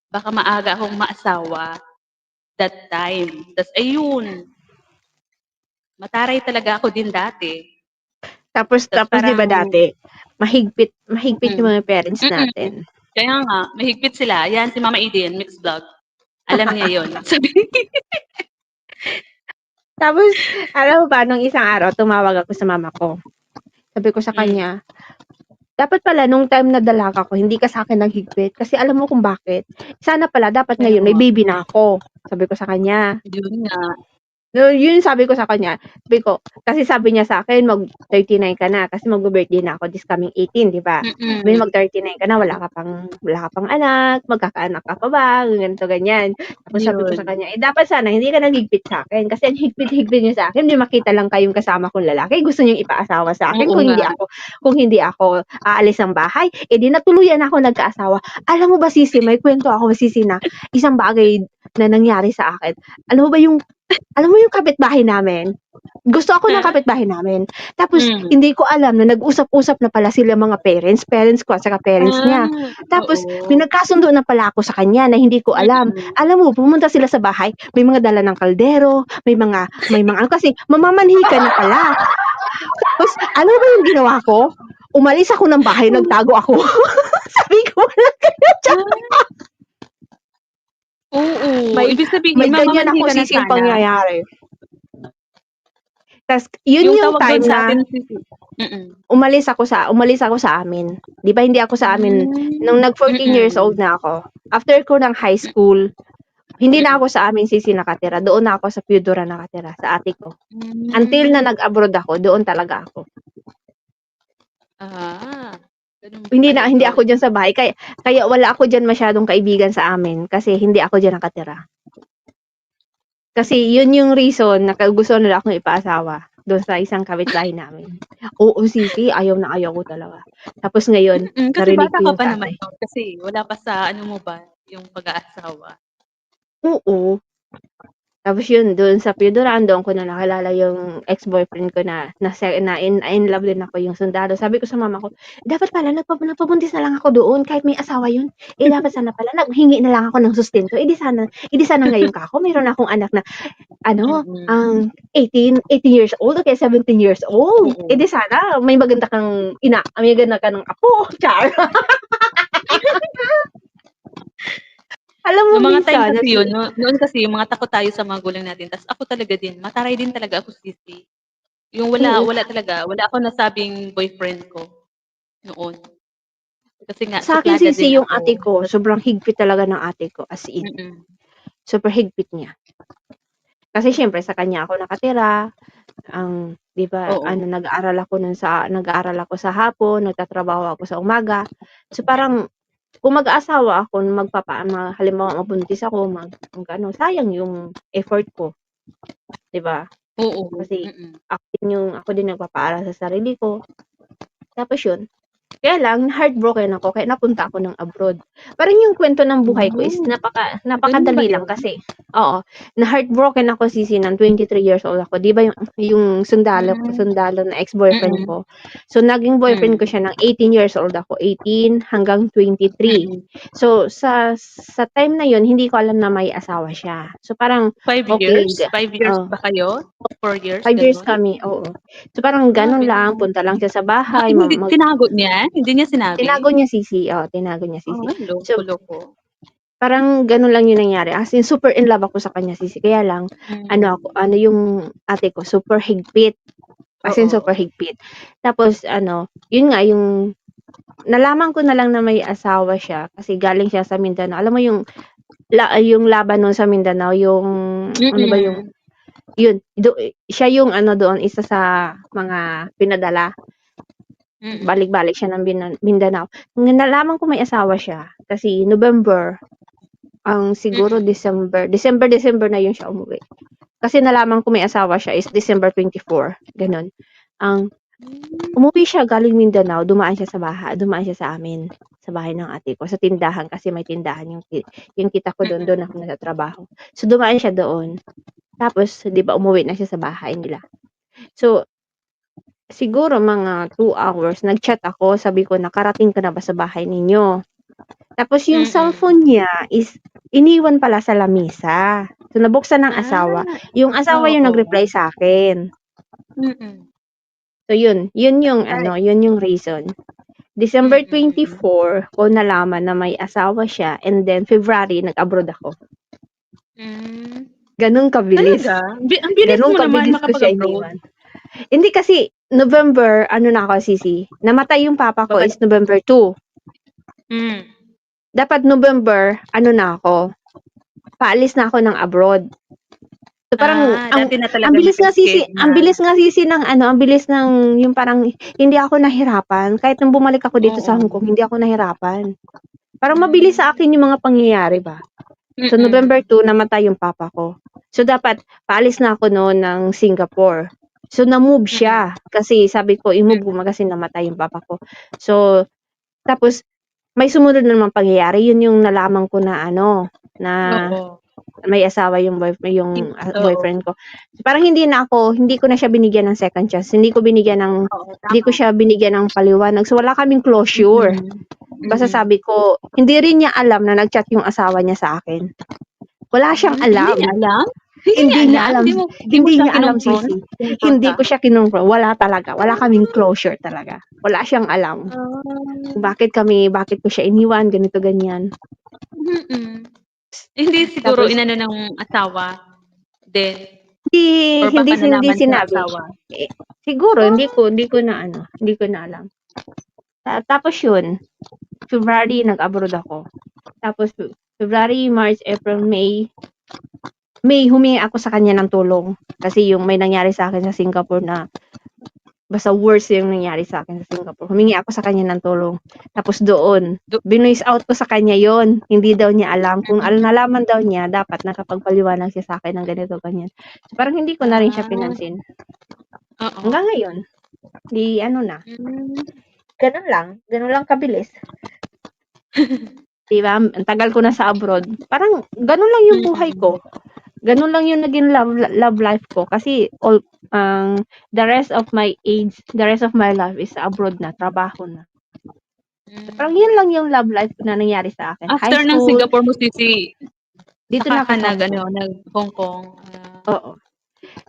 Baka maaga akong maasawa that time. Tapos ayun, mataray talaga ako din dati. Tapos di ba dati, mahigpit yung mga parents natin. Kaya nga, mahigpit sila. Yan, si Mama Eden, Mixed Vlog. Alam niya yun. Sabi Tapos, alam mo ba, nung isang araw, tumawag ako sa mama ko. Sabi ko sa kanya, dapat pala nung time na dalaga ko, hindi ka sa akin naghigpit. Kasi alam mo kung bakit. Sana pala, dapat Kaya ngayon, may nga. baby na ako. Sabi ko sa kanya. Yun nga. No, yun sabi ko sa kanya. Sabi ko, kasi sabi niya sa akin, mag-39 ka na. Kasi mag-birthday na ako this coming 18, di ba? Sabi niya, mag-39 ka na, wala ka pang anak, magkakaanak ka pa ba? Ganito, ganyan. Tapos sabi ko sa kanya, dapat sana, hindi ka naghigpit sa akin. Kasi ang higpit-higpit niyo sa akin, hindi makita lang kayong kasama kong lalaki. Gusto niyong ipaasawa sa akin. Oo Kung hindi ako aalis ng bahay, di natuluyan ako nagkaasawa. Alam mo ba, Sisi, may kwento ako, Sisi, na isang bagay na nangyari sa akin. Alam mo yung kapitbahay namin? Gusto ako ng kapitbahay namin. Tapos, hindi ko alam na nag-usap-usap na pala sila mga parents ko at saka parents niya. Tapos, may nagkasundo na pala ako sa kanya na hindi ko alam. Alam mo, pumunta sila sa bahay, may mga dala ng kaldero, may mga kasi mamamanhi ka na pala. Tapos, alam mo ba yung ginawa ko? Umalis ako ng bahay, nagtago ako. Sabi ko, wala kayo dyan. Oo. May Ibig sabihin, May ganyan mamamanhi ako ka na Sisi yung sana. pangyayari. Tapos, yun yung tawag time doon sa na atin, Sisi. umalis ako sa amin. 'Di ba hindi ako sa amin nung nag 14 years old na ako. After ko ng high school, hindi na ako sa amin Sisi nakatira. Doon na ako sa Piedora nakatira sa ate ko. Until na nag-abroad ako, doon talaga ako. Ganun ba Hindi pala ako diyan sa bahay kaya wala ako diyan masyadong kaibigan sa amin kasi hindi ako diyan nakatira. Kasi yun yung reason na gusto nila akong ipaasawa doon sa isang kapitbahay namin. Oo, Sisi, ayaw na ayaw ko talaga. Tapos ngayon, Kasi narinig bata ko ka yung pa sa naman ate. nun. Kasi wala pa sa ano mo ba, yung pag-aasawa. Oo. Tapos yun, doon sa Piedora, doon ko na nakilala yung ex-boyfriend ko na in love din ako yung sundalo. Sabi ko sa mama ko, dapat pala nagpabuntis na lang ako doon kahit may asawa yun. Dapat sana pala naghingi na lang ako ng sustento. Di sana ngayon ka ako, mayroon akong anak na ang 18 years old o kaya 17 years old. Di sana may maganda kang may maganda ka ng apo. Char. Alam mo, Noong mga time minsan, kasi yun, noon kasi yung mga takot tayo sa mga gulang natin. Tapos ako talaga din, mataray din talaga ako, Sisi. Yung wala talaga, wala ako nasabing boyfriend ko noon. Kasi nga, sa akin suplada Sisi din yung ate ko, sobrang higpit talaga ng ate ko as in. Super higpit niya. Kasi syempre sa kanya ako nakatira. 'Di ba, nag-aaral ako sa hapon, nagtatrabaho ako sa umaga. So parang kung mag-aasawa ako, halimbawa mabuntis ako, sayang yung effort ko, 'di ba? Kasi ako din nagpapaaral sa sarili ko. Tapos yun, kaya lang heartbroken ako kaya napunta ako ng abroad. Parang yung kwento ng buhay ko is napakadali lang kasi. Oo, na heartbroken ako Sisi ng 23 years old ako. 'Di ba yung sundalo na ex-boyfriend ko. So naging boyfriend ko siya ng 18 years old ako, 18 hanggang 23. So sa time na yun hindi ko alam na may asawa siya. So parang 5 okay, years? 5 years ba kayo? 4 years? 5 years Ganun? kami, oo. So parang ganun lang, punta lang siya sa bahay, Bakit tinago niya? Hindi niya sinabi? Tinago niya Sisi, tinago niya Sisi. So, Loko. parang ganun lang yung nangyari. As in, super in love ako sa kanya Sisi. Kaya lang, yung ate ko, super higpit. As in, super higpit. Tapos, yun nga, yung nalaman ko na lang na may asawa siya kasi galing siya sa Mindanao. Alam mo yung laban nun sa Mindanao, yung ano ba yung yun, siya yung doon, isa sa mga pinadala. Balik-balik siya ng Mindanao. Nalaman ko may asawa siya kasi November, siguro December na yun siya umuwi. Kasi nalaman ko may asawa siya is December 24, ganun. Umuwi siya galing Mindanao, dumaan siya sa amin, sa bahay ng ate ko, sa tindahan kasi may tindahan yung kita ko doon ako nagtatrabaho. So dumaan siya doon. Tapos 'di ba umuwi na siya sa bahay nila. So siguro mga 2 hours nag-chat ako, sabi ko, "Nakarating ka na ba sa bahay ninyo?" Tapos yung cellphone niya is iniwan pala sa lamesa. So nabuksan ng asawa. Yung asawa yung nag-reply sa akin. So yun yung reason. December 24 ko nalaman na may asawa siya and then February nag-abroad ako. Ganun kabilis. Talaga? Ang bilis Ganun mo naman kabilis ko siya makapag-abroad. iniwan. Hindi kasi, November, ano na ako, Sisi, namatay yung papa ko Babalik. is November 2. Mm. Dapat November, ano na ako, paalis na ako ng abroad. So parang Dati na talaga ang bilis nga Sisi, naka-schedule ang bilis nga Sisi ng ano, ang bilis ng yung parang hindi ako nahirapan. Kahit nung bumalik ako dito sa Hong Kong, hindi ako nahirapan. Parang mabilis sa akin yung mga pangyayari ba. So November 2 namatay yung papa ko. So dapat paalis na ako noon ng Singapore. So na-move siya kasi sabi ko i-move mo kasi namatay yung papa ko. So tapos may sumunod na namang pangyayari, yun yung nalaman ko na ano, na Oo. may asawa yung Oo. boyfriend ko. Parang hindi ko na siya binigyan ng second chance. Hindi ko siya binigyan ng paliwanag. So wala kaming closure. Basta sabi ko, hindi rin niya alam na nag-chat yung asawa niya sa akin. Wala siyang alam. Hindi niya alam? Hindi niya alam. Hindi siya niya alam, kinonfront? Sisi. Hindi ko siya kinonfront. Wala talaga. Wala kaming closure talaga. Wala siyang alam. Bakit ko siya iniwan, ganito, ganyan. Hindi siguro Tapos, inano ng asawa din. Or hindi baka nalaman sa sinabi. asawa. Siguro, hindi ko na alam. Tapos yun, February, nag-abroad ako. Tapos, February, March, April, May, humingi ako sa kanya ng tulong. Kasi yung may nangyari sa akin sa Singapore na basta worse yung nangyari sa akin sa Singapore. Humingi ako sa kanya ng tulong. Tapos doon, binoise out ko sa kanya yon. Hindi daw niya alam. Kung nalaman daw niya, dapat nakapagpaliwanag siya sa akin ng ganito, ganyan. So, parang hindi ko na rin siya pinansin. Hanggang ngayon, di ano na. Ganun lang kabilis. Diba? Ang tagal ko na sa abroad. Parang ganun lang yung buhay ko. Ganun lang yung naging love life ko. Kasi the rest of my life is abroad na, trabaho na. Parang yun lang yung love life na nangyari sa akin. After High ng school, Singapore mo, Sisi, dito saka ka nakatapos. nag-Hong Kong. Oo.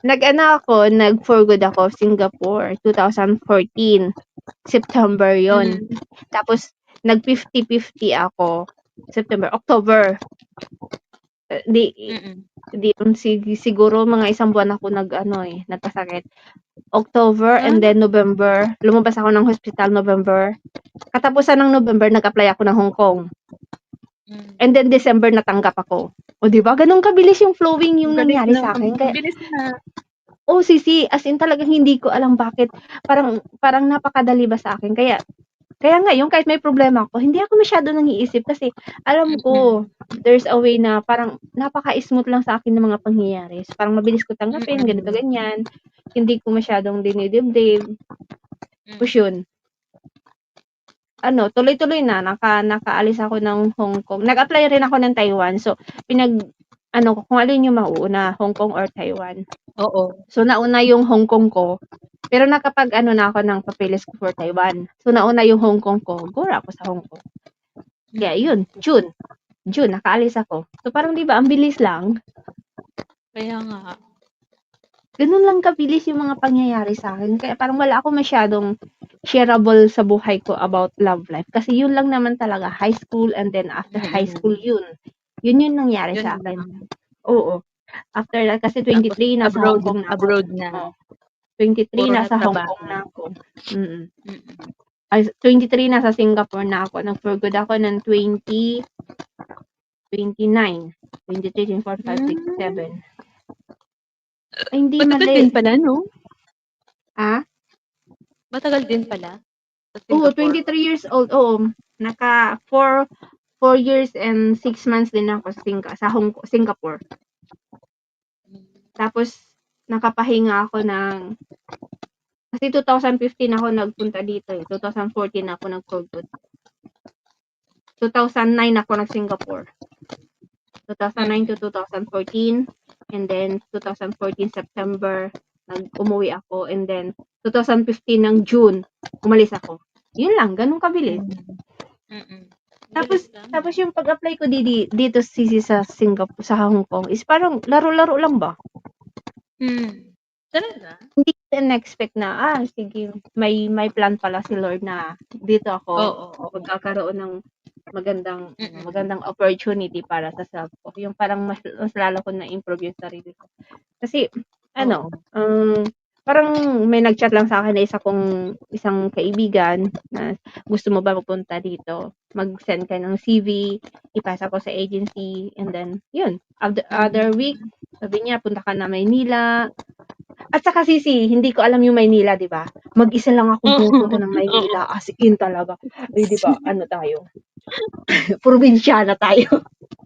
Nag-for good ako, Singapore, 2014. September yon. Tapos, nag-50-50 ako. October. Siguro mga isang buwan ako nagkasakit. October and then November. Lumabas ako ng hospital November. Katapusan ng November, nag-apply ako ng Hong Kong. And then December natanggap ako. O di ba? Ganun kabilis yung flowing yung nangyari sa akin. Bilis na. Oh, Sisi, as in talagang hindi ko alam bakit. Parang napakadali ba sa akin. Kaya ngayon, kahit may problema ako, hindi ako masyado nangiisip kasi alam ko, there's a way na parang napaka-smooth lang sa akin ng mga pangyayari. So, parang mabilis ko tanggapin, ganito, ganyan. Hindi ko masyadong dinidibdib. Tapos yun. Tuloy-tuloy na, nakaalis ako ng Hong Kong. Nag-apply rin ako ng Taiwan. So, kung alin yung mauuna, Hong Kong or Taiwan. Oo. So, nauna yung Hong Kong ko. Pero nakapag na ako ng papeles ko for Taiwan. So, nauna yung Hong Kong ko. Gora ako sa Hong Kong. Kaya yun, June, nakaalis ako. So, parang di ba, ang bilis lang. Kaya nga. Ganun lang kabilis yung mga pangyayari sa akin. Kaya parang wala ako masyadong shareable sa buhay ko about love life. Kasi yun lang naman talaga, high school and then after high school yun. Yun yung nangyari sa akin. Oo. After that, kasi 23, nasa Hong Kong na ako. Abroad na. 23, nasa Hong Kong na ako. 23, nasa Singapore na ako. Nag-for good ako ng 29. 23, 24, 25, 26, 7. Ay, hindi Matagal din pala, no? Matagal din pala. Oo, 23 years old. Oo, naka 4 years and 6 months din ako sa Singapore. Tapos, nakapahinga ako kasi 2015 ako nagpunta dito eh. 2014 ako nag-for good. 2009 ako nag-Singapore. 2009 to 2014. And then, 2014 September, umuwi ako. And then, 2015 ng June, umalis ako. Yun lang, ganun kabilis. Tapos yung pag-apply ko dito sa Singapore, sa Hong Kong, is parang laro-laro lang ba? Talaga? Hindi ko na-expect na, sige, may plan pala si Lord na dito ako magkakaroon ng magandang opportunity para sa self ko. Yung parang mas lalo ko na-improve yung sarili ko. Kasi, ano, parang may nag-chat lang sa akin na isang kaibigan na gusto mo ba magpunta dito? Mag-send ka ng CV, ipasa ko sa agency, and then, yun. Other week, sabi niya, punta ka na Maynila. At saka hindi ko alam yung Maynila, di ba? Mag-isa lang akong pupunta ng Maynila. As in talaga. Di ba? Ano tayo? Probinsyana tayo.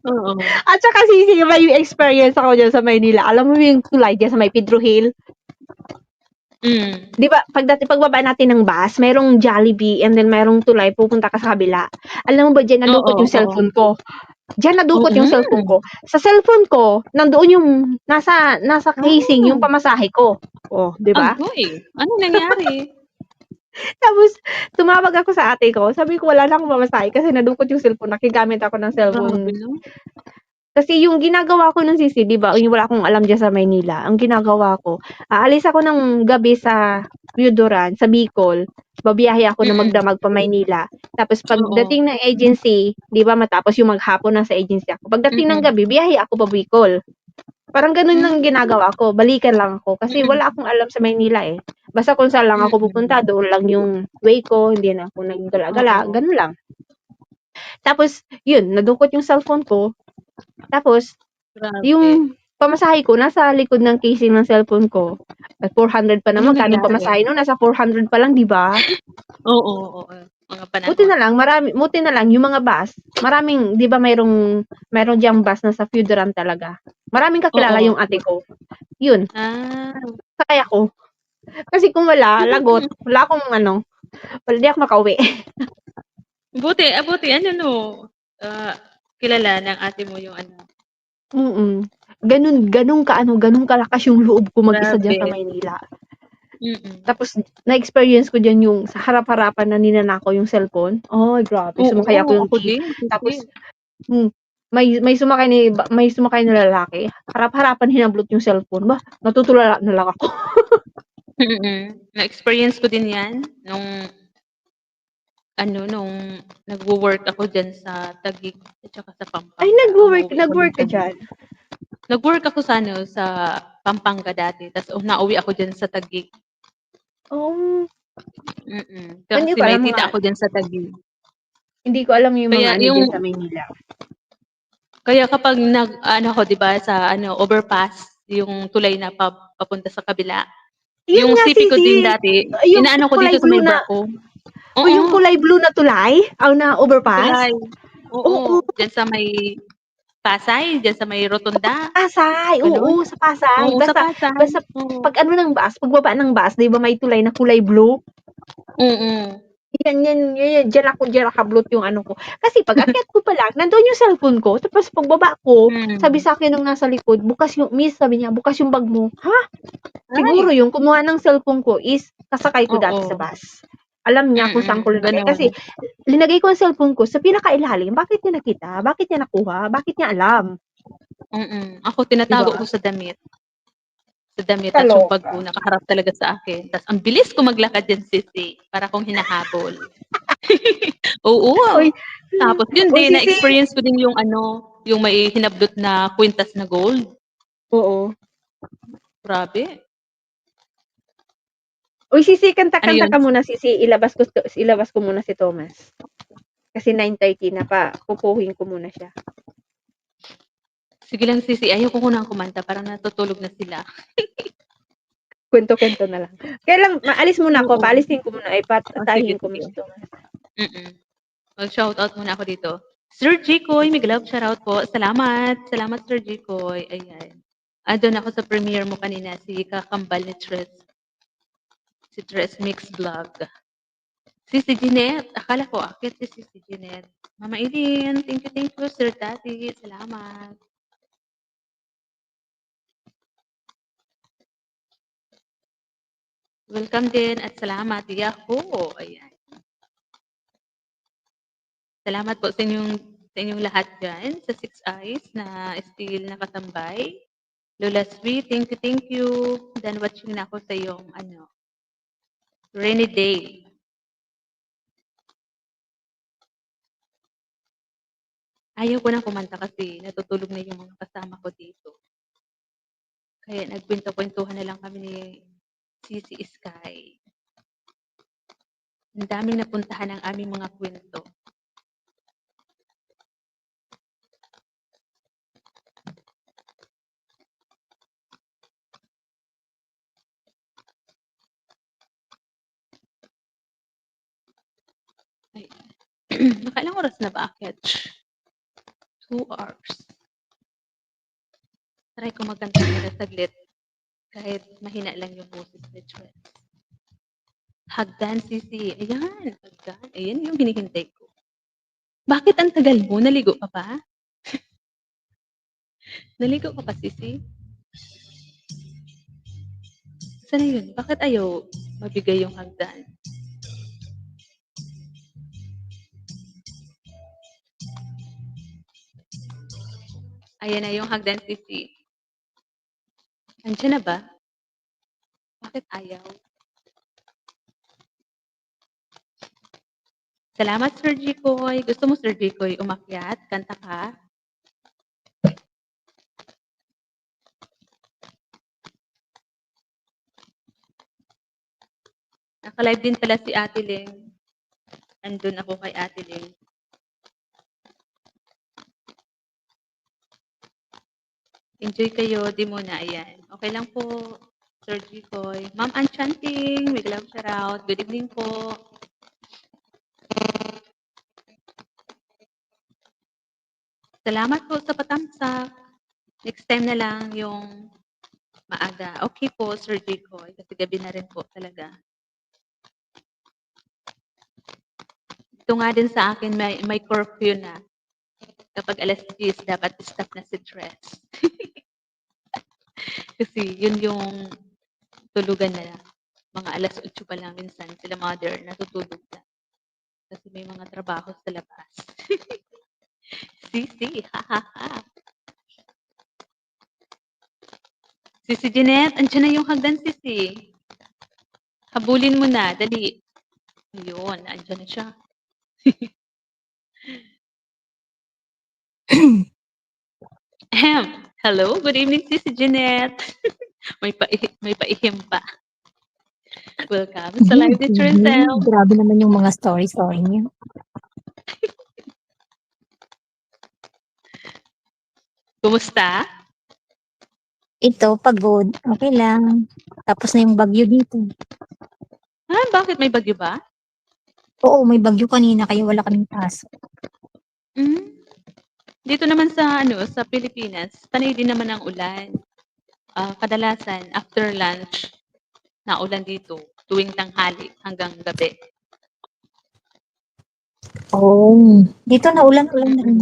Oo. At saka may experience ako dyan sa Maynila. Alam mo yung tulay dyan sa may Pedro Hill? Di ba, pagbaba natin ng bus, mayroong Jollibee and then mayroong tulay, pupunta ka sa kabila. Alam mo ba, dyan nadukot yung cellphone ko. Diyan nadukot yung cellphone ko. Sa cellphone ko, nandoon yung nasa casing yung pamasahe ko. Oh, di ba? Agoy, ano nangyari? Tapos, tumawag ako sa ate ko. Sabi ko, wala na akong pamasahe kasi nadukot yung cellphone. Nakigamit ako ng cellphone. Grabe, no? Kasi yung ginagawa ko ng sisi, di ba, yung wala akong alam dyan sa Maynila, ang ginagawa ko, aalis ako ng gabi sa Yudoran, sa Bicol, babiyahe ako na magdamag pa Maynila. Tapos pagdating ng agency, di ba, matapos yung maghapon na sa agency ako, pagdating ng gabi, biyahe ako pa Bicol. Parang ganun lang ginagawa ko, balikan lang ako, kasi wala akong alam sa Maynila eh. Basta kung saan lang ako pupunta, doon lang yung way ko, hindi na ako naggala-gala, ganun lang. Tapos, yun, nadukot yung cellphone ko. Tapos, yung pamasahe ko, nasa likod ng casing ng cellphone ko. At 400 pa naman, kanong pamasahe no? Nasa 400 pa lang, di ba? Oo. Mga panahon. Buti na lang, yung mga bus, maraming, di ba mayroong diyang bus na sa Fuderan talaga. Maraming kakilala yung ate ko. Yun. Sakay ako. Kasi kung wala, lagot, wala akong di ako makauwi. Buti, kilala ng ate mo yung ano. Ganun kalakas yung loob ko mag-isa dyan sa Maynila. Tapos, na-experience ko dyan yung sa harap-harapan na ninanakaw yung cellphone. Oh, grabe. Sumakay ako yung jeep. Tapos, may sumakay na lalaki. Harap-harapan hinablot yung cellphone. Ba, natutulala na lang ako. Na-experience ko din yan nung nagwo-work ako dyan sa Taguig at saka sa Pampanga. Ay, nag-work ka dyan? Nag-work ako sa Pampanga dati. Tapos nauwi ako dyan sa Taguig. Oh. Kasi may tita ako dyan sa Taguig. Hindi ko alam yung mga dyan sa Maynila. Kaya kapag di ba, sa overpass, yung tulay na papunta sa kabila. Yung CP ko din dati, inaano ko dito sa may barko. O yung kulay blue na tulay? Na overpass? Tulay. Oo. Diyan sa may Pasay, diyan sa may Rotunda. Pasay, oo, sa Pasay. Oo, basta pag ng bus, pagbaba ng bus, di ba may tulay na kulay blue? Yan, diyan ako blot yung ko. Kasi pag akyat ko pa lang, nandoon yung cellphone ko, tapos pagbaba ko, sabi sa akin nung nasa likod, sabi niya, bukas yung bag mo. Ha? Siguro yung kumuha ng cellphone ko is kasakay ko dati sa bus. Alam niya kung saan ko linagay. Kasi linagay ko ang cellphone ko sa pinakailalim. Bakit niya nakita? Bakit niya nakuha? Bakit niya alam? Ako, tinatago ko sa damit. Sa damit at yung bag ko, nakaharap talaga sa akin. Tapos, ang bilis ko maglakad dyan, sisi. Para kong hinahabol. Oo. Tapos, yun din, na-experience ko din yung yung may hinablot na kwintas na gold. Oo. Grabe. Uy, sisi, kanta-kanta ka muna, sisi. Ilabas ko muna si Thomas. Kasi 9:30 na pa. Pupuhin ko muna siya. Sige lang, sisi. Ayoko ko nang kumanta. Parang natutulog na sila. Kwento-kwento na lang. Kaya lang, maalis muna ako. Paalisin ko muna. Patahin ko muna si Thomas. Mag-shoutout muna ako dito. Sir Jikoy, Miglove, shoutout po. Salamat. Salamat, Sir Jikoy. Ayan. Doon ako sa premiere mo kanina, si Kakambal ni Tres. Si Tres Mix Vlog. Si Jeanette. Akala ko, akit si Jeanette. Mama Eileen, thank you, Sir Tati. Salamat. Welcome din at salamat. Yahoo! Ayan. Salamat po sa inyong lahat dyan sa Six Eyes na still nakatambay. Lola Sweet, thank you. Then watching na ako sa iyong rainy day. Ayaw ko ng kumanta kasi natutulog na yung mga kasama ko dito. Kaya nagkwento-kwentuhan na lang kami ni Sisi Sky. Ang daming napuntahan ng aming mga kwento. Ay. Nakailang oras na ba, Ketch? 2 hours. Try ko magkanta muna saglit. Kahit mahina lang yung boses ni Chwet. Hagdan, Sisi. Ayan, hagdan. Ayan yung hinihintay ko. Bakit ang tagal mo? Naligo ka pa? Naligo ka pa, Sisi? Sana yun? Bakit ayaw mabigay yung hagdan? Ayan na yung hagdan, Sisi. Andiyan na ba? Bakit ayaw? Salamat, Sir Jikoy. Gusto mo, Sir Jikoy, umakyat? Kanta ka? Naka-live din pala si Ate Ling. Andun ako kay Ate Ling. Enjoy kayo. Di muna. Ayan. Okay lang po, Sir Jikoy. Ma'am Enchanting. Big love shout out. Good evening po. Salamat po sa patamsak. Next time na lang yung maaga. Okay po, Sir Jikoy. Kasi gabi na rin po talaga. Ito nga din sa akin, may curfew na. Kapag alas 10, dapat stop na si Tres. Kasi yun yung tulugan na mga alas 8 pa lang minsan. Sila mother natutulog na. Kasi may mga trabaho sa labas. Sisi, ha ha ha. Sisi Jeanette, andyan na yung hagdan, Sisi. Habulin mo na, dali. Ayun, andyan na siya. Hello, good evening, Sisi Jeanette. may paihim pa. Welcome sa live ni Trisel. Grabe naman yung mga story niyo. Kumusta? Ito, pagod. Okay lang. Tapos na yung bagyo dito. Ah, bakit may bagyo ba? Oo, may bagyo kanina kaya wala kaming pasok. Dito naman sa sa Pilipinas, panay din naman ang ulan. Kadalasan after lunch na ulan dito tuwing tanghali hanggang gabi. Oh, dito na ulan-ulan na rin.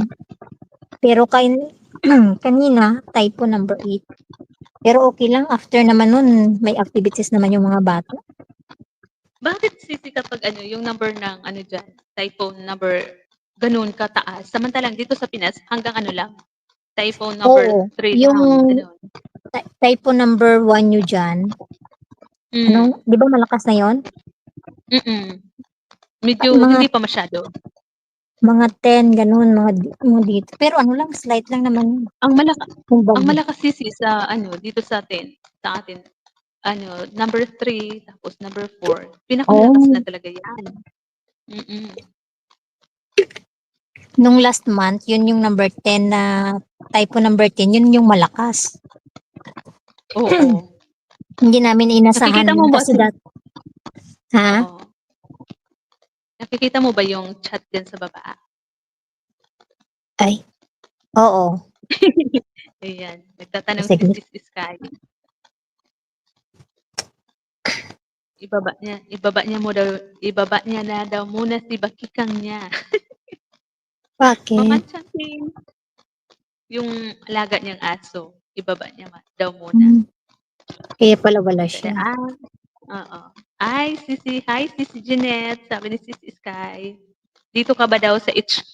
Pero kanina, typo number 8. Pero okay lang, after naman nun, may activities naman yung mga bata. Bakit Sisi kapag yung number ng dyan, typhoon number, ganun kataas? Samantalang dito sa Pinas, hanggang lang, typhoon number 3 yung lang. typo number 1 nyo dyan, di ba malakas na yon? Medyo hindi pa masyado. Mga 10, ganun, mga dito. Pero lang, slight lang naman. Ang malakas Sisi sa dito sa atin, number 3, tapos number 4. Pinakamalakas na talaga yan. Nung last month, yun yung number 10 na typo number 10, yun yung malakas. Oo. Hindi namin inasahan Nakikita mo ba kasi ha? Oo. Nakikita mo ba yung chat din sa baba? Ay, oo. Ayan, nagtatanong si Sis Sky. Ibaba niya na daw muna si bakikang niya. Bakit? Yung alaga niyang aso, ibaba niya daw muna. Kaya pala wala siya. Oo. Hi, Sisi Jeanette, sabi ni Sis Sky. Dito ka ba daw sa HK?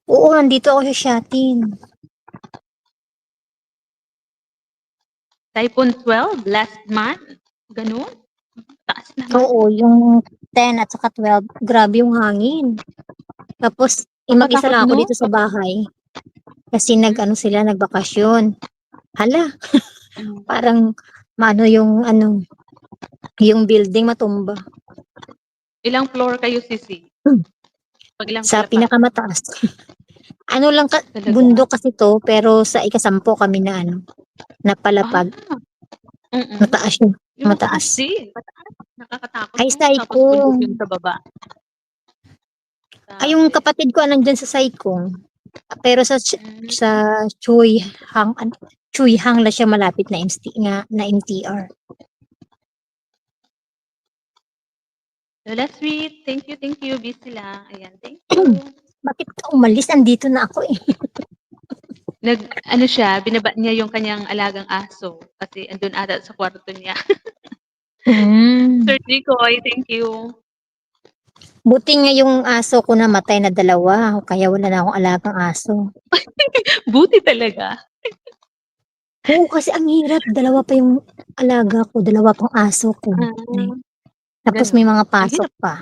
Oo, nandito ako sa Shatin. Typhoon 12 last month? Ganun? Taas naman. Oo, yung 10 at saka 12. Grabe yung hangin. Tapos, mag-isa lang ako 'no? dito sa bahay. Kasi nag-ano sila, nagbakasyon. Hala, Hmm. parang maano yung ano, yung building matumba. Ilang floor kayo, Sisi? Hmm. Pag-ilang Sa palapag? pinakamataas. Ano lang Talaga? bundok kasi 'to, pero sa ika-10 kami na ano, na palapag. Mataas yun, Yung mataas mataas. din, mataas. Nakakatakot Ay, 'no, tapos bundok Saikong. yung sa baba. Ay, yung Grabe. kapatid ko nandiyan sa Saikong. Pero sa Hmm. Chuyhang lang siya malapit na MTR. Lola Sweet, thank you, busy lang. Ayan, thank you. Bakit ka umalis? Andito na ako, eh. Nag-ano siya, binaba niya yung kanyang alagang aso kasi andun ata sa kwarto niya. Sir Jikoy, thank you. Buti nga yung aso ko namatay na 2, kaya wala na akong alagang aso. Buti talaga. Oo, kasi ang hirap, 2 pa yung alaga ko, 2 pang aso ko. Tapos may Gano'n. mga Ang pasok hirap. pa.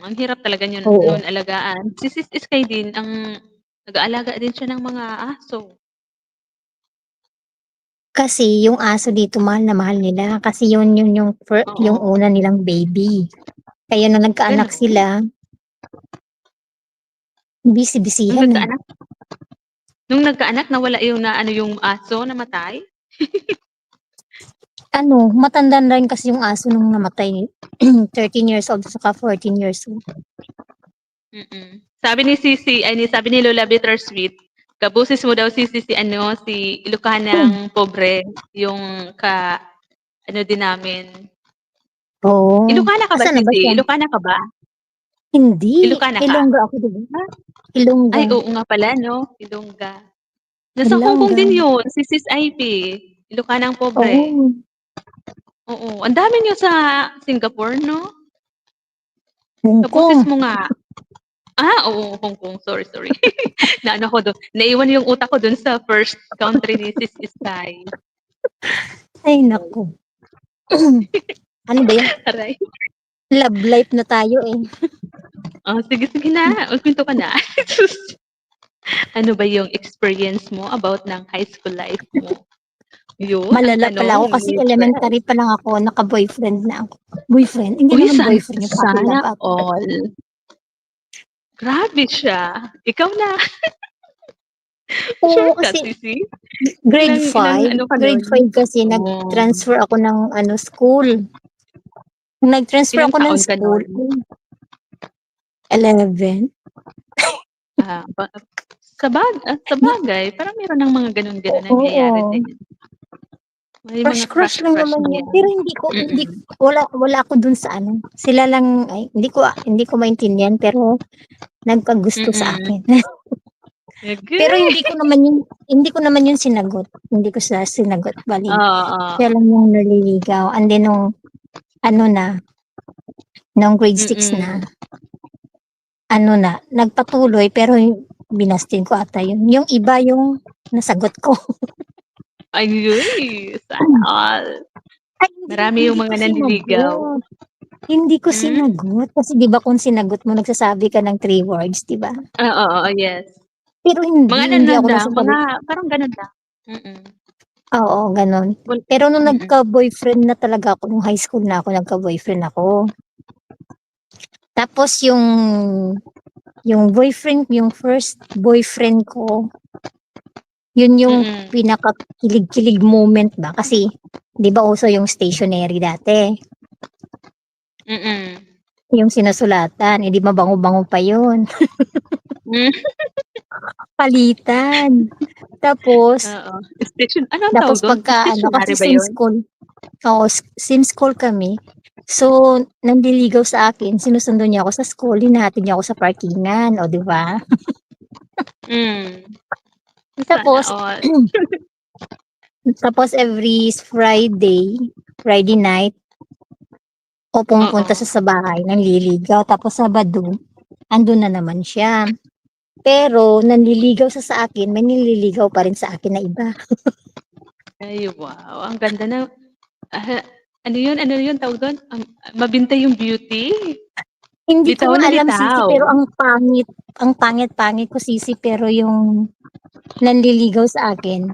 Ang hirap talaga yun Oo. nun alagaan. Si Sis Iskay din ang nag-aalaga din siya ng mga aso. Kasi yung aso dito mahal na mahal nila kasi yun yung yung Oo. una nilang baby. Kaya nung nagkaanak Gano'n? sila Nung busy-busyhan na. nagkaanak nawala yung yung aso, namatay? Ano, matanda na rin kasi yung aso nung namatay. 13 years old saka 14 years old. Sabi ni Lola Bittersweet, kabusis mo daw si Ilocanang pobre, yung ano din namin. Oo. Ilocana ka ba, Asan na ba siya? Sisi? Ilocana ka ba? Hindi. Ilocana ka? Ilongga ako, diba? Ilongga. Ay, oo nga pala, no? Ilongga. Nasa Hong Kong Ilongga. din yun, si Sis IP. Ilocanang pobre. Oo. Oo. Ang dami niyo sa Singapore, no? Hong Kabusis Kong. mo nga. Oo, Hong Kong. Sorry. Naano ko doon. Naiwan yung utak ko doon sa first country ni Sis Sky. Ay, naku. Ano ba yan? Aray. Love life na tayo, eh. Sige na. Kwento ka na. Ano ba yung experience mo about ng high school life mo? Yun, ang Malala pala tanong. ako kasi elementary pa lang ako, naka-boyfriend na ako. Boyfriend? Hindi Uy, naman boyfriend, yung puppy sana love ako. all. Grabe siya. Ikaw na. Sure Oo, ka, kasi Sisi? grade Ilang 5. ano ka Grade nun? 5 kasi nag-transfer ako ng school. Nung nag-transfer Ilang ako ng taon ka school, nun? 11. Sa bagay, parang meron ng mga ganun-ganun nangyayari Oo. din. May mga Crush lang crush naman na yun. yan. Pero wala ako dun sa ano. Sila lang, ay, hindi ko maintindihan, pero nagkagusto sa akin. Pero hindi ko naman yun sinagot. Hindi ko siya sinagot. Bali, siya lang yung naliligaw. And then nung grade 6 na, nagpatuloy, pero binastin ko ata yun. Yung iba yung nasagot ko. Ay, sana all. Marami yung mga nanliligaw. Hindi ko sinagot. Kasi di ba kung sinagot mo, nagsasabi ka ng 3 words, di ba? Oo, yes. Pero hindi ako mga parang ganun lang. Oo, ganun. Pero nung nagka-boyfriend na talaga ako, nung high school na ako, nagka-boyfriend ako. Tapos yung first boyfriend ko, yun yung pinaka-kilig-kilig moment ba? Kasi, di ba uso yung stationery dati? Yung sinusulatan, di ba bango-bango pa yun? Palitan. Tapos, pagka, kasi since school kami, so, nanliligaw sa akin, sinusundo niya ako sa school, hinahatid niya ako sa parkingan, o, di ba? Tapos every Friday night, pumunta sa bahay, nanliligaw. Tapos Sabado, andun na naman siya. Pero, nanliligaw sa akin, may nililigaw pa rin sa akin na iba. Ay, wow. Ang ganda na. Ano yun? Tawag doon? Mabintay yung beauty? Hindi ko Bitaw nga na alam, Sisi, bitaw. pero ang pangit ko, Sisi, pero yung nanliligaw sa akin,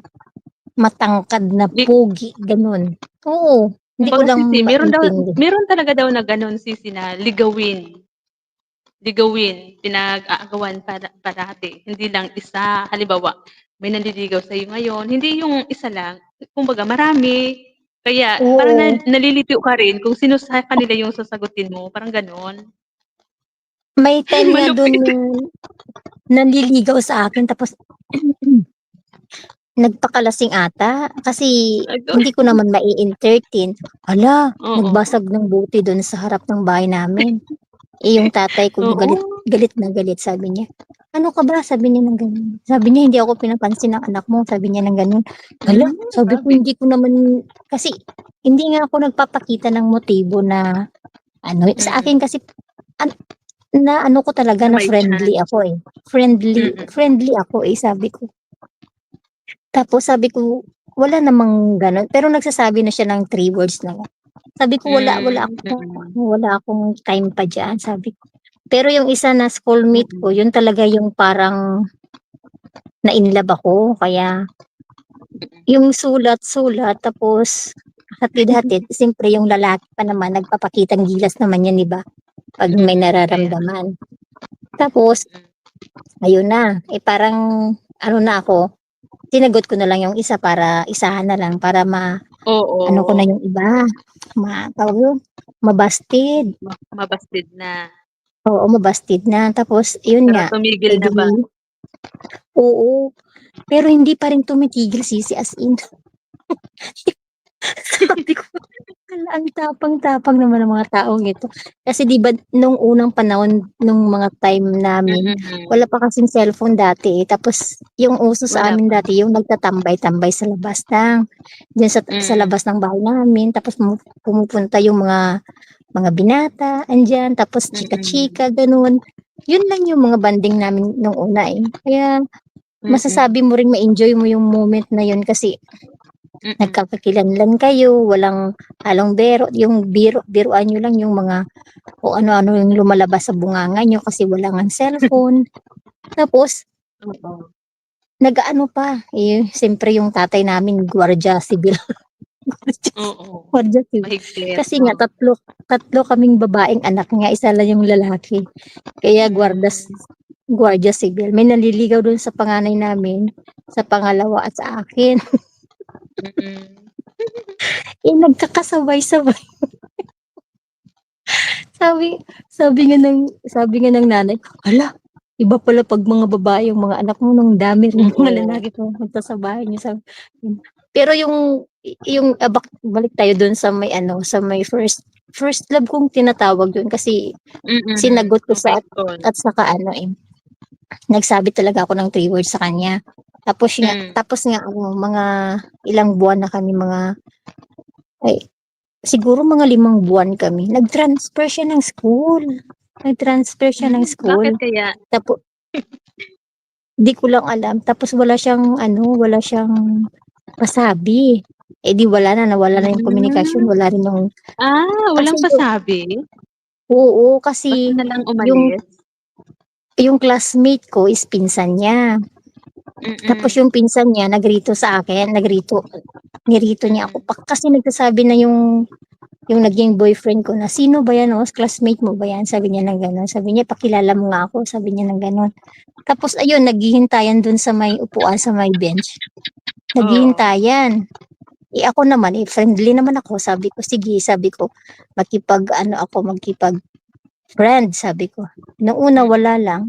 matangkad na Di pogi, ganun. Oo, hindi ko kumbaga lang Sisi, maintindi. meron talaga daw na gano'n Sisi na ligawin. Ligawin, pinag-aagawan parati, hindi lang isa. Halimbawa, may nanliligaw sa'yo ngayon, hindi yung isa lang, kumbaga marami. Kaya parang Oo, nalilitiw ka rin kung sino sa kanila yung sasagutin mo, parang gano'n. may time nga dun Malupit. yung nanliligaw sa akin tapos nagpakalasing ata kasi Ano? hindi ko naman mai-entertain. Hala, Oo. nagbasag ng buti dun sa harap ng bahay namin. Eh, yung tatay ko Oo. galit, galit na galit, sabi niya. Ano ka ba? Sabi niya ng ganun. Sabi niya, hindi ako pinapansin ng anak mo. Sabi niya ng ganun. Hala, sabi ko, Grabe. hindi ko naman, kasi, hindi nga ako nagpapakita ng motibo na, ano, sa Mm. akin kasi, an- na ano ko talaga Na na may friendly chance. ako eh. Friendly, Mm. friendly ako eh, sabi ko. Tapos sabi ko, wala namang ganun. Pero nagsasabi na siya ng 3 words lang. Sabi ko, Mm. wala akong time pa diyan, sabi ko. Pero yung isa na schoolmate ko, Mm. yun talaga yung parang na-inlove ako. Kaya, yung sulat-sulat, tapos hatid-hatid. Siyempre yung lalaki pa naman, nagpapakitang gilas naman yan, di ba? Pag may Kaya nga. nararamdaman. Tapos, ayun na. Eh parang, ano na ako, sinagot ko na lang yung isa para isahan na lang para ano ko na Oo. yung iba. Tawag yun, mabastid. Mabastid na. Oo, mabastid na. Tapos, yun Pero nga, tumigil eh na di, ba? oo. Pero hindi pa rin tumitigil, Sisi, as in. Sabi ko, "Hala, ang tapang-tapang naman ng mga taong ito." Kasi 'di ba nung unang panahon, nung mga time namin, Mm. wala pa kasing cellphone dati, eh. Tapos yung uso sa Wala amin pa. dati yung nagtatambay-tambay sa labas diyan sa Mm. labas ng bahay namin. Tapos pumupunta yung mga binata, andiyan, tapos Mm. chika-chika, gano'n. Yun lang yung mga banding namin nung una, eh. Kaya Mm. masasabi mo ring ma-enjoy mo yung moment na yun kasi Mm. nagkakakilanlan kayo, walang halong yung biruan niyo lang yung mga kung ano-ano yung lumalabas sa bunganga niyo kasi wala ngang cellphone. Tapos Oo. nag-aano pa, eh, siyempre yung tatay namin gwardiya sibil. Oo. Gwardiya sibil. Mahigpit, Kasi nga oh. tatlo kaming babaeng anak niya, isa lang yung lalaki. Kaya gwardiya sibil. May nanliligaw dun sa panganay namin, sa pangalawa at sa akin. Mm. Eh, nagkakasabay-sabay. Sabi sabi nga ng nanay, "Hala, iba pala 'pag mga babae yung mga anak mo, nung dami ring mga Oo. lalaki pumupunta sa bahay niyo." Sabi pero balik tayo dun sa may ano, sa may first love kong tinatawag yun kasi Mm. sinagot ko Yung sa high school. at saka ano, eh, nagsabi talaga ako ng 3 words sa kanya. Hmm. Tapos nga ano, mga ilang buwan na kami ay, siguro mga 5 buwan kami. Nag-transfer siya ng school. Nag-transfer siya ng Bakit school. kaya? Di ko lang alam. Tapos wala siyang pasabi. Eh di nawala na yung komunikasyon. Hmm. Wala rin yung, kasi Walang pasabi? oo, Basta kasi na lang yung, umalis? yung classmate ko is pinsan niya. Tapos Mm. yung pinsan niya, nirito niya ako. Mm. Kasi nagsasabi na yung naging boyfriend ko na, "Sino ba yan? Classmate mo ba yan?" Sabi niya ng gano'n. Sabi niya, "Pakilala mo nga ako." Sabi niya ng gano'n. Tapos ayun, naghihintayan dun sa may upuan, sa may bench. Oo. Naghihintayan. Eh ako naman, friendly naman ako. Sabi ko, sige, sabi ko, makipag-friend, sabi ko. Nung una, Mm. wala lang.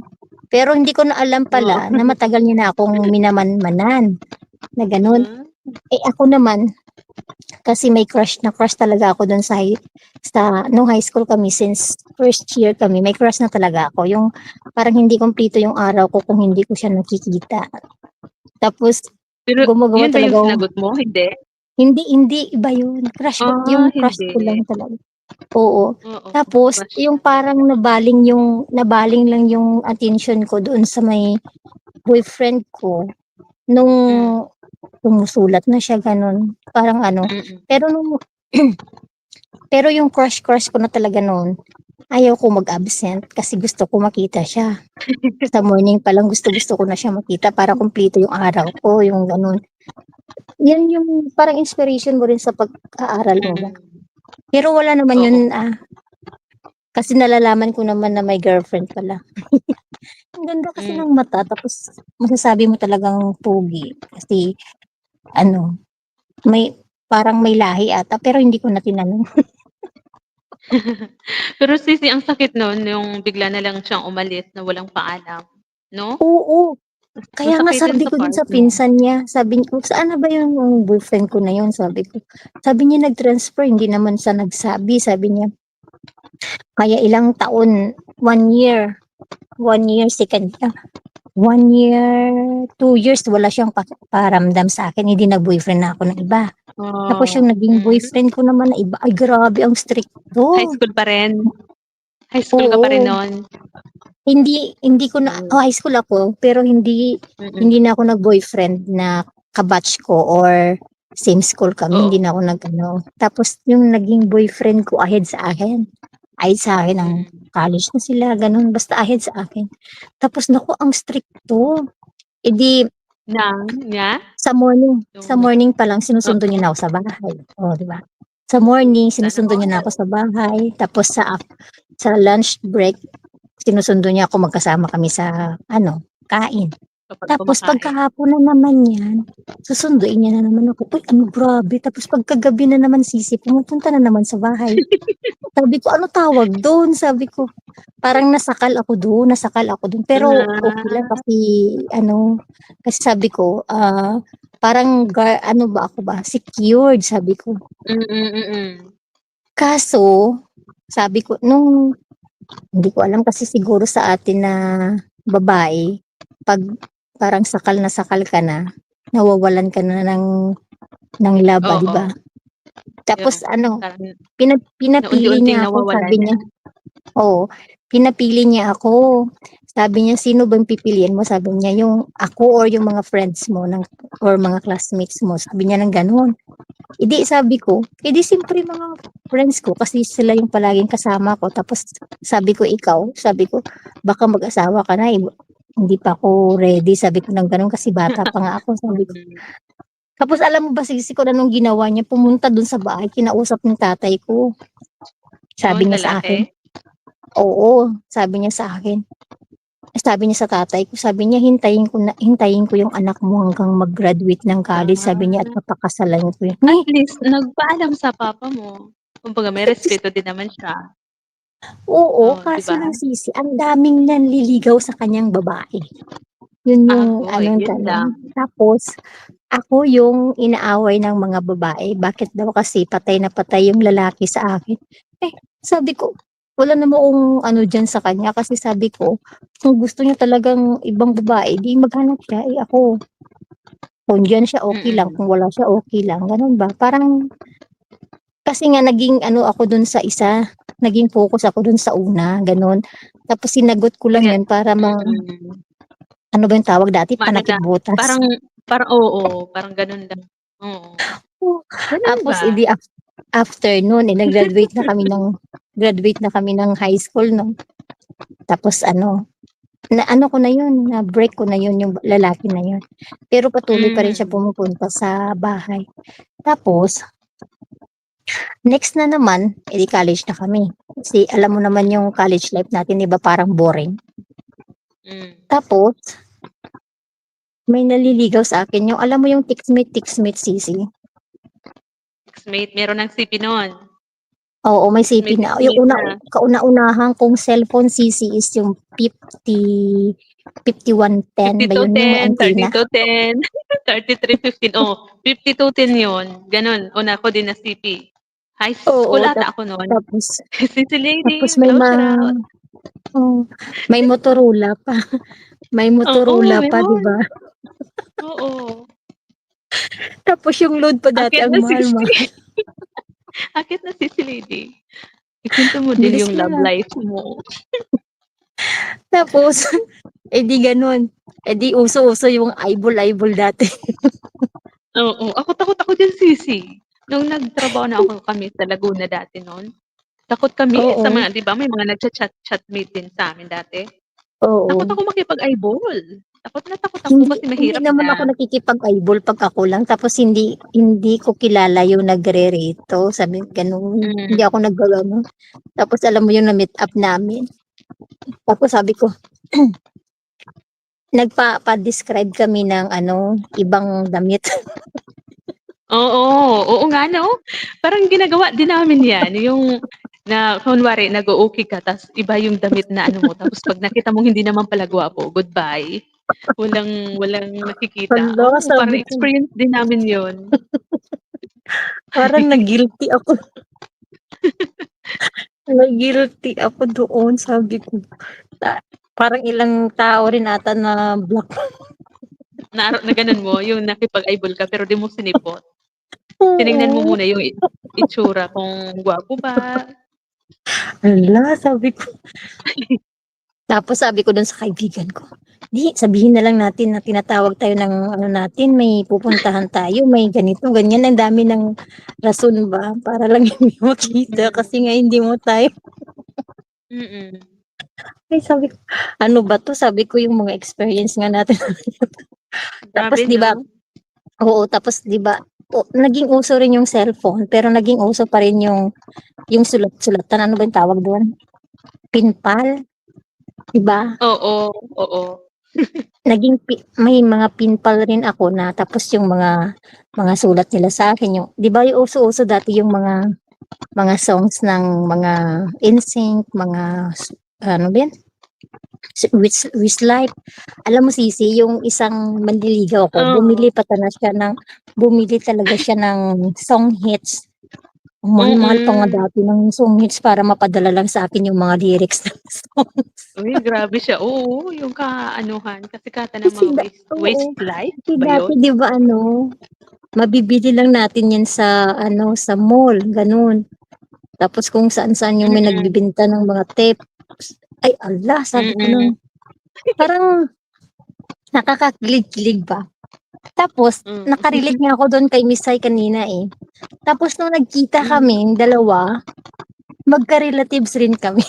Pero hindi ko na alam Oo. pala na matagal niya na akong minamanmanan na gano'n. Hmm. Eh ako naman, kasi may crush na crush talaga ako dun nung high school kami, since first year kami, may crush na talaga ako. Yung parang hindi kumpleto yung araw ko kung hindi ko siya nakikita. Tapos Pero gumagawa yun ba yung talaga ako. sinagot mo? Hindi? Hindi, iba yun. Yung crush ko Hindi. lang talaga. Oo. Oo, Tapos crush yung lang. parang nabaling lang yung attention ko doon sa may boyfriend ko nung Hmm. sumusulat na siya, gano'n. Parang ano, Mm. pero pero yung crush ko na talaga noon, ayaw ko mag-absent kasi gusto ko makita siya. Sa morning pa lang gusto ko na siya makita para kumpleto yung araw ko, yung gano'n. Yan yung parang inspiration mo rin sa pag-aaral mo ba. Pero wala naman yun, kasi nalalaman ko naman na may girlfriend pala. Ang ganda kasi ng mata tapos masasabi mo talagang pogi kasi ano, parang may lahi ata pero hindi ko na tinanong. Pero Sisi, ang sakit nun yung bigla na lang siyang umalis na walang paalam, 'no? Oo. Kaya nga Masakit din sabi sa ko dun part sa mo. pinsan niya, sabi niya, "Saan na ba yung boyfriend ko na yun?" Sabi ko. Sabi niya, "Nag-transfer, hindi naman siya nagsabi." Sabi niya. Kaya ilang taon, 1 year, 1 year, 1 year, 2 years, wala siyang paramdam sa akin, hindi nag-boyfriend na ako ng iba. Tapos yung naging boyfriend ko naman na iba, ay grabe ang stricto. High school pa rin? High school ka pa rin Oo. nun? Hindi ko na, high school ako, pero hindi na ako nag-boyfriend na kabatch ko or same school kami, hindi na ako Tapos yung naging boyfriend ko ahead sa akin ng college na sila, ganun, basta ahead sa akin. Tapos naku, ang stricto. Eh di, Niya? sa morning pa lang sinusundo niya na ako sa bahay. Oh, di ba? Sa morning, sinusundo niya na ako sa bahay. Tapos sa lunch break, sinusundo niya ako, magkasama kami sa kain. Tapos pagkahapon na naman yan, susunduin niya na naman ako. Uy, grabe. Tapos pagkagabi na naman, Sisi, pumupunta na naman sa bahay. Sabi ko, ano tawag doon? Sabi ko, parang nasakal ako doon. Pero okay lang kasi sabi ko, parang secured, sabi ko. Kaso, sabi ko, hindi ko alam kasi siguro sa atin na babae, pag parang sakal ka na, nawawalan ka na ng laba, di ba? Tapos pinapili niya ako, sabi niya. Oo, pinapili niya ako. Sabi niya, sino bang pipiliin mo? Sabi niya, yung ako or yung mga friends mo or mga classmates mo. Sabi niya ng ganun. Sabi ko, siyempre mga friends ko kasi sila yung palaging kasama ko. Tapos sabi ko, baka mag-asawa ka na, hindi pa ako ready. Sabi ko ng ganun kasi bata pa nga ako. Sabi ko. Tapos alam mo ba, Sisi, ko na nung ginawa niya, pumunta dun sa bahay, kinausap ng tatay ko. Sabi niya sa akin. Oo, sabi niya sa akin. Sabi niya sa tatay ko, sabi niya, hintayin ko yung anak mo hanggang mag-graduate ng college, sabi niya, at papakasalan ko yun. At least, nagpaalam sa papa mo. Kumbaga, may respeto din naman siya. Oo, kaso lang, Sisi, ang daming nanliligaw sa kanyang babae. Yun yung Tapos, ako yung inaaway ng mga babae. Bakit daw kasi patay na patay yung lalaki sa akin? Sabi ko, wala namang dyan sa kanya kasi sabi ko, kung gusto niya talagang ibang babae, di maghanap siya. Ako, kung dyan siya, okay lang. Kung wala siya, okay lang. Ganun ba? Parang, kasi nga naging ako dun sa isa, naging focus ako dun sa una, ganun. Tapos sinagot ko lang yun para ano ba yung tawag dati? Panakip butas. Parang ganun lang. Oo. Tapos, after nun, nag-graduate na kami ng high school, no? Tapos, ko na yun, na-break ko na yun, yung lalaki na yun. Pero patuloy pa rin siya pumupunta sa bahay. Tapos, next na naman, college na kami. Kasi alam mo naman yung college life natin, di ba, parang boring. Tapos, may naliligaw sa akin. Yung, alam mo yung tiksmate, Sisi? Tiksmate, meron ng CP noon. Oo, may CP na. Yung kauna-unahan kong cellphone, Sisi, is yung 5110 ba yun? Yung antenna? 3210, 3315. 5210 yun. Ganun. Una ko din na CP. High school ata ako noon. Tapos, Sisi Lady, tapos may Motorola pa. May Motorola pa, di ba? Oo. Tapos yung load pa dati ang mahal-mahal. Akit na Sisi Lady. Ikwento mo din yung love life mo. Tapos, di ganun. Di uso-uso yung eyeball dati. Oo. Ako takot din, Sisi. Nung nagtrabaho na kami sa Laguna dati noon. Takot kami sa Oo. mga 'di ba may mga nagcha-chat meet din sa'min dati. Takot Oo. ako makipag-eyeball. Takot na takot ako Hindi kasi hindi mahirap naman ako na nakikipag-eyeball 'pag ako lang tapos hindi ko kilala yung nagre-reto, sabi gano'n. Hindi ako nag-aano. Tapos alam mo yung na-meet up namin, tapos sabi ko nagpapa-describe kami ng ano, ibang damit. Oo, oo nga 'no? Parang ginagawa din namin 'yan, yung na kunwari nag-o-okey ka ta's iba yung damit na ano mo tapos 'pag nakita mong hindi naman pala gwapo, goodbye. Walang nakikita. Hala, Oo, parang sabi ko experience din namin 'yun. parang na-guilty ako. Na-guilty ako doon, sabi ko parang ilang tao rin ata na block. Na gano'n mo, yung nakipag-eyeball ka pero 'di mo sinipot? Tinignan mo Oo. muna yung itsura kung gwapo ba? Hala, sabi ko. Tapos sabi ko dun sa kaibigan ko, "Di sabihin na lang natin na tinatawag tayo ng ano natin, may pupuntahan tayo, may ganito, ganyan." Ang dami ng rason ba para lang hindi makita kasi nga hindi mo time. Mm. Ay sabi ko, "Ano ba 'to?" Sabi ko, "Yung mga experience nga natin." Tapos Grabe 'di ba 'no? oo, tapos 'di ba naging uso rin yung cellphone pero naging uso pa rin yung sulat-sulatan, ano ba yung tawag dun? Pinpal, 'di ba? Oo, oo. Naging may mga pinpal rin ako na tapos yung mga sulat nila sa'kin yung 'di ba yung uso-uso dati yung mga songs ng mga NSYNC, mga ano ba yan? Westlife. Alam mo Sisi, yung isang manliligaw ko Oo. bumili talaga siya ng song hits. Ang mahal-mahal pa nga Mm. dati ng song hits para mapadala lang sa'kin yung mga lyrics ng songs. Uy, grabe siya. Oo, yung kaanuhan, kasikatan ng Kasi mga oo, Westlife kasi ba dati yun? 'di ba ano, mabibili lang natin 'yan sa ano, sa mall, gano'n. Tapos kung saan-saan yung may Mm. nagbebenta ng mga tapes. Ay ala, sabi ko Mm. lang, parang nakakakilig-kilig ba. Tapos Hmm. naka-relate nga ako do'n kay Miss Sai kanina, eh. Tapos nung nagkita Hmm. kaming dalawa, magka-relatives rin kami.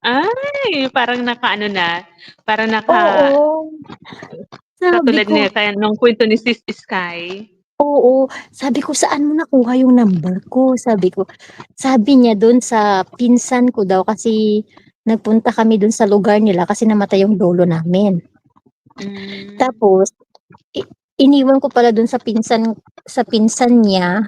Ay, parang nakaano na, parang Oo. Sabi katulad ko kaya nung kwento ni Sis Sky. oo, sabi ko, "Saan mo nakuha yung number ko?" Sabi ko. Sabi niya dun sa pinsan ko daw kasi nagpunta kami dun sa lugar nila kasi namatay yung lolo namin. Hmm. Tapos iniwan ko pala dun sa pinsan niya,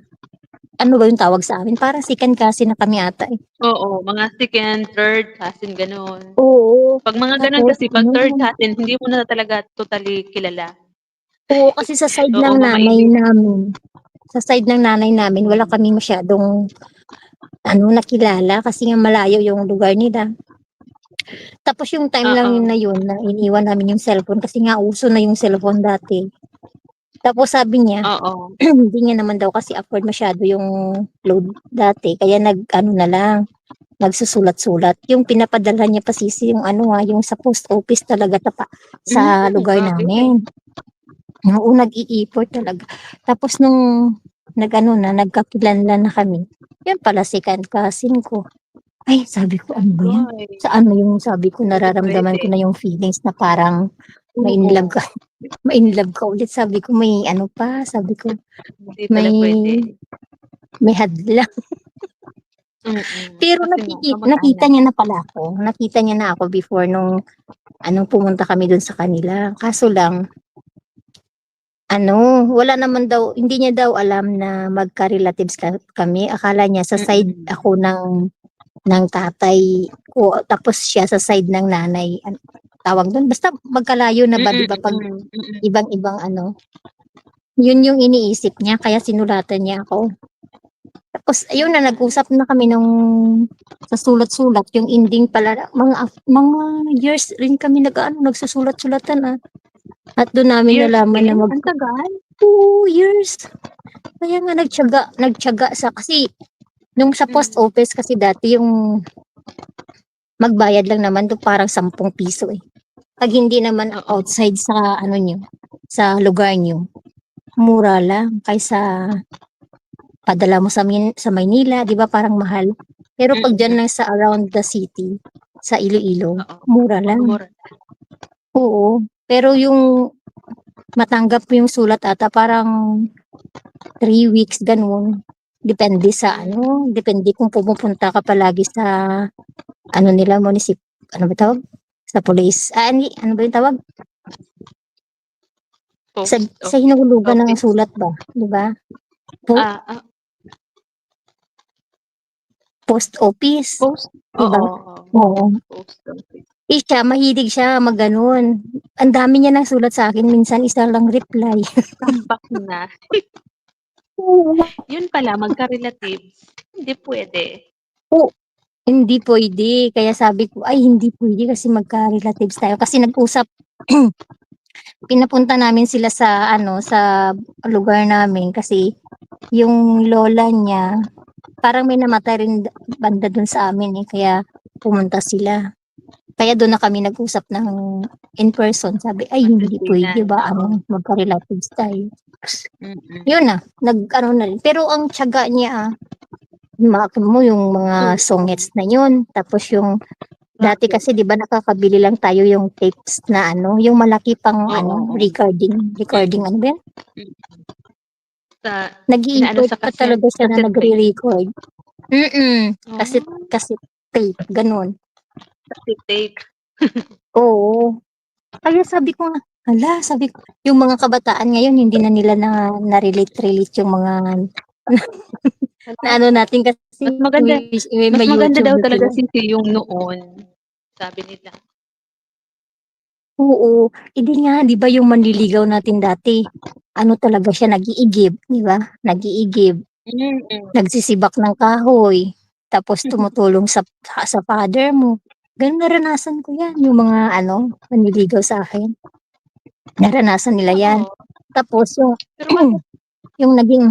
ano ba yung tawag sa amin, parang second cousin na kami ata, eh. Oo, mga second, third cousin, gano'n. Oo, 'Pag mga gano'n tapos kasi 'pag third ano cousin hindi mo na talaga totally kilala. oo, kasi sa side Oo, ng nanay mamainis. namin wala kaming masyadong ano, nakilala kasi nga malayo yung lugar nila. Tapos yung time lang Oo. na yun na iniwan namin yung cellphone kasi nga uso na yung cellphone dati. Tapos sabi niya, Oo. hindi niya naman daw kasi afford masyado yung load dati kaya nag-ano na lang, nagsusulat-sulat. Yung pinapadalhan niya pa Sisi yung ano, yung sa post office talaga sa lugar Grabe. namin. Oo, nag-iipon talaga. Tapos nung nagkakilanlan na kami, yun pala second cousin ko. Ay, sabi ko, "Ano ba yan?" Agoy. Sa ano yung sabi ko, Hindi nararamdaman puwede. ko na yung feelings na parang ma-inlove Oo. ka ma-inlove ka ulit. Sabi ko, "May ano pa," sabi ko, Hindi "may pala puwede. may hadlang." Pero Kasi mo nakita kamag-anak. niya na pala ako, nakita niya na ako before nung pumunta kami dun sa kanila. Kaso lang wala naman daw hindi niya daw alam na magka-relatives kami. Akala niya sa side Mm. ako ng tatay ko tapos siya sa side ng nanay, tawag dun, basta magkalayo na ba 'di ba 'pag Mm. ibang-ibang yun yung iniisip niya kaya sinulatan niya ako. Tapos ayun na nag-usap na kami sa sulat-sulat yung ending pala mga years rin kami nagsusulat-sulatan, at dun namin Years nalaman na din? Ang tagal. 2 years. Kaya nga nagtiyaga kasi nung sa post office kasi dati yung magbayad lang naman dun parang ₱10, eh. 'Pag hindi naman Oo. outside sa niyo, sa lugar niyo, mura lang kaysa padala mo sa Maynila 'di ba parang mahal. Pero pag dyan lang sa around the city, sa Iloilo, Oo. mura lang. Mura. Oo. Pero yung matanggap mo yung sulat ata parang 3 weeks ganun. Depende sa depende kung pumupunta ka palagi sa ano nila ano ba tawag? Sa police. Ano ba yung tawag? Sa Post hinahulugan ng office. sulat ba, 'di ba? Post office, Post? 'di ba? Oo. Post office. Siya mahilig siya mag-gano'n. Ang dami niya ng sulat sa akin, minsan isa lang reply. Tambak na. Oo. Yun pala, magka-relatives. Hindi pwede. Hindi pwede. Kaya sabi ko, ay hindi pwede kasi magka-relatives tayo. Kasi nag-usap, pinapunta namin sila sa sa lugar namin kasi yung lola niya, parang may namatay rin banda dun sa amin kaya pumunta sila. Kaya doon na kami nag-usap ng in person. Sabi, ay hindi pwede ba magka-relatives tayo. Yun na, na rin. Pero ang tiyaga niya, mo yung mga songets na yun. Tapos yung, dati kasi di ba nakakabili lang tayo yung tapes na yung malaki pang recording ano ba yan? Nag-i-import pa talaga siya na nagre-record. Kasi tape, ganun. Tape. Oo. Kaya sabi ko nga, sabi ko, yung mga kabataan ngayon, hindi na nila na-relate yung mga na natin kasi Mas maganda daw talaga yung noon. Sabi nila. Oo. Hindi nga, di ba yung manliligaw natin dati, talaga siya, nag-iigib, di ba? Nag-iigib. Nagsisibak ng kahoy. Tapos tumutulong sa father mo. Ganun naranasan ko yan. Yung mga manliligaw sa akin. Naranasan nila yan. Tapos yung naging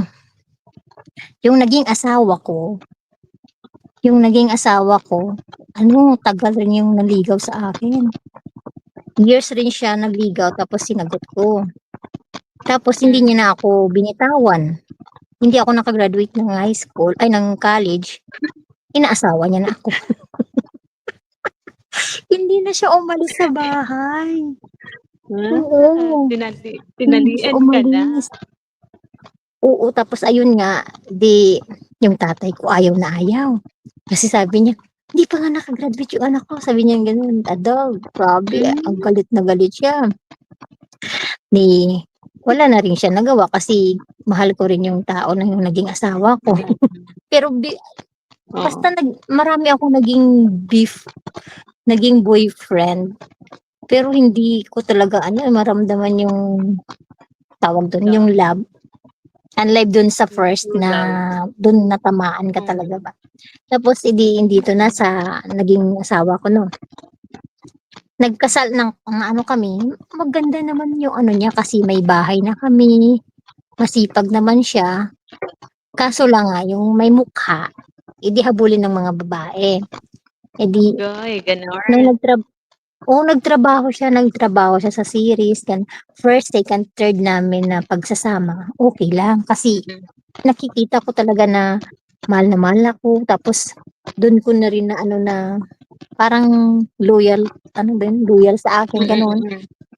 asawa ko, tagal rin yung naligaw sa akin. Years rin siya nagligaw tapos sinagot ko. Tapos hindi niya na ako binitawan. Hindi ako nakagraduate ng high school, ng college. Inaasawa niya na ako. Hindi na siya umalis sa bahay. Oo. Tinalian ka na. Oo, tapos ayun nga, yung tatay ko ayaw na ayaw. Kasi sabi niya, hindi pa nga nakagraduate yung anak ko. Sabi niya gano'n, grabe, ang galit na galit siya. Wala na rin siya nagawa kasi mahal ko rin yung tao na yung naging asawa ko. Pero basta marami akong naging boyfriend. Pero hindi ko talaga maramdaman yung tawag doon, yung love. Unlike doon sa first na doon natamaan ka talaga ba. Tapos dito na sa naging asawa ko no. Nagkasal kami, maganda naman yung niya kasi may bahay na kami. Masipag naman siya. Kaso lang nga yung may mukha, habulin ng mga babae. Nung nagtrabaho siya sa series, first, second, third namin na pagsasama, okay lang. Kasi nakikita ko talaga na mahal na mahal ako. Tapos, doon ko na rin na parang loyal sa akin, ganun.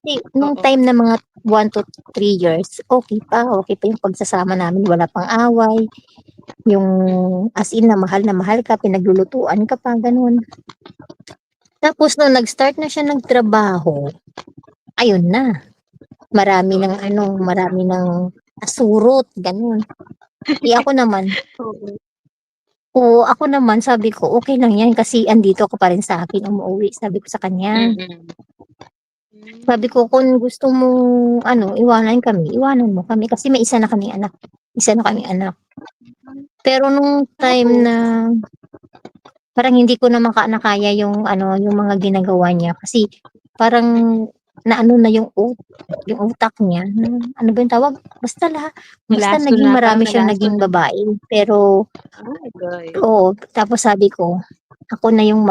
Kasi, nung time na mga 1 to 3 years, okay pa yung pagsasama namin, wala pang away. Yung as in na mahal ka, pinaglulutuan ka pa, ganun. Tapos nung nag-start na siya nagtrabaho, ayun na. Marami ng asurot, ganun. Ako naman, ako naman sabi ko, okay lang yan kasi andito ako pa rin sa akin, umuwi. Sabi ko sa kanya. Sabi ko, kung gusto mo, iwanan mo kami. Kasi may isa na kami anak. Pero nung time na parang hindi ko na nakaya yung mga ginagawa niya kasi parang na yung utak niya. Ano ba yung tawag? Basta naging marami siyang naging babae. Pero tapos sabi ko, ako na yung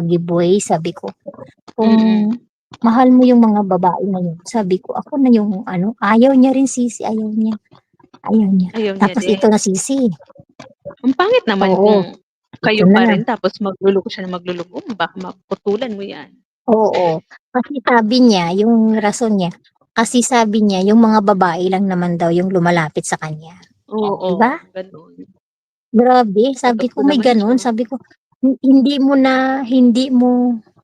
giveaway, sabi ko. Kung mahal mo yung mga babae na yun, sabi ko, ako na yung ayaw niya rin sisi, ayaw niya. Tapos ito na sisi. Ang pangit naman Oo, kung kayo ito pa na. rin tapos magluluko siya ng magluluko, baka maputulan mo 'yan. Oo, kasi sabi niya, yung rason niya, kasi sabi niya yung mga babae lang naman daw yung lumalapit sa kanya. Oh, 'di ba? Oo, gano'n. Grabe, sabi Totoo ko may naman gano'n, siya. sabi ko hindi mo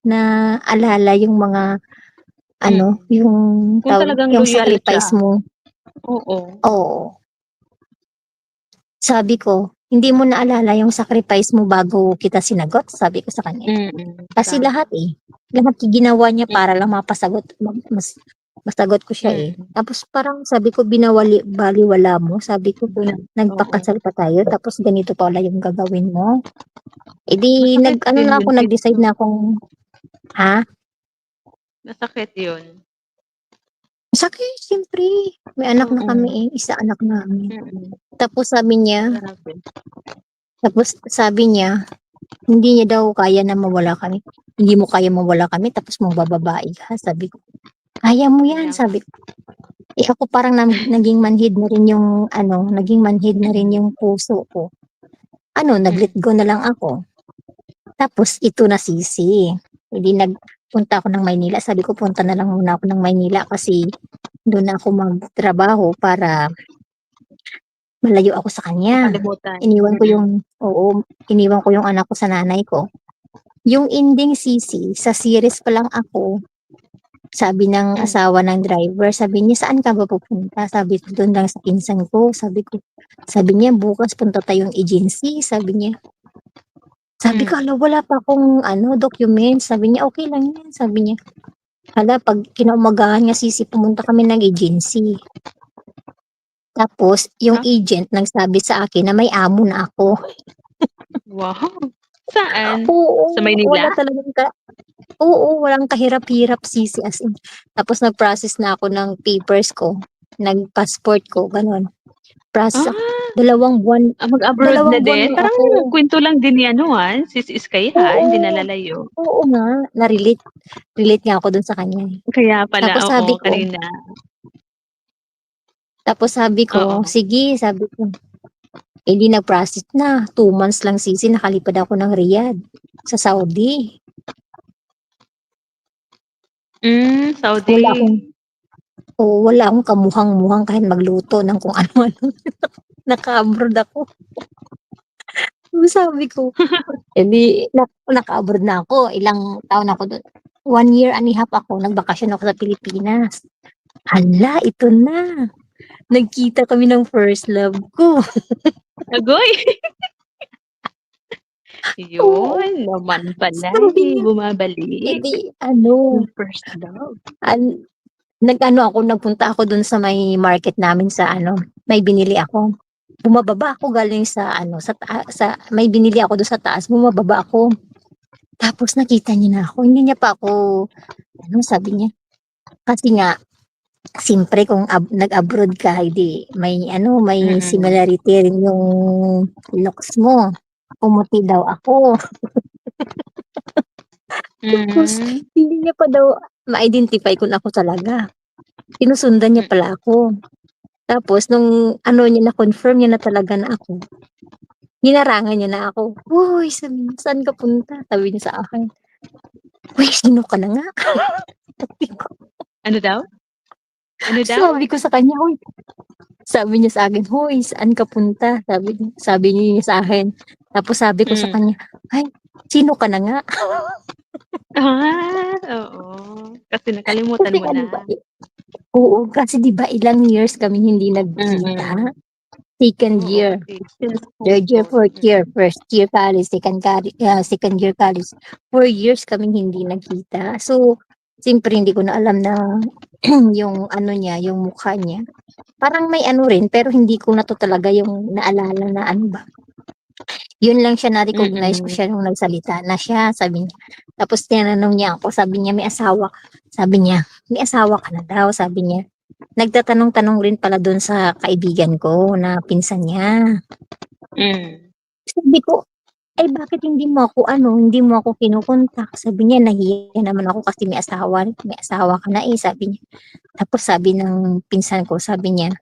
naalala yung mga ano, Mm. yung Kung talagang yung loyal siya. sacrifice mo. Oo. Oo. Sabi ko, hindi mo naalala yung sacrifice mo bago kita sinagot? Sabi ko sa kanya. Kasi Tama. lahat ginawa niya para lang mapasagot, masagot ko siya eh. Mm. Tapos parang sabi ko, baliwala mo. Sabi ko, Oo. nagpakasal pa tayo, tapos ganito pala yung gagawin mo. Eh di, Masakit din yun, nag-decide na akong, ha? Masakit yun. Sakit, siyempre. May anak na kami eh. Isa anak namin. Tapos sabi niya, Grabe. hindi niya daw kaya na mawala kami. Hindi mo kaya mawala kami, tapos bababae ka. Sabi ko, kaya mo yan, Kaya nga. sabi ko. Eh ako parang naging manhid na rin yung puso ko. Nag-let go na lang ako. Tapos ito na sisi. Hindi nagpunta ako ng Maynila. Sabi ko, punta na lang muna ako ng Maynila kasi doon na ako magtrabaho para malayo ako sa kanya. Makalimutan. Iniwan ko yung anak ko sa nanay ko. Yung ending sisi, sa series pa lang ako, sabi ng asawa ng driver, sabi niya, saan ka ba pupunta? Sabi ko, doon lang sa pinsan ko. Sabi niya, bukas punta tayong agency. Sabi niya, sabi ko, wala pa akong document. Sabi niya, okay lang yan. Sabi niya, pag kinaumagahan nga sisi, pumunta kami ng agency. Tapos, yung agent nagsabi sa akin na may amo na ako. Wow. Saan? Oo, Sa Maynila? walang kahirap-hirap sisi as in. Tapos nag-process na ako ng papers ko, nag-passport ko, ganun. Process ako. 2 buwan. Mag-abroad na 2 buwan din? lang Parang ako. kwento lang din ni Sis Iskay ha? Hindi nalalayo. Oo nga, relate nga ako dun sa kanya. Kaya pala, Tapos sabi ko, kanina. sige, sabi ko, hindi nag-process na. 2 months lang sisi, nakalipad ako ng Riyadh sa Saudi. Saudi. Wala akong kamuhang-muhang kahit magluto ng kung ano-ano. Naka-abroad ako. Sabi ko, naka-abroad na ako. Ilang taon ako doon. 1 year and a half ako. Nagbakasyon ako sa Pilipinas. Hala, ito na. Nagkita kami ng first love ko. Agoy! Yun, naman pala. Bumabalik. Yung first love. Nagpunta ako dun sa may market namin sa may binili ako. Bumababa ako galing sa may binili ako dun sa taas, bumababa ako. Tapos nakita niya na ako, hindi niya pa ako, sabi niya. Kasi nga, siyempre kung nag-abroad ka, hindi, may similarity rin yung looks mo. Pumuti daw ako. Tapos, hindi niya pa daw ma-identify kung ako talaga. Sinusundan niya pala ako. Tapos, nung na-confirm niya na talaga na ako, hinarangan niya na ako. Uy, saan ka punta? Sabi niya sa akin. Uy, sino ka na nga? Ano daw? Sabi ko sa kanya, uy. Sabi niya sa akin, uy, saan ka punta? Sabi niya sa akin. Tapos sabi ko sa kanya, ay, sino ka na nga? Oo. Kasi nakalimutan mo na. Oo, kasi di ba ilang years kami hindi nagkita? Second year. Third year, fourth year, first year college, second year college. 4 years kaming hindi nagkita. So, siyempre hindi ko na alam na yung yung mukha niya. Parang may rin, pero hindi ko na to talaga yung naalala na ba. Yun lang siya na-recognize ko siya nung nagsalita na siya, sabi niya. Tapos tinanong niya ako, sabi niya, may asawa. Sabi niya, may asawa ka na daw, sabi niya. Nagtatanong-tanong rin pala doon sa kaibigan ko na pinsan niya. Sabi ko, ay bakit hindi mo ako kinukontak? Sabi niya, nahiya naman ako kasi may asawa ka na sabi niya. Tapos sabi ng pinsan ko, sabi niya,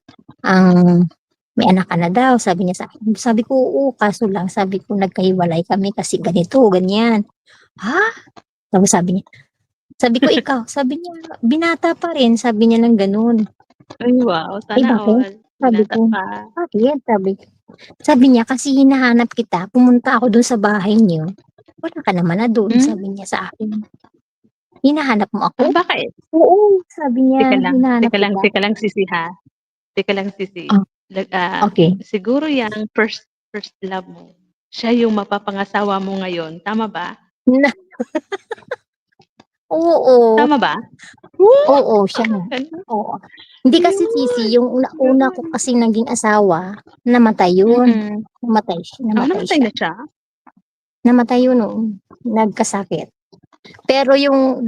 may anak ka na daw, sabi niya sa akin. Sabi ko, oo, kaso lang, sabi ko, nagkahiwalay kami kasi ganito, ganyan. Ha? Tapos sabi niya, sabi ko, ikaw, sabi niya, binata pa rin, sabi niya ng ganun. Ay, wow. Ay, Sana bakit? all. Sabi Binata ko, pa. bakit? Sabi niya, kasi hinahanap kita, pumunta ako dun sa bahay niyo. Wala ka naman na dun, sabi niya sa akin. Hinahanap mo ako? Bakit? Oo, sabi niya, hinahanap kita. Teka lang, Sisi, ha? Teka lang, Sisi. Ah, okay. Siguro yung first love mo, siya yung mapapangasawa mo ngayon. Tama ba? Na, oo. Tama ba? Oo, siya na. Oo. Hindi kasi Sisi, yung una ko kasing naging asawa, namatay yun. Namatay Namatay siya. na siya? Namatay yun noon. Nagkasakit. Pero yung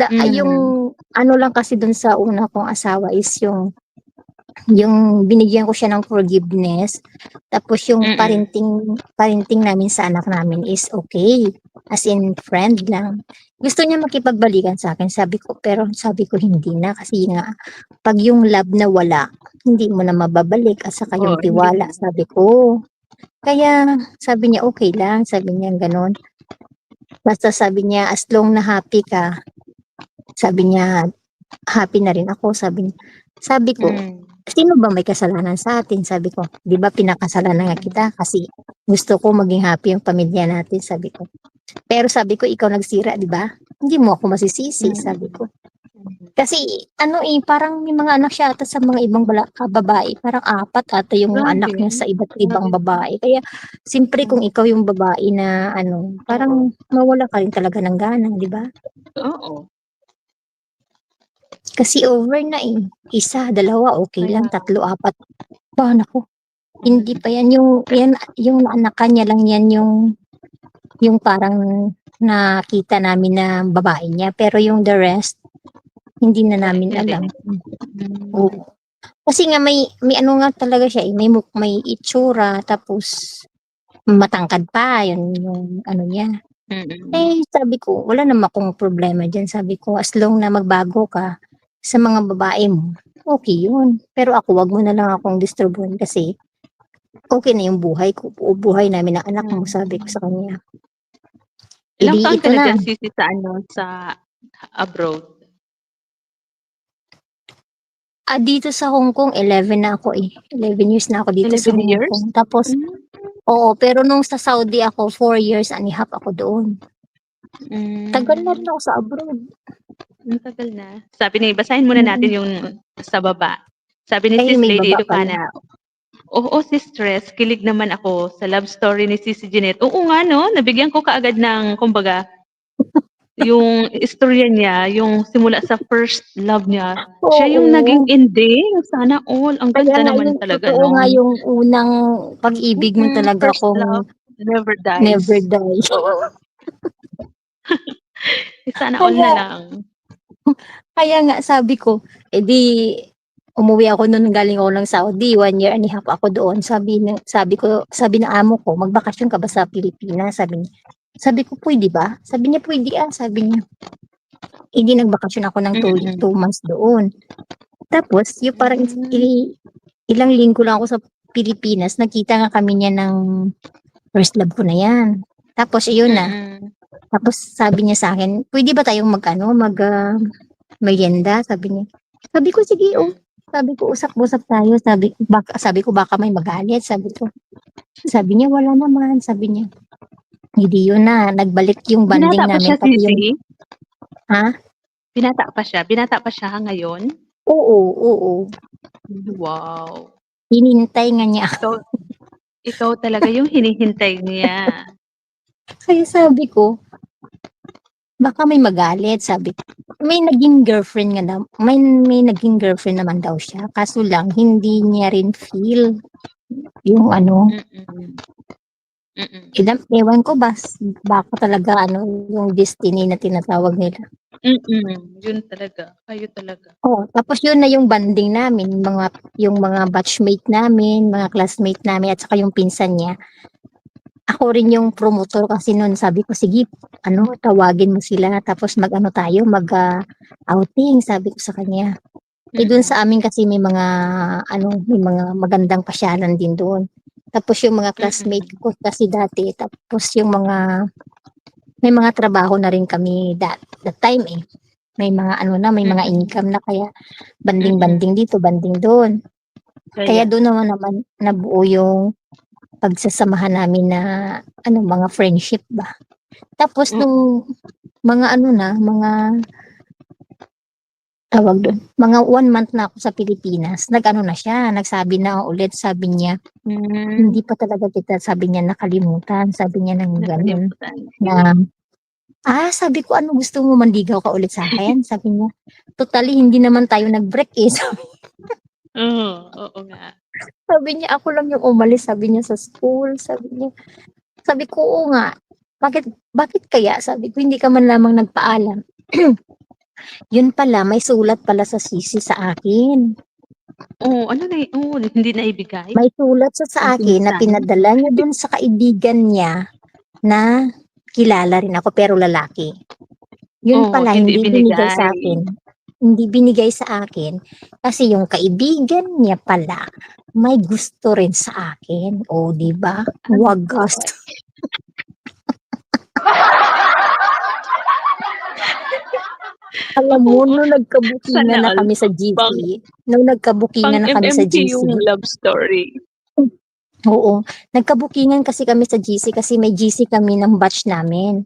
ano lang kasi dun sa una kong asawa is yung binigyan ko siya ng forgiveness. Tapos yung parenting namin sa anak namin is okay. As in, friend lang. Gusto niya makipagbalikan sa akin. Pero sabi ko hindi na. Kasi nga, pag yung love na wala, hindi mo na mababalik. At saka yung tiwala, sabi ko. Kaya, sabi niya, okay lang. Sabi niya, ganon. Basta sabi niya, as long na happy ka, sabi niya, happy na rin ako. Sabi ko, sino ba may kasalanan sa atin? Sabi ko, di ba pinakasalanan nga kita kasi gusto ko maging happy yung pamilya natin, sabi ko. Pero sabi ko, ikaw nagsira, di ba? Hindi mo ako masisisi, sabi ko. Kasi, parang may mga anak siya ata sa mga ibang babae. Parang 4 ata yung anak niya sa iba't ibang babae. Kaya, siyempre kung ikaw yung babae na, parang mawala ka rin talaga ng gana, di ba? Oo. Kasi over na eh. 1, 2, okay lang. 3, 4. Ba, naku. Hindi pa yan. Yung anak kanya lang yan yung parang nakita namin na babae niya. Pero yung the rest, hindi na namin alam. Oo. Kasi nga may ano nga talaga siya eh. May itsura. Tapos matangkad pa. Yun yung ano niya. Eh, sabi ko, wala naman akong problema dyan. Sabi ko, as long na magbago ka sa mga babae mo, okay yun. Pero ako, wag mo na lang akong disturbuhin kasi okay na yung buhay ko. O buhay namin ng anak mo, sabi ko sa kanya. Ilang taon Ito ka na na. dyan, Sisi, sa abroad? Dito sa Hong Kong, 11 na ako eh. 11 years na ako dito sa 11 Hong years? Kong. Tapos, oo, pero nung sa Saudi ako, 4 years and a half ako doon. Tagal na rin ako sa abroad. Ang tagal na. Sabi ni, basahin muna natin yung sa baba. Sabi ni Ay, Sis may Lady baba pala. Ilocana, oo, sis Stress, kilig naman ako sa love story ni Sisi Jeanette. Oo nga, no? Nabigyan ko kaagad ng, kumbaga, yung istorya niya, yung simula sa first love niya, siya yung naging ending. Sana all. Ang Kaya ganda nga naman yung talaga totoo nga nun. yung unang pag-ibig mo talaga First kung love never dies. never die. Sana all na lang. Kaya nga sabi ko, edi umuwi ako noon galing ako ng Saudi, 1 year and a half ako doon. Sabi ng amo ko, magbakasyon ka ba sa Pilipinas? Sabi ko, pwede ba? Sabi niya, pwede sabi niya. Hindi nagbakasyon ako ng 2 months doon. Tapos, yung parang ilang linggo lang ako sa Pilipinas, nakita nga kami niya ng first love ko na yan. Tapos, iyon na. Tapos, sabi niya sa akin, pwede ba tayong merienda? Sabi niya. Sabi ko, sige, Sabi ko, usap-usap tayo. Sabi ko, baka may magalit. Sabi niya, wala naman. Sabi niya, hindi yun na. Nagbalik yung banding Binata pa namin. siya, Sisi? Ha? Binata pa siya ngayon? Oo. Wow. Hinintay nga niya. Ikaw talaga yung hinihintay niya. Kaya sabi ko, baka may magalit. Sabi ko, may naging girlfriend naman daw siya. Kaso lang, hindi niya rin feel yung ewan ko baka talaga yung destiny na tinatawag nila. Yun talaga. Kayo talaga. Tapos yun na yung banding namin, yung mga batchmate namin, mga classmate namin, at saka yung pinsan niya. Ako rin yung promotor kasi noon, sabi ko, sige, tawagin mo sila, tapos mag-outing, sabi ko sa kanya. Doon sa amin kasi may mga magandang pasyalan din doon. Tapos yung mga classmate ko kasi dati, tapos yung may mga trabaho na rin kami that time eh. May mga may mga income na kaya banding-banding dito, banding doon. Kaya doon naman nabuo yung pagsasamahan namin na mga friendship ba. Tapos nung mga tawag doon, mga 1 month na ako sa Pilipinas, na siya, nagsabi na ulit, sabi niya, hindi pa talaga kita, sabi niya, nakalimutan, sabi niya ng ganun, na, sabi ko, ano gusto mo, manligaw ka ulit sa akin? Sabi niya, totally, hindi naman tayo nag-break eh. Oo nga. Sabi niya, ako lang yung umalis, sabi niya sa school, sabi ko, oo nga, bakit kaya? Sabi ko, hindi ka man lamang nagpaalam. Yun pala, may sulat pala sa sisi sa akin. Hindi na ibigay? May sulat siya sa akin na pinadala niya dun sa kaibigan niya na kilala rin ako pero lalaki. Yun pala, hindi binigay sa akin. Hindi binigay sa akin kasi yung kaibigan niya pala may gusto rin sa akin. O, di ba? Wagas. Alam mo, nung nagkabukingan na kami sa GC, yung love story. Oo, nagkabukingan kasi kami sa GC kasi may GC kami ng batch namin.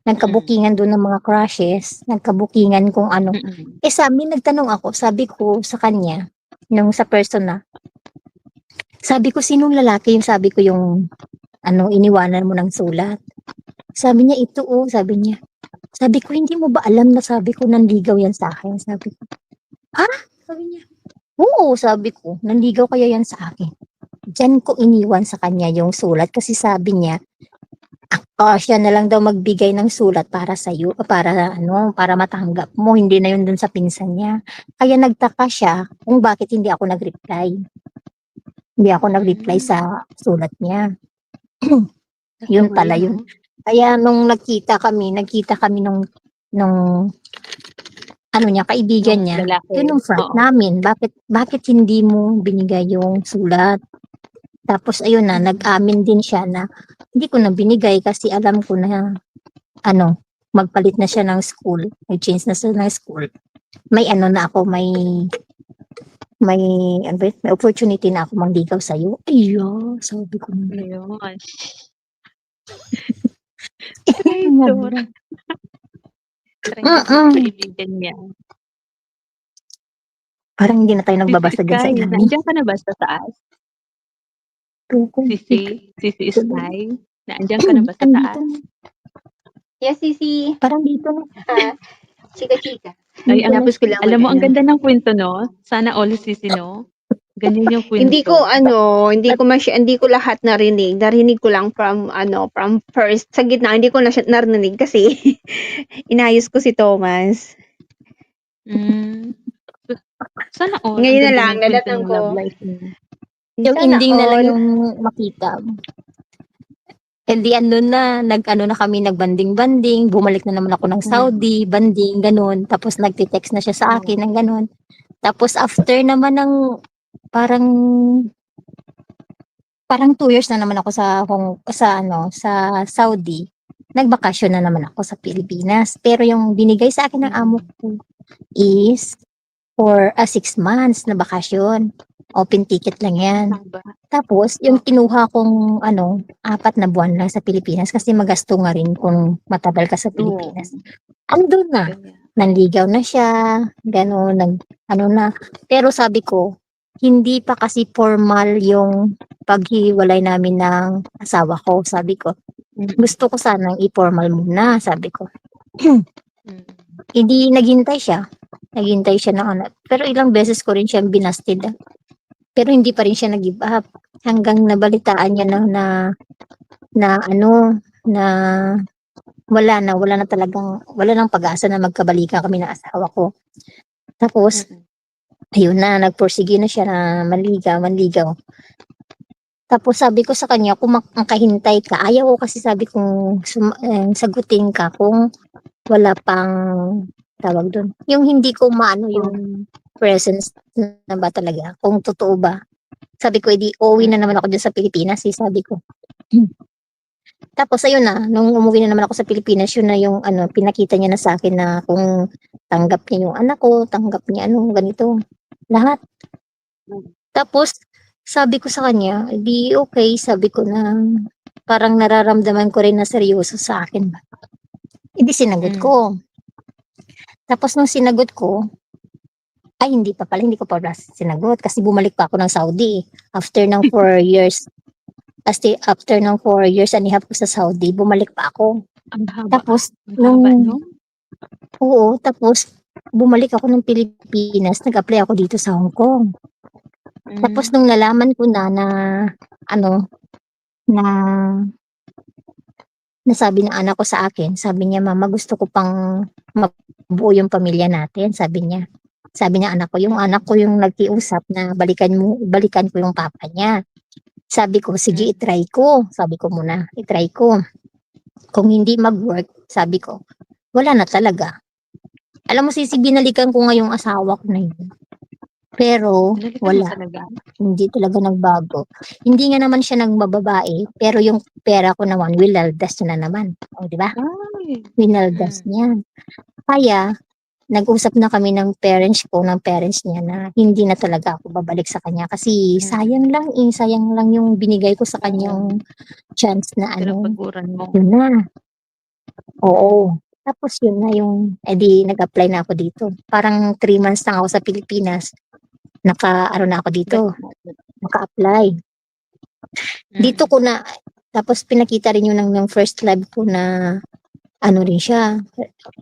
Nagkabukingan doon ng mga crushes, nagkabukingan kung ano. Sa amin, nagtanong ako, sabi ko sa kanya, nung sa person na, sabi ko, sinong lalaki yung sabi ko yung, iniwanan mo ng sulat. Sabi niya, ito sabi niya. Sabi ko, hindi mo ba alam na sabi ko, nanligaw yan sa akin? Sabi ko, sabi niya, oo, sabi ko, nanligaw kaya yan sa akin. Diyan ko iniwan sa kanya yung sulat kasi sabi niya, siya na lang daw magbigay ng sulat para sa iyo, para matanggap mo, hindi na yun dun sa pinsan niya. Kaya nagtaka siya kung bakit hindi ako nag-reply. Hindi ako nag-reply sa sulat niya. Yun pala yun. Kaya nung nagkita kami nung kaibigan niya, yun yung front namin. Bakit hindi mo binigay yung sulat? Tapos ayun na, nag-amin din siya na hindi ko na binigay kasi alam ko na magpalit na siya ng school. Nag-change na siya ng school. May na ako, may opportunity na ako mangligaw sa'yo. Ayun, sabi ko na. Ayun. Kaibigan niya. Parang hindi na tayo nagbabasa dyan sa ilalim. Nandiyan ka na ba sa taas? Sisi Sky? Nandiyan ka na ba sa taas? Yes, Sisi. Parang dito na. Chika-chika. Ay, alam mo, ang ganda ng kwento, no? Sana all Sisi, no? Ganyan yung kwento. Hindi ko lahat narinig. Narinig ko lang from first sa gitna, hindi ko na siya narinig kasi inayos ko si Thomas. Sana all. Ngayon na lang, nadatang ko. Yung ending na lang yung makita. And the na kami, nagbanding-banding, bumalik na naman ako ng Saudi, banding, ganun. Tapos nagte-text na siya sa akin, ng ganun. Tapos after naman ng parang 2 years na naman ako sa Saudi, nagbakasyon na naman ako sa Pilipinas. Pero yung binigay sa akin ng amo ko is for 6 months na bakasyon. Open ticket lang yan. Tapos, yung kinuha kong 4 na buwan lang sa Pilipinas kasi magasto nga rin kung matagal ka sa Pilipinas. Andun na. Nanligaw na siya. Gano'n, na. Pero sabi ko, hindi pa kasi formal yung paghiwalay namin ng asawa ko. Sabi ko, gusto ko sanang i-formal muna, sabi ko. Hindi, naghintay siya. Naghintay siya ng Pero ilang beses ko rin siyang binastid. Pero hindi pa rin siya nag-give up. Hanggang nabalitaan niya na wala nang pag-asa na magkabalikan kami ng asawa ko. Tapos, ayun na, nagpursige na siya na manligaw. Tapos sabi ko sa kanya, kung makahintay ka, ayaw ko kasi sabi kong sagutin ka kung wala pang tawag doon. Yung hindi ko yung presence na ba talaga, kung totoo ba. Sabi ko, edi uuwi na naman ako dyan sa Pilipinas, sabi ko. Tapos ayun na, nung umuwi na naman ako sa Pilipinas, yun na yung ano, pinakita niya na sa akin na kung tanggap niya yung anak ko, tanggap niya ano, ganito, lahat. Tapos, sabi ko sa kanya, di okay, sabi ko na parang nararamdaman ko rin na seryoso sa akin ba. Hindi sinagot ko. Tapos nung sinagot ko, ay hindi pa pala, hindi ko pa sinagot kasi bumalik pa ako ng Saudi after ng 4 years. Kasi after ng 4 years and a half ko sa Saudi, bumalik pa ako. Tapos, nung, oo, tapos, bumalik ako ng Pilipinas, nag-apply ako dito sa Hong Kong. Tapos, nung nalaman ko na, ano, na nasabi ng anak ko sa akin, sabi niya, mama, gusto ko pang mabuo yung pamilya natin, sabi niya. Sabi niya anak ko, yung anak ko yung nagkiusap na balikan ko yung papa niya. Sabi ko, sige, itry ko. Sabi ko muna, itry ko. Kung hindi mag-work, sabi ko, wala na talaga. Alam mo, binalikan ko nga yung asawa ko na yun. Pero, wala. Hindi talaga nagbago. Hindi nga naman siya nagbababae, pero yung pera ko naman, winaldas niya na naman. O, di ba? Winaldas niya. Kaya, nag-usap na kami ng parents niya na hindi na talaga ako babalik sa kanya kasi sayang lang yung binigay ko sa kanyang chance na ano, yun na. Oo. Tapos yun na yung, edi nag-apply na ako dito. Parang 3 months lang ako sa Pilipinas. Na ako dito. Naka-apply. Dito ko na, tapos pinakita rin yun ng first live ko na ano rin siya,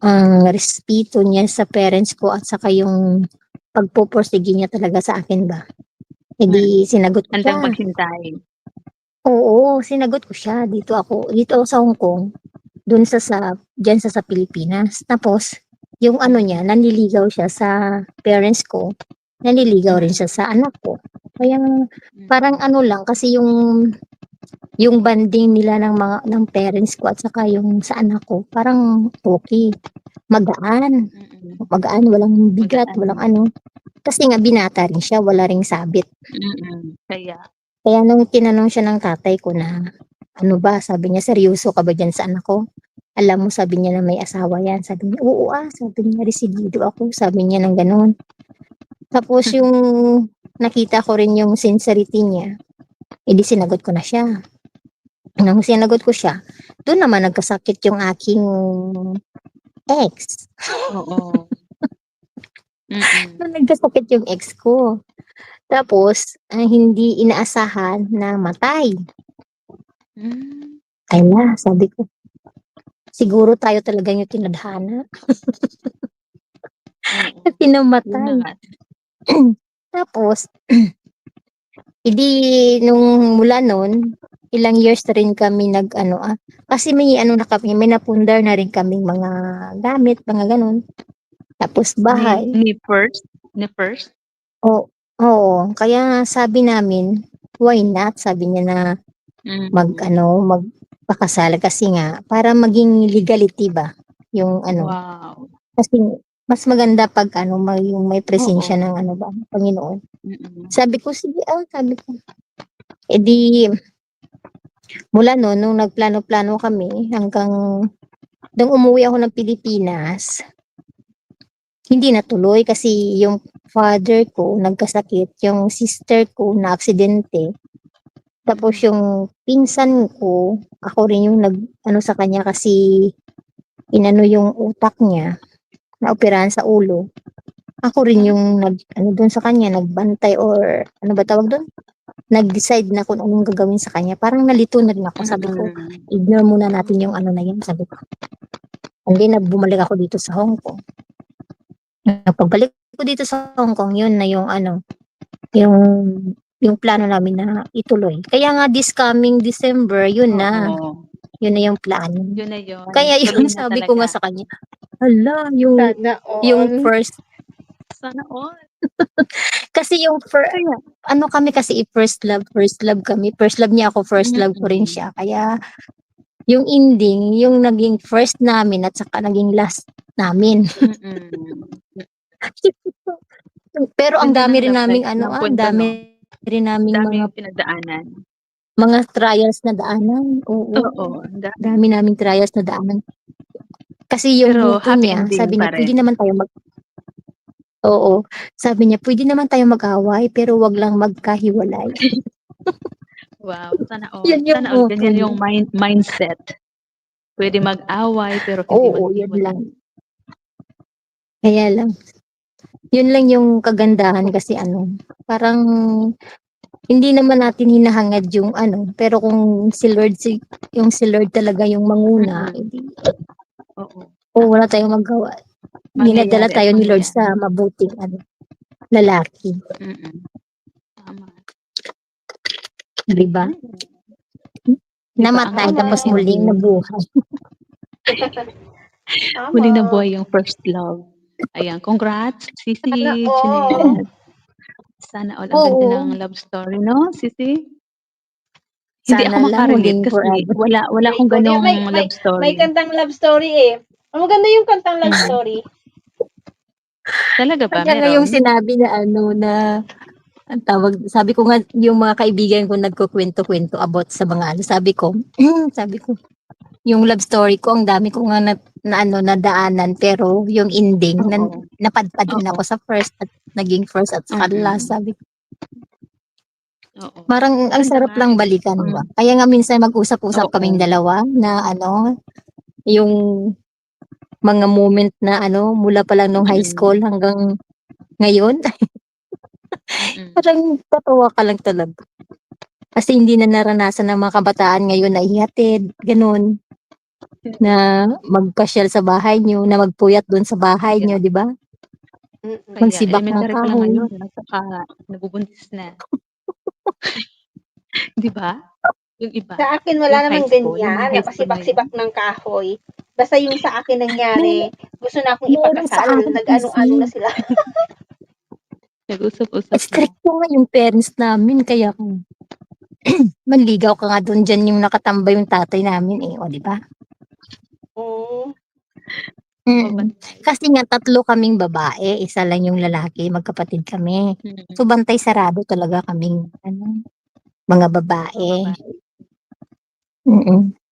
ang respeto niya sa parents ko at saka yung pagpupursige niya talaga sa akin ba. Hindi sinagot ko siya. Handang paghintay. Oo, sinagot ko siya. Dito ako sa Hong Kong, dyan sa Pilipinas. Tapos, yung ano niya, nanliligaw siya sa parents ko, nanliligaw rin siya sa anak ko. Kaya parang ano lang, kasi yung banding nila ng parents ko at saka yung sa anak ko, parang okay. Magaan, walang bigat, walang ano. Kasi nga binata rin siya, wala ring sabit. Kaya nung tinanong siya ng tatay ko na, ano ba, sabi niya, seryoso ka ba dyan sa anak ko? Alam mo, sabi niya na may asawa yan. Sabi niya, oo sabi niya, residido ako, sabi niya ng ganon. Tapos yung nakita ko rin yung sincerity niya, edi sinagot ko na siya. Nung sinagot ko siya, doon naman nagkasakit yung aking ex. Oo. Doon nagkasakit yung ex ko. Tapos, hindi inaasahan na matay. Kaya, sabi ko, siguro tayo talaga yung tinadhana. Pinamatay. Tapos, hindi nung mula nun, ilang years na rin kami kasi may may napundar na rin kaming mga gamit, mga ganun. Tapos bahay. Ni first? Oo, kaya sabi namin, why not? Sabi niya na magpakasal kasi nga, para maging legality ba? Yung Wow. kasi mas maganda pag yung may presensya ng Panginoon. Sabi ko, sige, sabi ko. Edi, mula noon, nung nagplano-plano kami, hanggang nung umuwi ako ng Pilipinas, hindi natuloy kasi yung father ko nagkasakit, yung sister ko na aksidente, tapos yung pinsan ko, ako rin yung sa kanya kasi inano yung utak niya, naoperahan sa ulo. Ako rin yung doon sa kanya, nagbantay or ano ba tawag doon? Nag-decide na kung anong gagawin sa kanya. Parang nalito na rin ako. Sabi ko, ignore muna natin yung na yun. Sabi ko. And then, bumalik ako dito sa Hong Kong. Pagbalik ko dito sa Hong Kong, yun na yung yung plano namin na ituloy. Kaya nga this coming December, yun na. Yun na yung plano. Yun na yun. Kaya yung sabi ko nga sa kanya, hala, yung first. Sana all. Kasi yung kami kasi first love kami. First love niya ako, first love ko rin siya. Kaya yung ending, yung naging first namin at saka naging last namin. Pero ang Ganda dami ng rin love naming life, ano, ng ang kwento, dami no? rin naming Daming pinagdaanan. mga trials na daanan. Oo. Oo, ang dami. Dami naming trials na daanan. Kasi yung Pero buto happy niya, ending sabi pa niya, pwede rin. naman tayo Oo. Sabi niya, pwede naman tayo mag-away, pero wag lang magkahiwalay. Wow, sana all. Yan yung Sana all motto ganyan niya. yung mindset. Pwede mag-away pero hindi Oo, yan maghiwalay. lang. Kaya lang. Yun lang yung kagandahan kasi parang hindi naman natin hinahangad yung pero kung yung si Lord talaga yung manguna, edi Oo. wala tayong magawa. Dinadala Mangyayari at tayo ni Lord mangyayari. sa mabuting lalaki. Tama. Di ba? Di ba, Namatay ang tapos happy muling ending. nabuhay. Muling Tama. nabuhay yung first love. Ayan, congrats, Sisi Sana all. Jeanette. Sana all. Ang ganda Oo. ng love story, no, Sisi? Hindi Sana ako lang makarelate maging kasi forever. wala akong ganong love May story. kantang love story eh. Ang maganda yung kantang love story. Talaga ba? Kaya nga yung Meron? sinabi na ang tawag, sabi ko nga, yung mga kaibigan ko nagkukwento-kwento about sa mga sabi ko, yung love story ko, ang dami ko nga nadaanan, pero yung ending, napadpad din ako sa first at naging first at saka last, sabi ko. Oo. Parang ang sarap Maganda nga lang eh. balikan ba. Kaya nga minsan mag-usap-usap kaming dalawa na yung mga moment na mula pa lang nung high school hanggang ngayon. Parang tatawa ka lang talaga. Kasi hindi na naranasan ng mga kabataan ngayon na ihatid, ganun. Na magpasyal sa bahay nyo, na magpuyat doon sa bahay nyo, di ba? Kaya Magsibak ng elementary pa lang kahoy. ngayon, saka nabubuntis na. Di ba? Yung iba. Sa akin wala Yung high namang school, yung mga ganyan, high na school pasibak-sibak ngayon. ng kahoy. Basta yung sa akin nangyari, gusto na akong Meron sa ipakasal, akin nag-ano-ano na sila. Nag-usap-usap na. Stricto nga yung parents namin, kaya manligaw ka nga doon dyan yung nakatambay yung tatay namin o di ba? Oo. Kasi nga 3 kaming babae, isa lang yung lalaki, magkapatid kami. So bantay sarado talaga kaming mga babae.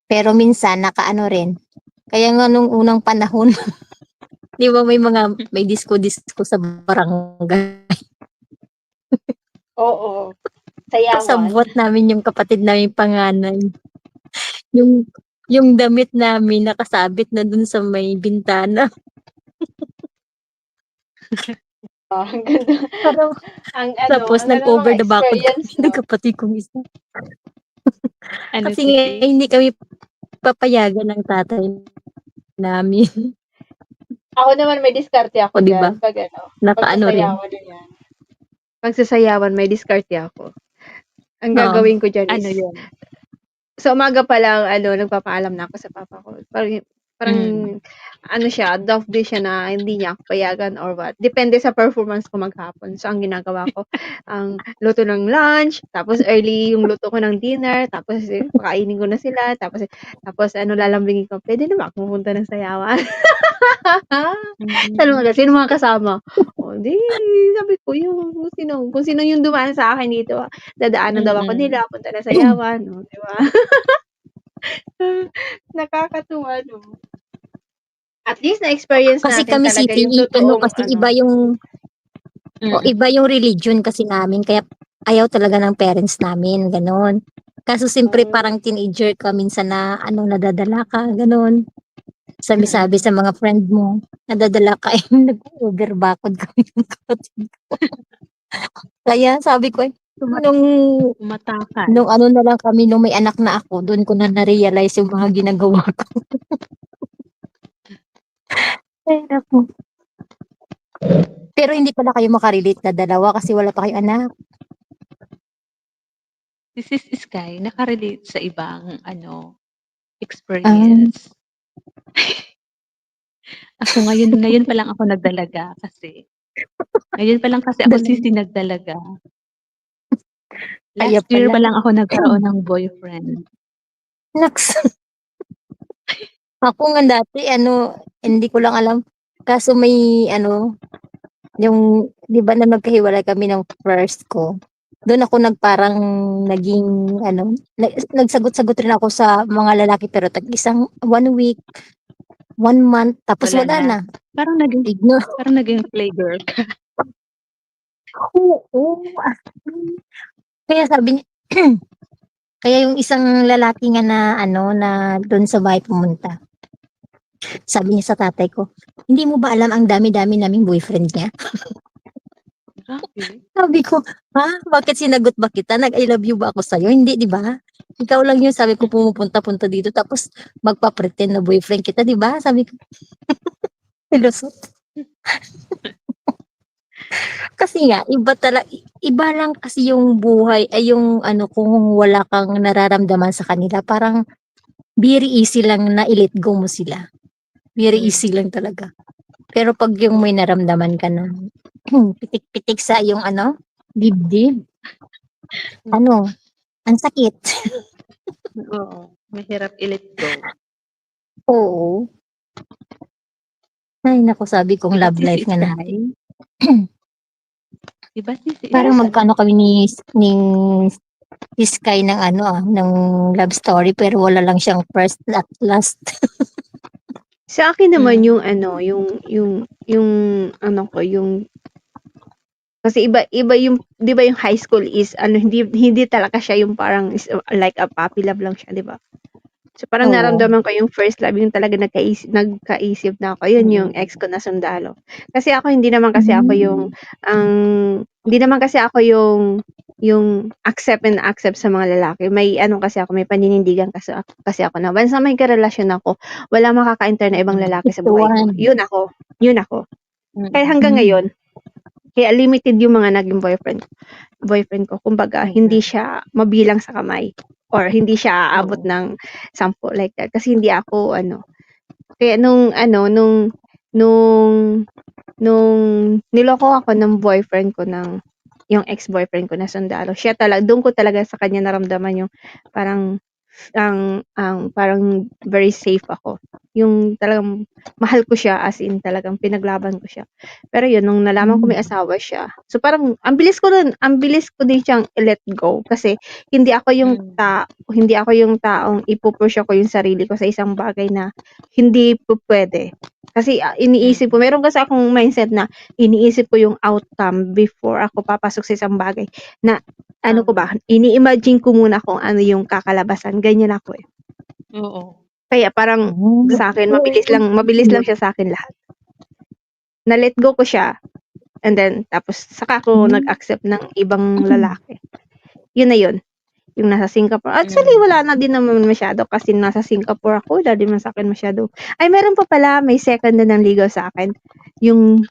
Pero minsan nakaano rin. Kaya nga nung unang panahon, di ba may disco sa barangay. Oo. Sayawan. Pasabwat namin yung kapatid namin panganay. Yung damit namin nakasabit na dun sa may bintana. Ang ganda. Parang, tapos nag-over the bakod kami ng kapatid kong isa. Kasi nga hindi kami papayagan ng tatay namin. Ako naman may diskarte ako diba? dyan. Pag Nakaano rin. pagsasayawan na yan. Pagsasayawan, may diskarte ako. Ang gagawin ko dyan is, sa umaga pa lang, nagpapaalam na ako sa papa ko. Parang siya, doff day siya na hindi niya ako payagan or what. Depende sa performance ko maghapon. So, ang ginagawa ko, ang luto ng lunch, tapos early yung luto ko ng dinner, tapos pakainin ko na sila, tapos lalambingin ko, pwede na ba ako pumunta ng sayawan? Sino mga kasama? O, di, sabi ko, kung sino yung dumaan sa akin dito, dadaanan daw ako nila, punta na sayawan, no, di ba? Nakakatuwa, no? At least na-experience Kasi natin kami talaga city, yung totoong, kasi iba yung religion kasi namin, kaya ayaw talaga ng parents namin, ganon. Kaso siyempre parang teenager ka minsan na nadadala ka, ganon. Sabi-sabi sa mga friend mo, nadadala ka, nag-over bakod kami ng kapatid ko. Kaya sabi ko, nung na lang kami, nung may anak na ako, doon ko na na-realize yung mga ginagawa ko. Ay, naku. Pero hindi pala kayo makarelate na dalawa kasi wala pa kayong anak. Si Sis Sky, nakarelate sa ibang experience. Ako ngayon pa lang ako nagdalaga kasi. Ngayon pa lang kasi ako Sisi nagdalaga. Last year pa lang ako nagkaroon ng boyfriend. Naks. Ako nga dati, hindi ko lang alam. Kaso may Yung, di ba na nagkahiwalay kami ng first ko, doon ako parang naging, nagsagot-sagot rin ako sa mga lalaki pero isang 1 week, 1 month, tapos Wala wala na. na. Parang naging Ignore. playgirl ka. Oo. Kaya sabi niya, kaya yung isang lalaki nga na na doon sa bahay pumunta. Sabi niya sa tatay ko, hindi mo ba alam ang dami-dami naming boyfriend niya? Grabe. Sabi ko, ha? Bakit sinagot ba kita? Nag-I love you ba ako sa'yo? Hindi, di ba? Ikaw lang yun, sabi ko, pumupunta-punta dito, tapos magpa-pretend na boyfriend kita, di ba? Sabi ko, pilusot. Kasi nga, iba lang kasi yung buhay, ay yung kung wala kang nararamdaman sa kanila, parang very easy lang na i-let go mo sila. Very easy lang talaga. Pero pag yung may naramdaman ka na, pitik-pitik sa yung dibdib, ang sakit. Oo. Mahirap i-let go. Oo. Ay, naku, sabi kong Diba love si life nga Sky? natin. Diba si Parang magkano kami ni Sky ng ng love story pero wala lang siyang first at last. Sa akin naman yung yung kasi iba yung 'di ba yung high school is hindi talaga siya yung parang like a puppy love lang siya, 'di ba? So parang Oo. naramdaman ko yung first love yung talaga nagkaisip na ako, yun yung ex ko na sundalo. Kasi ako hindi naman kasi ako yung accept sa mga lalaki. May kasi ako, may paninindigan kasi ako na once na may karelasyon ako, wala makaka-enter na ibang lalaki sa buhay ko. Yun ako. Kaya hanggang ngayon, kaya limited yung mga naging boyfriend ko. Kumbaga, hindi siya mabilang sa kamay or hindi siya aabot ng 10 like that. Kasi hindi ako kaya nung niloko ako ng boyfriend ko yung ex-boyfriend ko na sundalo. Siya talaga, doon ko talaga sa kanya naramdaman yung parang parang very safe ako. Yung talagang mahal ko siya, as in talagang pinaglaban ko siya. Pero yun, nung nalaman ko may asawa siya, so parang ang bilis ko din siyang let go kasi hindi ako yung taong ipupush ako yung sarili ko sa isang bagay na hindi pwede. Kasi iniisip ko, meron kasi akong mindset na iniisip ko yung outcome before ako papasok sa isang bagay na ini-imagine ko muna kung ano yung kakalabasan. Ganyan ako eh. Oo. Kaya parang sa akin, mabilis lang siya sa akin lahat. Na-let go ko siya, and then, tapos saka ako nag-accept ng ibang lalaki. Yun na yun. Yung nasa Singapore. Actually, wala na din naman masyado kasi nasa Singapore ako, wala din man sa akin masyado. Ay, meron pa pala, may second na nanligaw sa akin. Yung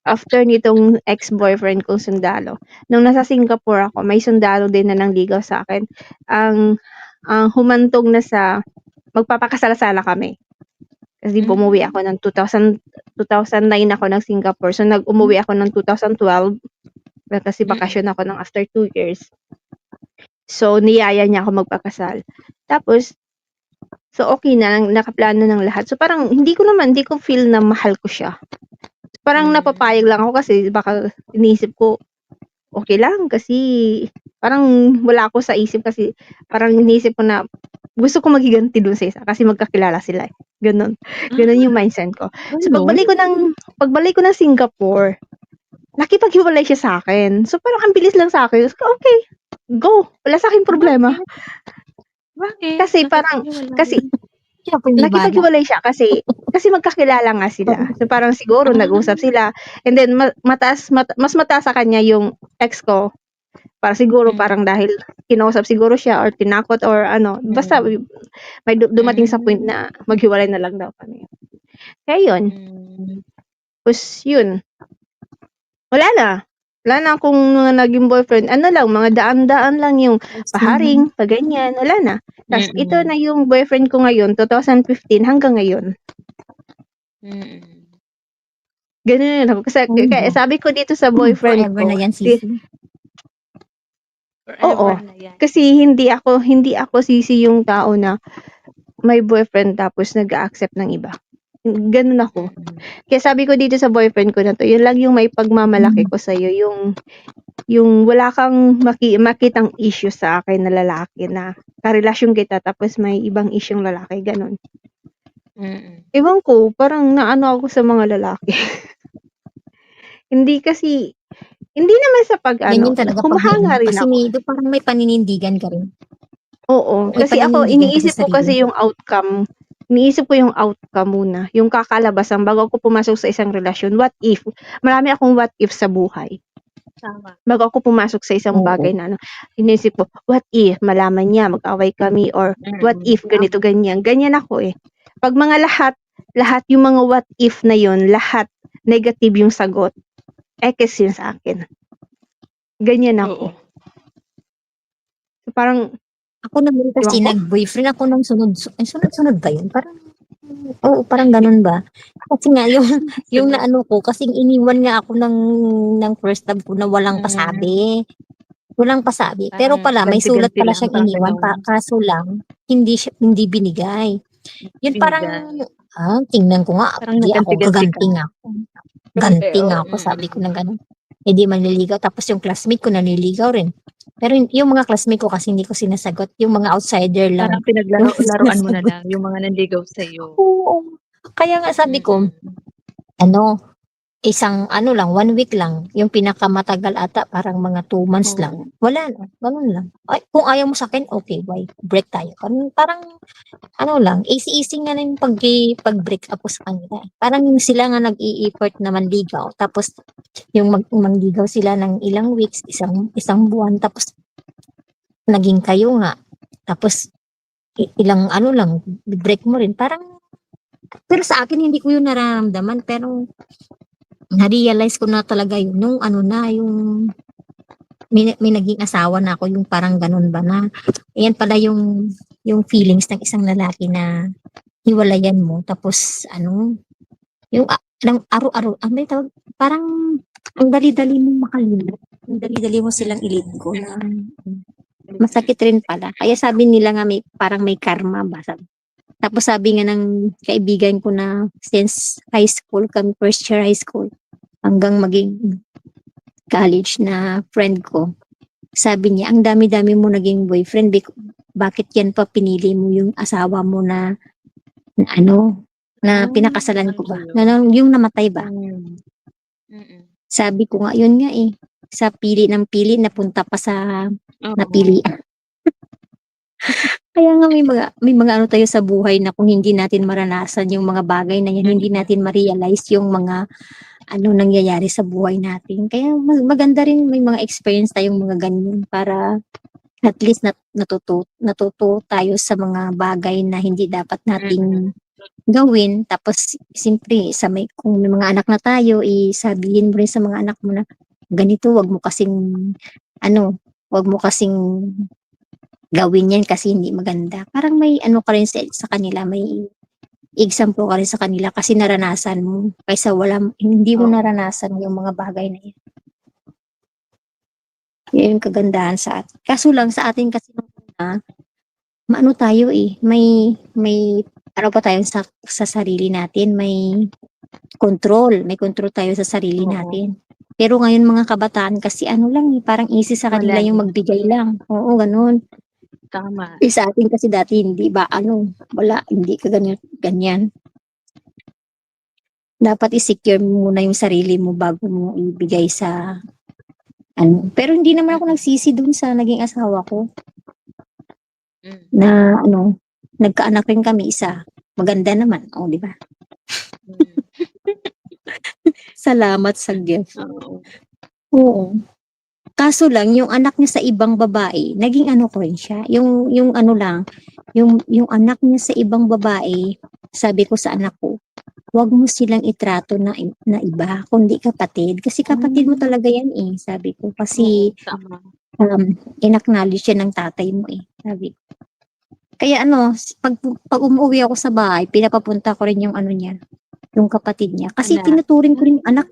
after nitong ex-boyfriend kong sundalo. Nung nasa Singapore ako, may sundalo din na nangligaw sa akin. Ang humantong na sa magpapakasala-sala kami. Kasi bumuwi ako ng 2009 ako ng Singapore. So umuwi ako ng 2012 kasi bakasyon ako ng after 2 years. So niyaya niya ako magpakasal. Tapos so okay na, nakaplano ng lahat. So parang hindi ko feel na mahal ko siya. Parang napapayag lang ako kasi baka iniisip ko okay lang kasi parang wala ako sa isip kasi parang iniisip ko na gusto ko maghiganti dun sa isa kasi magkakilala sila eh. Ganun yung mindset ko. So pagbalik ko ng Singapore, nakipaghiwalay siya sa akin. So parang ang bilis lang sa akin. So, okay, go. Wala sa akin problema. Bakit? Kasi nakipaghiwalay siya kasi magkakilala nga sila. So parang siguro nag-usap sila and then mas mataas sa kanya yung ex ko. Para siguro parang dahil kinausap siguro siya or tinakot or basta may dumating sa point na maghiwalay na lang daw kami. Kaya yun. Tapos yun. Wala na akong naging boyfriend. Mga daan-daan lang yung paharing, paganyan. Wala na. Tapos ito na yung boyfriend ko ngayon, 2015 hanggang ngayon. Ganun ako. Kasi kaya sabi ko dito sa boyfriend Forever ko. na yan, Sisi. Oo. Kasi hindi ako sisi yung tao na may boyfriend tapos nag-accept ng iba. Ganun ako. Kaya sabi ko dito sa boyfriend ko na 'to, yun lang yung may pagmamalaki ko sa'yo, yung wala kang makitang issue sa akin na lalaki na karelasyon kita tapos may ibang isyung lalaki, gano'n. Ewan ko, parang naano ako sa mga lalaki. Hindi naman sa Ganyan talaga 'pag humahanga rin kasi ako. parang may paninindigan ka rin. Oo, May kasi ako paninindigan ka iniisip sa ko kasi sarili mo. yung outcome. Iniisip ko yung outcome muna, yung kakalabasan bago ako pumasok sa isang relasyon. What if? Marami akong what if sa buhay. Tama. Bago ako pumasok sa isang bagay na iniisip ko, what if malaman niya mag-away kami or what if ganito ganyan. Ganyan ako eh. Pag mga lahat yung mga what if na yun, lahat negative yung sagot. Ekes yun sa akin. Ganyan ako. So, parang Ako naman kasi Ewan ko. nag-boyfriend ako ng sunod-sunod ba yun? Oo, parang ganun ba? Kasi nga yung naano ko, kasing iniwan nga ako ng first love ko na walang pasabi. Walang pasabi. Pero pala, may sulat pala siyang iniwan, kaso lang, hindi binigay. Yun parang, tingnan ko nga, Parang di ako, naganti-ganti ka. gaganti nga ako, sabi ko ng ganun. Eh di manliligaw, tapos yung classmate ko naniligaw rin. Pero yung mga classmate ko kasi hindi ko sinasagot, yung mga outsider lang. Parang pinaglaro-laruan mo na lang yung mga nanligaw sa'yo. Oo. Kaya nga sabi ko, isang 1 week lang, yung pinakamatagal ata, parang mga 2 months lang. Wala na, ganun lang. Ay, kung ayaw mo sa akin, okay, why? Break tayo. Parang, lang, easy-easy nga na yung pag-break up ko sa kanila. Parang yung sila nga nag-i-effort na manligaw, tapos yung manligaw sila ng ilang weeks, isang buwan, tapos naging kayo nga. Tapos, ilang lang, break mo rin. Parang, pero sa akin, hindi ko yun nararamdaman, pero na-realize ko na talaga yun, nung yung may naging asawa na ako, yung parang ganun ba na, ayan pala yung feelings ng isang lalaki na hiwalayan mo, tapos yung araw-araw, may tawag, parang ang dali-dali mo makalimot, ang dali-dali mo silang ilinggo na masakit rin pala. Kaya sabi nila nga parang may karma ba, tapos sabi nga ng kaibigan ko na since high school, kami first year high school, hanggang maging college na friend ko, sabi niya, ang dami-dami mo naging boyfriend, bakit yan pa pinili mo yung asawa mo na pinakasalan ko ba? Yung namatay ba? Sabi ko nga, yun nga eh, sa pili ng pili, napunta pa sa napili. Kaya nga may mga tayo sa buhay na kung hindi natin maranasan yung mga bagay na yan, hindi natin ma-realize yung mga nangyayari sa buhay natin. Kaya maganda rin may mga experience tayong mga ganyan para at least natuto tayo sa mga bagay na hindi dapat nating gawin. Tapos simpre kung may mga anak na tayo, sabihin mo rin sa mga anak mo na ganito, wag mo kasing gawin yan kasi hindi maganda. Parang may ka rin sa kanila, may example ka rin sa kanila kasi naranasan mo kaysa hindi mo naranasan yung mga bagay na yan. Yan yung kagandahan sa atin. Kaso lang sa atin kasi maano tayo may pa tayo sa sarili natin, may control tayo sa sarili natin. Pero ngayon mga kabataan kasi parang easy sa kanila yung magbigay lang. Oo, ganun. Tama. Sa atin kasi dati hindi ba wala, hindi ka ganyan. Dapat i-secure mo muna yung sarili mo bago mo ibigay sa Pero hindi naman ako nagsisi dun sa naging asawa ko. Na nagkaanak rin kami isa. Maganda naman, di ba? Salamat sa gift. Oo. Kaso lang, yung anak niya sa ibang babae, naging ko rin siya. Yung yung anak niya sa ibang babae, sabi ko sa anak ko, wag mo silang itrato na iba, kundi kapatid. Kasi kapatid mo talaga yan sabi ko. Kasi, in-acknowledge yan ng tatay mo sabi ko. Kaya pag umuwi ako sa bahay, pinapapunta ko rin yung niya, yung kapatid niya. Kasi tinuturing ko rin yung anak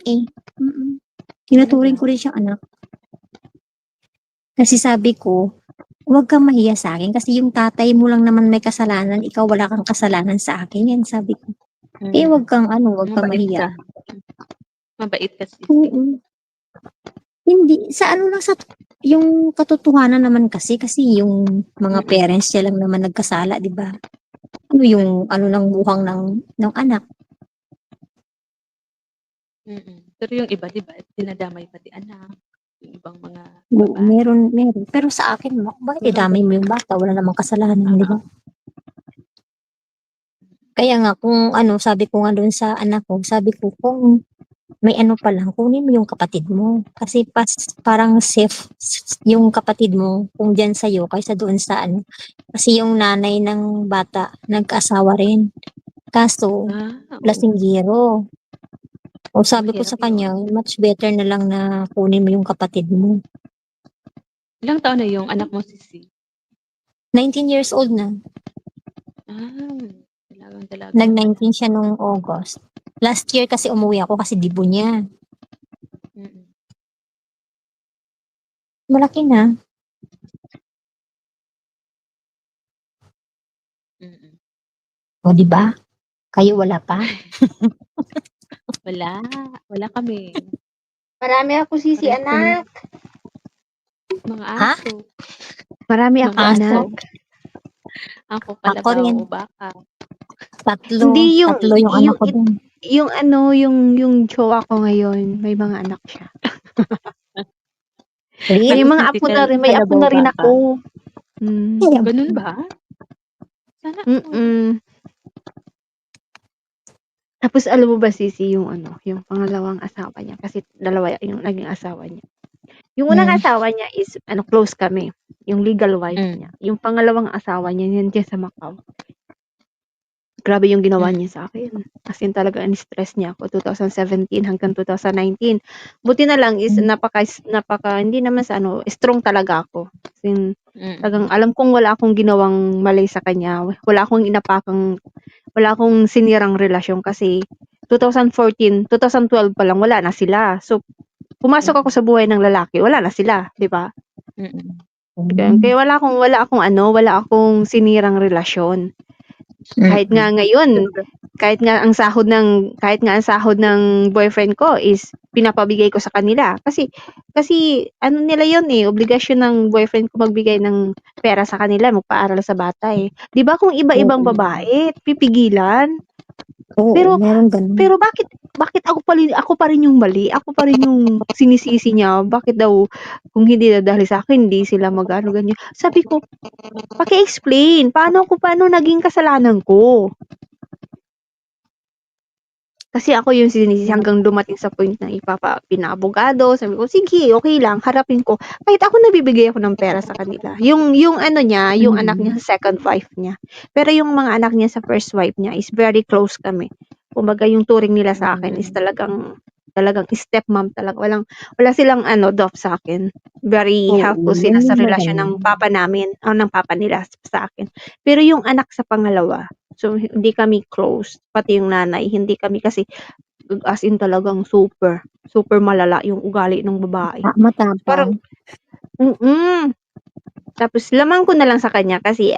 Tinuturing ko rin siyang anak. Kasi sabi ko, huwag kang mahiya sa akin kasi yung tatay mo lang naman may kasalanan, ikaw wala kang kasalanan sa akin. Yan sabi ko. Eh, wag kang Mabait mahiya. ka. Mabait ka, sisi. Oo. Hindi, sa ano lang, sa yung katotohanan naman kasi yung mga parents niya lang naman nagkasala, di ba? Ano yung ng buhang ng anak. Pero yung iba, di ba, dinadamay pati anak, yung ibang mga Oo, babae. meron. Pero sa akin, bakit idamay mo yung bata? Wala namang kasalanan, di ba? Kaya nga, kung sabi ko nga doon sa anak ko, sabi ko, kung may pa lang, kunin mo yung kapatid mo. Kasi parang safe yung kapatid mo kung dyan sa'yo kaysa doon sa Kasi yung nanay ng bata, nag-asawa rin. Kaso, lasinggero. O sabi ko sa kanya, much better na lang na kunin mo yung kapatid mo. Ilang taon na yung anak mo, sisi? 19 years old na. Dalagang-dalaga. Nag-19 siya nung August. Last year kasi umuwi ako kasi dibo niya. Malaki na. O, di ba? Kayo wala pa? Wala kami. Marami ako, sisi, anak. Mga Ha? aso. Marami ako, Mga anak. Ako, Ako kalabaw, rin. baka. Hindi yung Tatlo yung anak ko dun. yung jowa ko ngayon, may mga anak siya. Really? May mga apo na rin, may apo na rin ako. Ganun ba? Sana. Tapos alam mo ba, sisi, yung yung pangalawang asawa niya, kasi dalawa yung naging asawa niya. Yung unang asawa niya is close kami, yung legal wife niya. Yung pangalawang asawa niya, yan dyan sa Macau. Grabe yung ginawa niya sa akin. As in, talaga stress niya ako 2017 hanggang 2019. Buti na lang is napaka hindi naman sa strong talaga ako. As in, talagang alam kong wala akong ginawang mali sa kanya. Wala akong sinirang relasyon kasi 2012 pa lang wala na sila. So, pumasok ako sa buhay ng lalaki, wala na sila, 'di ba? Kaya wala akong sinirang relasyon. Kahit nga ngayon, kahit nga ang sahod ng boyfriend ko is pinapabigay ko sa kanila kasi nila yun obligasyon ng boyfriend ko magbigay ng pera sa kanila, magpaaral sa bata 'Di ba kung iba-ibang babae pipigilan? Oo, meron ganun. Pero bakit ako pa rin yung mali? Ako pa rin yung sinisisi niya. Bakit daw kung hindi dahil sa akin hindi sila magano ganyan. Sabi ko, paki-explain paano naging kasalanan ko? Kasi ako yung sinisisi hanggang dumating sa point na pinaabogado. Sabi ko, sige, okay lang, harapin ko. Kahit ako nabibigay ako ng pera sa kanila. Yung anak niya sa second wife niya. Pero yung mga anak niya sa first wife niya is very close kami. Kumbaga yung turing nila sa akin is talagang stepmom talaga. Wala silang dof sa akin. Very helpful sila sa relasyon ng papa namin, ng papa nila sa akin. Pero yung anak sa pangalawa, so hindi kami close, pati yung nanay, hindi kami kasi as in talagang super malala yung ugali ng babae. Matapang. Parang Tapos lamang ko lang sa kanya kasi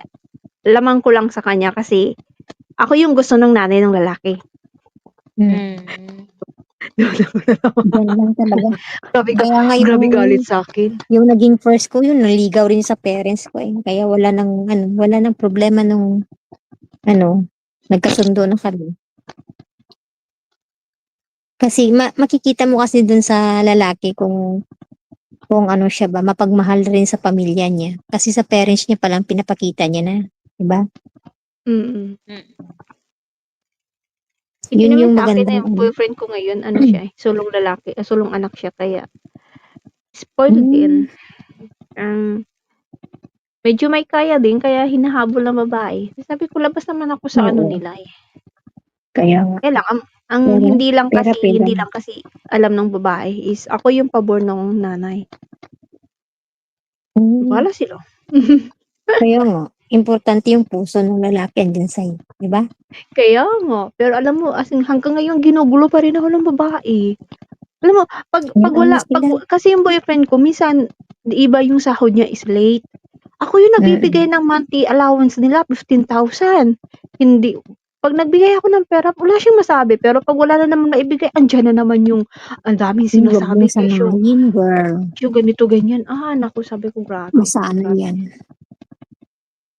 ako yung gusto ng nanay ng lalaki. Yan lang talaga. Grabe galit sa akin. Yung naging first ko, yun, naligaw rin sa parents ko Kaya wala nang problema nung, nagkasundo na kami. Kasi makikita mo kasi dun sa lalaki kung siya ba, mapagmahal rin sa pamilya niya. Kasi sa parents niya palang pinapakita niya na. Diba? Hindi Yun naman yung sa akin magandang yung boyfriend ko ngayon, siya sulong lalaki, sulong anak siya, kaya spoiled din. Medyo may kaya din, kaya hinahabol ng babae. Sabi ko, labas naman ako sa nila Kaya nga. Kaya lang, hindi lang kasi alam ng babae is ako yung pabor ng nanay. Wala sila. Kaya nga, importante yung puso ng lalaki andyan sa'yo. Diba? Kaya nga. Pero alam mo, hanggang ngayon ginugulo pa rin ako ng babae. Alam mo, kasi yung boyfriend ko, minsan, iba yung sahod niya is late. Ako yung nagbibigay ng monthly allowance nila, 15,000. Hindi, 'Pag nagbigay ako ng pera, wala siyang masabi. Pero 'pag wala na naman maibigay, andiyan na naman yung ang daming Huwag mong sinasabing issue. samahin, girl. Issue ganito, ganyan. Naku, sabi ko, grabe. Masano Grabe. yan.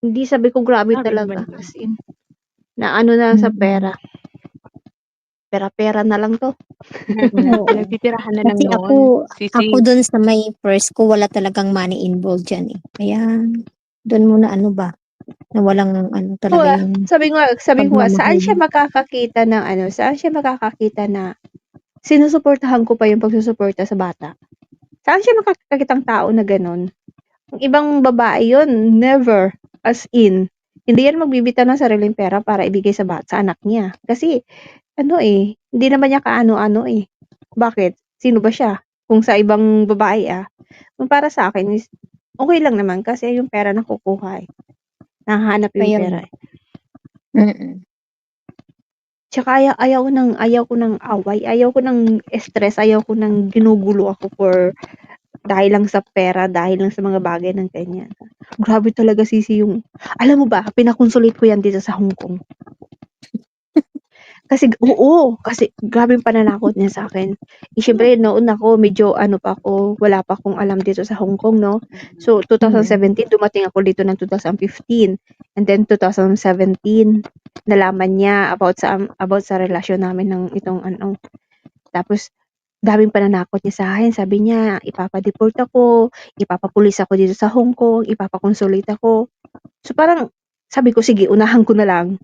Hindi, sabi ko, grabe Grabe talaga. naman yun. As in, na ano na sa Mm. pera. Pera-pera na lang to. Oo. Pinagtitirahan na lang Kasi noon. ako dun sa may first ko, wala talagang money involved dyan eh. Kaya, dun muna ano ba, na walang ano talaga yung Sabi ko nga, saan siya pagmamahal. makakakita ng saan siya makakakita na sinusuportahan ko pa yung pagsusuporta sa bata? Saan siya makakakita ng tao na gano'n? Ang ibang babae yun, never. As in, hindi yan magbibitaw ng sariling pera para ibigay sa anak niya. Kasi, hindi naman niya kaano-ano eh. Bakit? Sino ba siya? Kung sa ibang babae kung para sa akin is, okay lang naman kasi yung pera nakukuha eh. Nahahanap yung Kaya, pera eh. mm. Tsaka ayaw ko ng away, ayaw ko ng stress, ayaw ko ng ginugulo ako dahil lang sa pera, dahil lang sa mga bagay ng ganyan. Grabe talaga sisi yung, alam mo ba, pinakonsulate ko yan dito sa Hong Kong. Kasi grabe yung pananakot niya sa akin. Siyempre, noon ako, medyo wala pa akong alam dito sa Hong Kong, no? So, 2017, dumating ako dito ng 2015. And then, 2017, nalaman niya about sa relasyon namin ng itong Tapos, daming pananakot niya sa akin. Sabi niya, ipapa-deport ako, ipapapulis ako dito sa Hong Kong, ipapakonsulate ako. So, parang, sabi ko, sige, unahan ko na lang.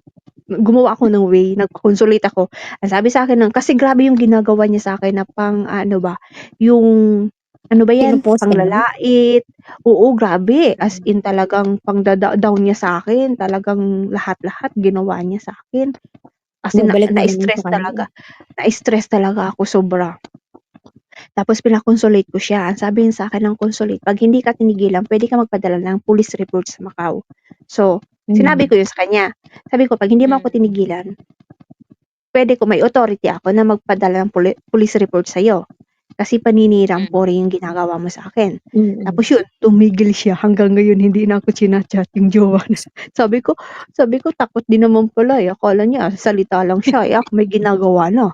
Gumawa ako ng way, nagpa-consulate ako. Ang sabi sa akin kasi grabe yung ginagawa niya sa akin na yung, yan, Pinupost ka niya? panglalait. Oo, grabe. As in talagang pang-down niya sa akin. Talagang lahat-lahat ginawa niya sa akin. As in, Babalik mo naman na-stress sa kanila. talaga. Na-stress talaga ako sobra. Tapos pina-consulate ko siya. Ang sabi niya sa akin ng consulate, pag hindi ka tinigilan, pwede ka magpadala ng police report sa Macau. So, sinabi ko yun sa kanya. Sabi ko, pag hindi mo ako tinigilan, pwede ko, may authority ako na magpadala ng police report sa'yo. Kasi paninirang pori yung ginagawa mo sa akin. Tapos yun, tumigil siya. Hanggang ngayon, hindi na ako chinachat yung jowa na. Sabi ko, takot din naman pala eh. Akala niya, salita lang siya. Ako may ginagawa na.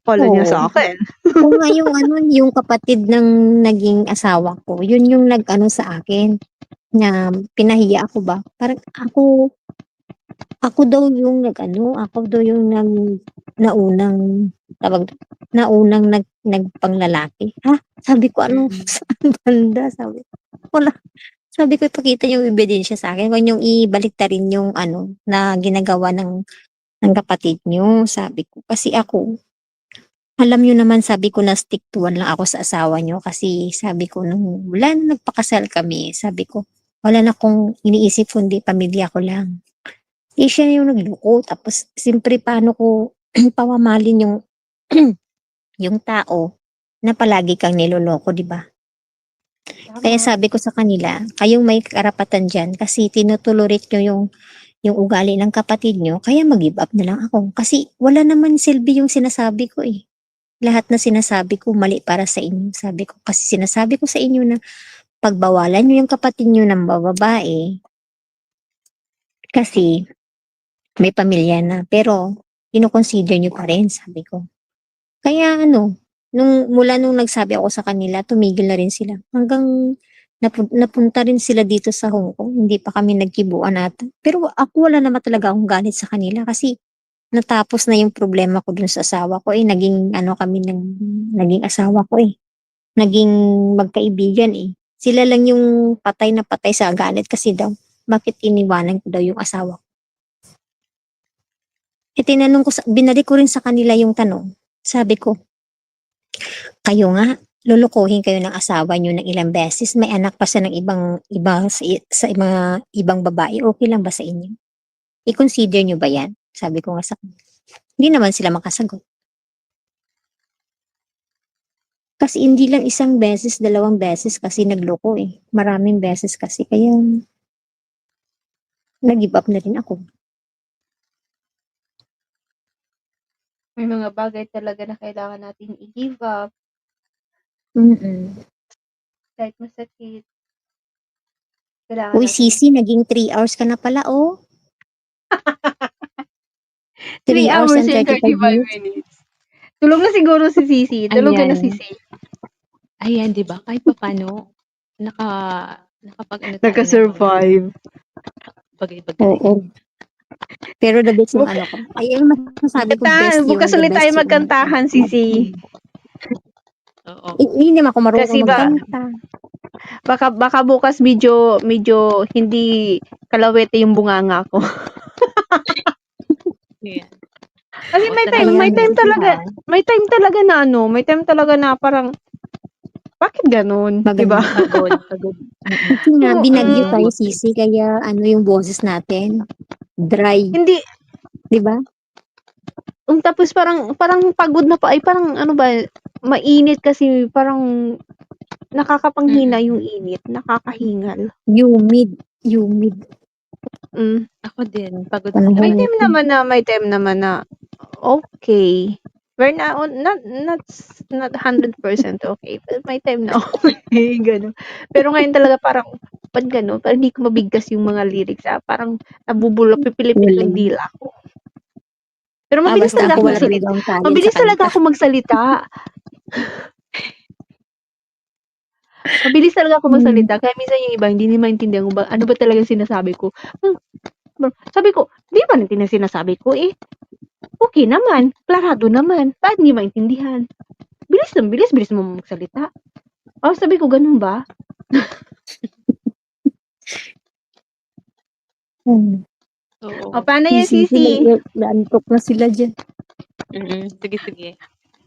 Akala niya sa akin. Kung nga yung kapatid ng naging asawa ko, yun yung nag-ano sa akin, na pinahiya ako ba? Parang ako daw yung naunang nagpanglalaki. Ha? Sabi ko, saan banda? Sabi ko, ipakita yung ebidensya sa akin. Huwag niyong ibaliktarin yung na ginagawa ng kapatid niyo. Sabi ko, kasi ako, alam niyo naman, sabi ko na stick to one lang ako sa asawa niyo kasi sabi ko nung wala na nagpakasal kami, sabi ko, wala na akong iniisip kundi pamilya ko lang. Siya na yung nagloko, tapos siyempre paano ko pamamalin yung yung tao na palagi kang niloloko, di ba? Kaya sabi ko sa kanila, kayong may karapatan dyan kasi tinutulorit nyo yung ugali ng kapatid nyo, kaya mag-give up na lang ako. Kasi wala naman silbi yung sinasabi ko eh. Lahat na sinasabi ko mali para sa inyo. Sabi ko, kasi sinasabi ko sa inyo na pagbawalan nyo yung kapatid nyo ng babae kasi may pamilya na. Pero, kino-consider nyo pa rin, sabi ko. Kaya mula nung nagsabi ako sa kanila, tumigil na rin sila. Hanggang napunta rin sila dito sa Hong Kong. Hindi pa kami nagkibuan ata. Pero ako wala naman talaga akong galit sa kanila kasi natapos na yung problema ko dun sa asawa ko eh. Naging naging asawa ko eh. Naging magkaibigan eh. Sila lang yung patay na patay sa galit kasi daw, bakit iniwanan ko daw yung asawa ko. Binalik ko rin sa kanila yung tanong. Sabi ko, kayo nga, lulukuhin kayo ng asawa nyo ng ilang beses, may anak pa siya ng sa mga ibang babae, okay lang ba sa inyo? I-consider nyo ba yan? Sabi ko nga sa kanila. Hindi naman sila makasagot. Kasi hindi lang isang beses, dalawang beses kasi nagloko eh. Maraming beses kasi, kaya nag-give up na rin ako. May mga bagay talaga na kailangan natin i-give up. Kahit masakit. Kailangan Uy, natin Sisi, naging 3 hours ka na pala, oh. 3 3 hours hours and and 35 35 minutes. minutes. Tulog na siguro si Sisi. Tulog na si Ayan. Sisi. Ayan, 'di ba? Kahit papaano nakapag-ano tayo ng mga Naka-survive. bagay-bagay. Oo. Pero the best yung ano ko. Ay, yung masasabi ko best yung Bukas the ulit best tayo yung magkantahan, Sisi. Oo. Hindi naman ako marunong Kasi magkanta. baka bukas medyo hindi kalawete yung bunganga ko. Ayan. Kasi O, may salamat time Sisi, talaga, ha. may time talaga na parang bakit gano'n, 'di ba? Pagod. Kasi nga, binagyo tayo, Yung Sisi, kaya ano yung boses natin, dry. Hindi, di ba? tapos parang pagod na pa, ay parang ano ba, mainit kasi parang nakakapanghina yung init, nakakahingal. Humid. Ako din, pagod Panahon May talaga. time naman na okay. We're not 100% okay, but may time na okay, gano'n. Pero ngayon talaga parang, ba't gano'n? Parang hindi ko mabigkas yung mga lyrics, parang pipilipit yung dila ko. Pero mabilis basta talaga ako ako wala magsalita. talagang talent Mabilis sa talaga kanta. ako magsalita. Mabilis talaga ako magsalita. Kaya minsan yung iba, hindi nila maintindihan kung ano ba talaga sinasabi ko. Sabi ko, di ba natin sinasabi ko eh? Okay naman, klarado naman. Bakit hindi maintindihan? Bilis mo magsalita. Sabi ko, ganun ba? Oo. Paano yan, Sisi? Naantok na sila dyan. Sige.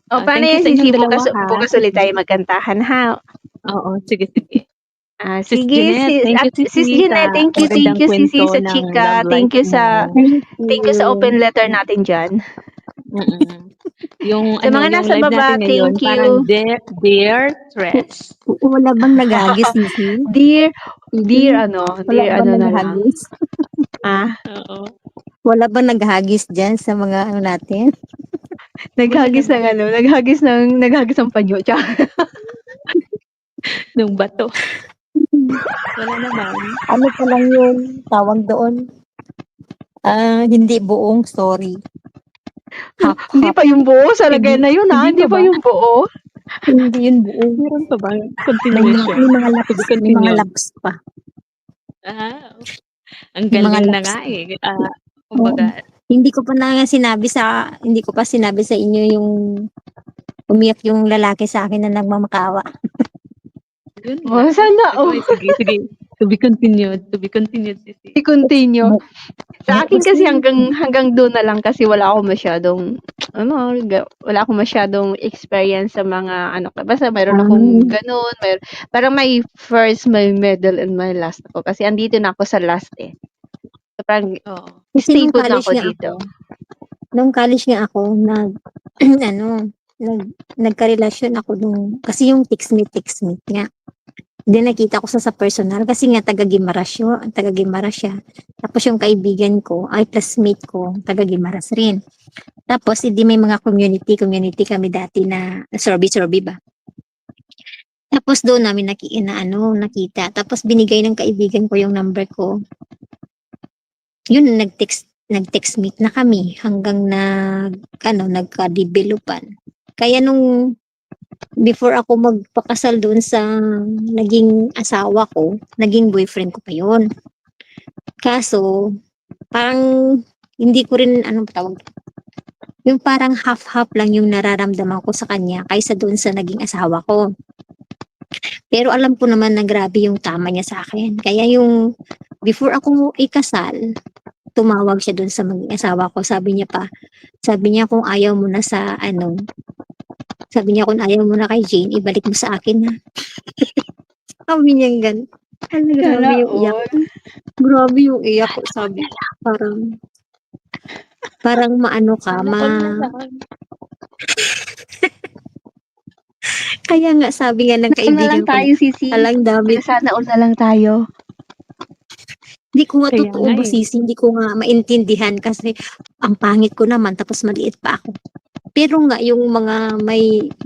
Paano Thank you yan, sa Sisi? inyong dalawa, ha. Bukas ulit tayo magkantahan, ha? Oo, sige. Sis Sige, Jeanette, thank you, Sis Sisi, Jeanette, sa thank you, magandang Sisi, kwento sa ng chika. love Thank life you sa open letter natin dyan. Yung Sa mga yung nasa live baba, natin ngayon, thank parang you. Dear Tres. Wala bang naghagis, Sisi? Dear Wala bang na lang. naghagis? Oo. Wala bang naghagis dyan sa mga ano natin? Naghagis ng panyo. Nung bato. Wala naman. Ano pa lang yun, tawag doon? Hindi buong story. Half. Hindi pa yung buo sa lagay na yun, ha? Hindi pa yung buo. Hindi yun buong. Meron pa ba? Continuation. May mga laps pa. Ang May mga galing na laps nga pa. eh. Kumbaga, Hindi ko pa sinabi sa inyo yung umiyak yung lalaki sa akin na nagmamakawa. yun lang. Sana, Sige. To be continued, Sisi. I-continue. Sa akin kasi hanggang doon na lang kasi wala akong masyadong experience sa mga basta mayroon akong ganun, parang may first, may middle, and my last ako kasi andito na ako sa last eh. So, parang Kasi stay put na ako dito. Nung college nga ako, nagka-relasyon ako kasi yung text meet nga. Then nakita ko sa personal kasi nga taga-Gimaras siya. Tapos yung kaibigan ko, ay classmate ko, taga-Gimaras rin. Tapos hindi may mga community kami dati na sorby ba. Tapos doon namin nakita. Tapos binigay ng kaibigan ko yung number ko. Yun, nag-text meet na kami hanggang nagka-developan. Kaya nung before ako magpakasal doon sa naging asawa ko, naging boyfriend ko pa yun. Kaso, parang hindi ko rin, yung parang half-half lang yung nararamdaman ko sa kanya kaysa doon sa naging asawa ko. Pero alam ko naman na grabe yung tama niya sa akin. Kaya yung before ako ikasal, tumawag siya doon sa maging asawa ko. Sabi niya kung ayaw mo na kung ayaw mo na kay Jane, ibalik mo sa akin na. Sabi niya ganun. Grabe yung iyak ko. Sabi, parang maano ka, Kaya nga sabi nga ng kaibigan ko, alang dami. Sana all na lang tayo. Hindi ko nga Kaya totoo nga ba, Sisi, hindi ko nga maintindihan kasi ang pangit ko naman tapos maliit pa ako. Pero nga yung mga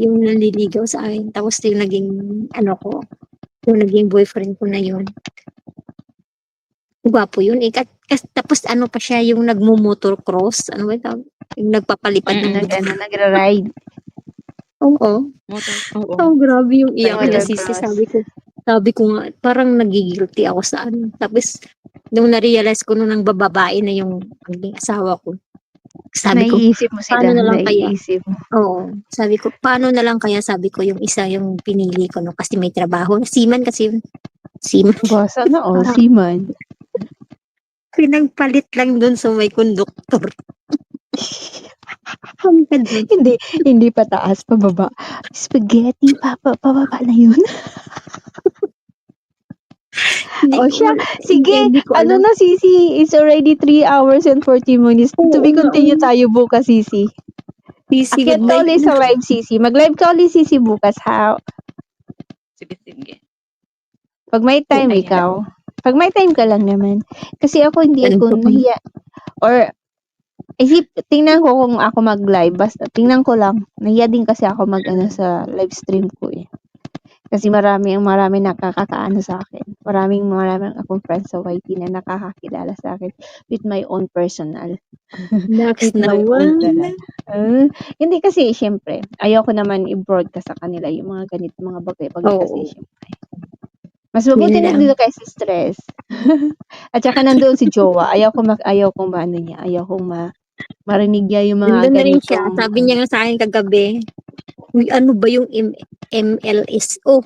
yung nanliligaw sa akin tapos yung naging yung naging boyfriend ko na yun. Gwapo yun eh. Tapos pa siya yung nagmo-motor cross. Ano ba tawag? Yung nagpapalipad ng motor. Nagra-ride. Oo. Motor. Oo. Oh, grabe yung iyak Motor na sisi. cross. Sabi ko nga, parang nagigilty ako sa ano. Tapos, nung na-realize ko nung bababae na yung asawa ko, sabi ko, Naiisip mo sila. paano na lang kaya? Naiisip mo. Oo. Sabi ko, paano na lang kaya? Sabi ko, yung isa yung pinili ko no, kasi may trabaho. Seaman kasi yun. Seaman. Basa na all, seaman. Pinagpalit lang dun sa may konduktor. Hindi pa taas, pababa. Spaghetti, pababa na yun. Siya, sige, ano na Sisi, it's already 3 hours and 40 minutes. To be continue tayo bukas, Sisi. Akyat ka ulit sa live, Sisi. Mag-live ka ulit, Sisi, bukas, ha? Sige. Pag may time, Ayan. ikaw. Pag may time ka lang naman. Kasi ako hindi ako nahiya. Or, tingnan ko kung ako mag-live. Basta, tingnan ko lang. Nahiya din kasi ako sa live stream ko eh. Kasi marami nakakakaano sa akin. Maraming akong friends sa YT na nakakakilala sa akin with my own personal. Next With na my own one. personal. Hindi kasi, syempre, ayoko naman i-broadcast sa kanila yung mga ganito, mga bagay-bagay kasi, syempre. Mas mabuti na dito kasi stress. At saka nandoon si Jowa. Ayaw kong marinig niya yung mga Nandun na rin ganito. siya. Sabi niya nga sa akin kagabi, uy, ano ba yung MLSO?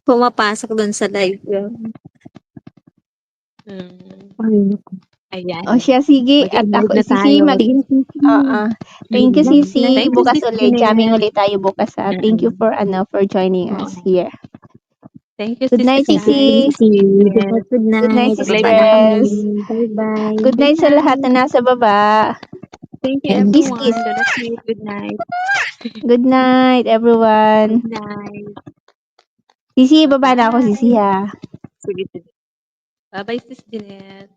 Pumapasok doon sa live. Ayan. O siya, sige. At ako, Sisi, thank you, Sisi. Thank you, Bukas Sisi. ulit. Jamming ulit tayo bukas. Thank you for joining us here. Thank you, Good night, Sisi. Good Good night, Sisi Bye-bye. Press. Bye-bye. Good night sa lahat na nasa baba. Thank you, And everyone. kiss. Lola Sweet, good night. Good night, everyone. Good night. Sisi, baba na ako, Sisi, ha. Sige. Bye-bye, Sis Jeanette.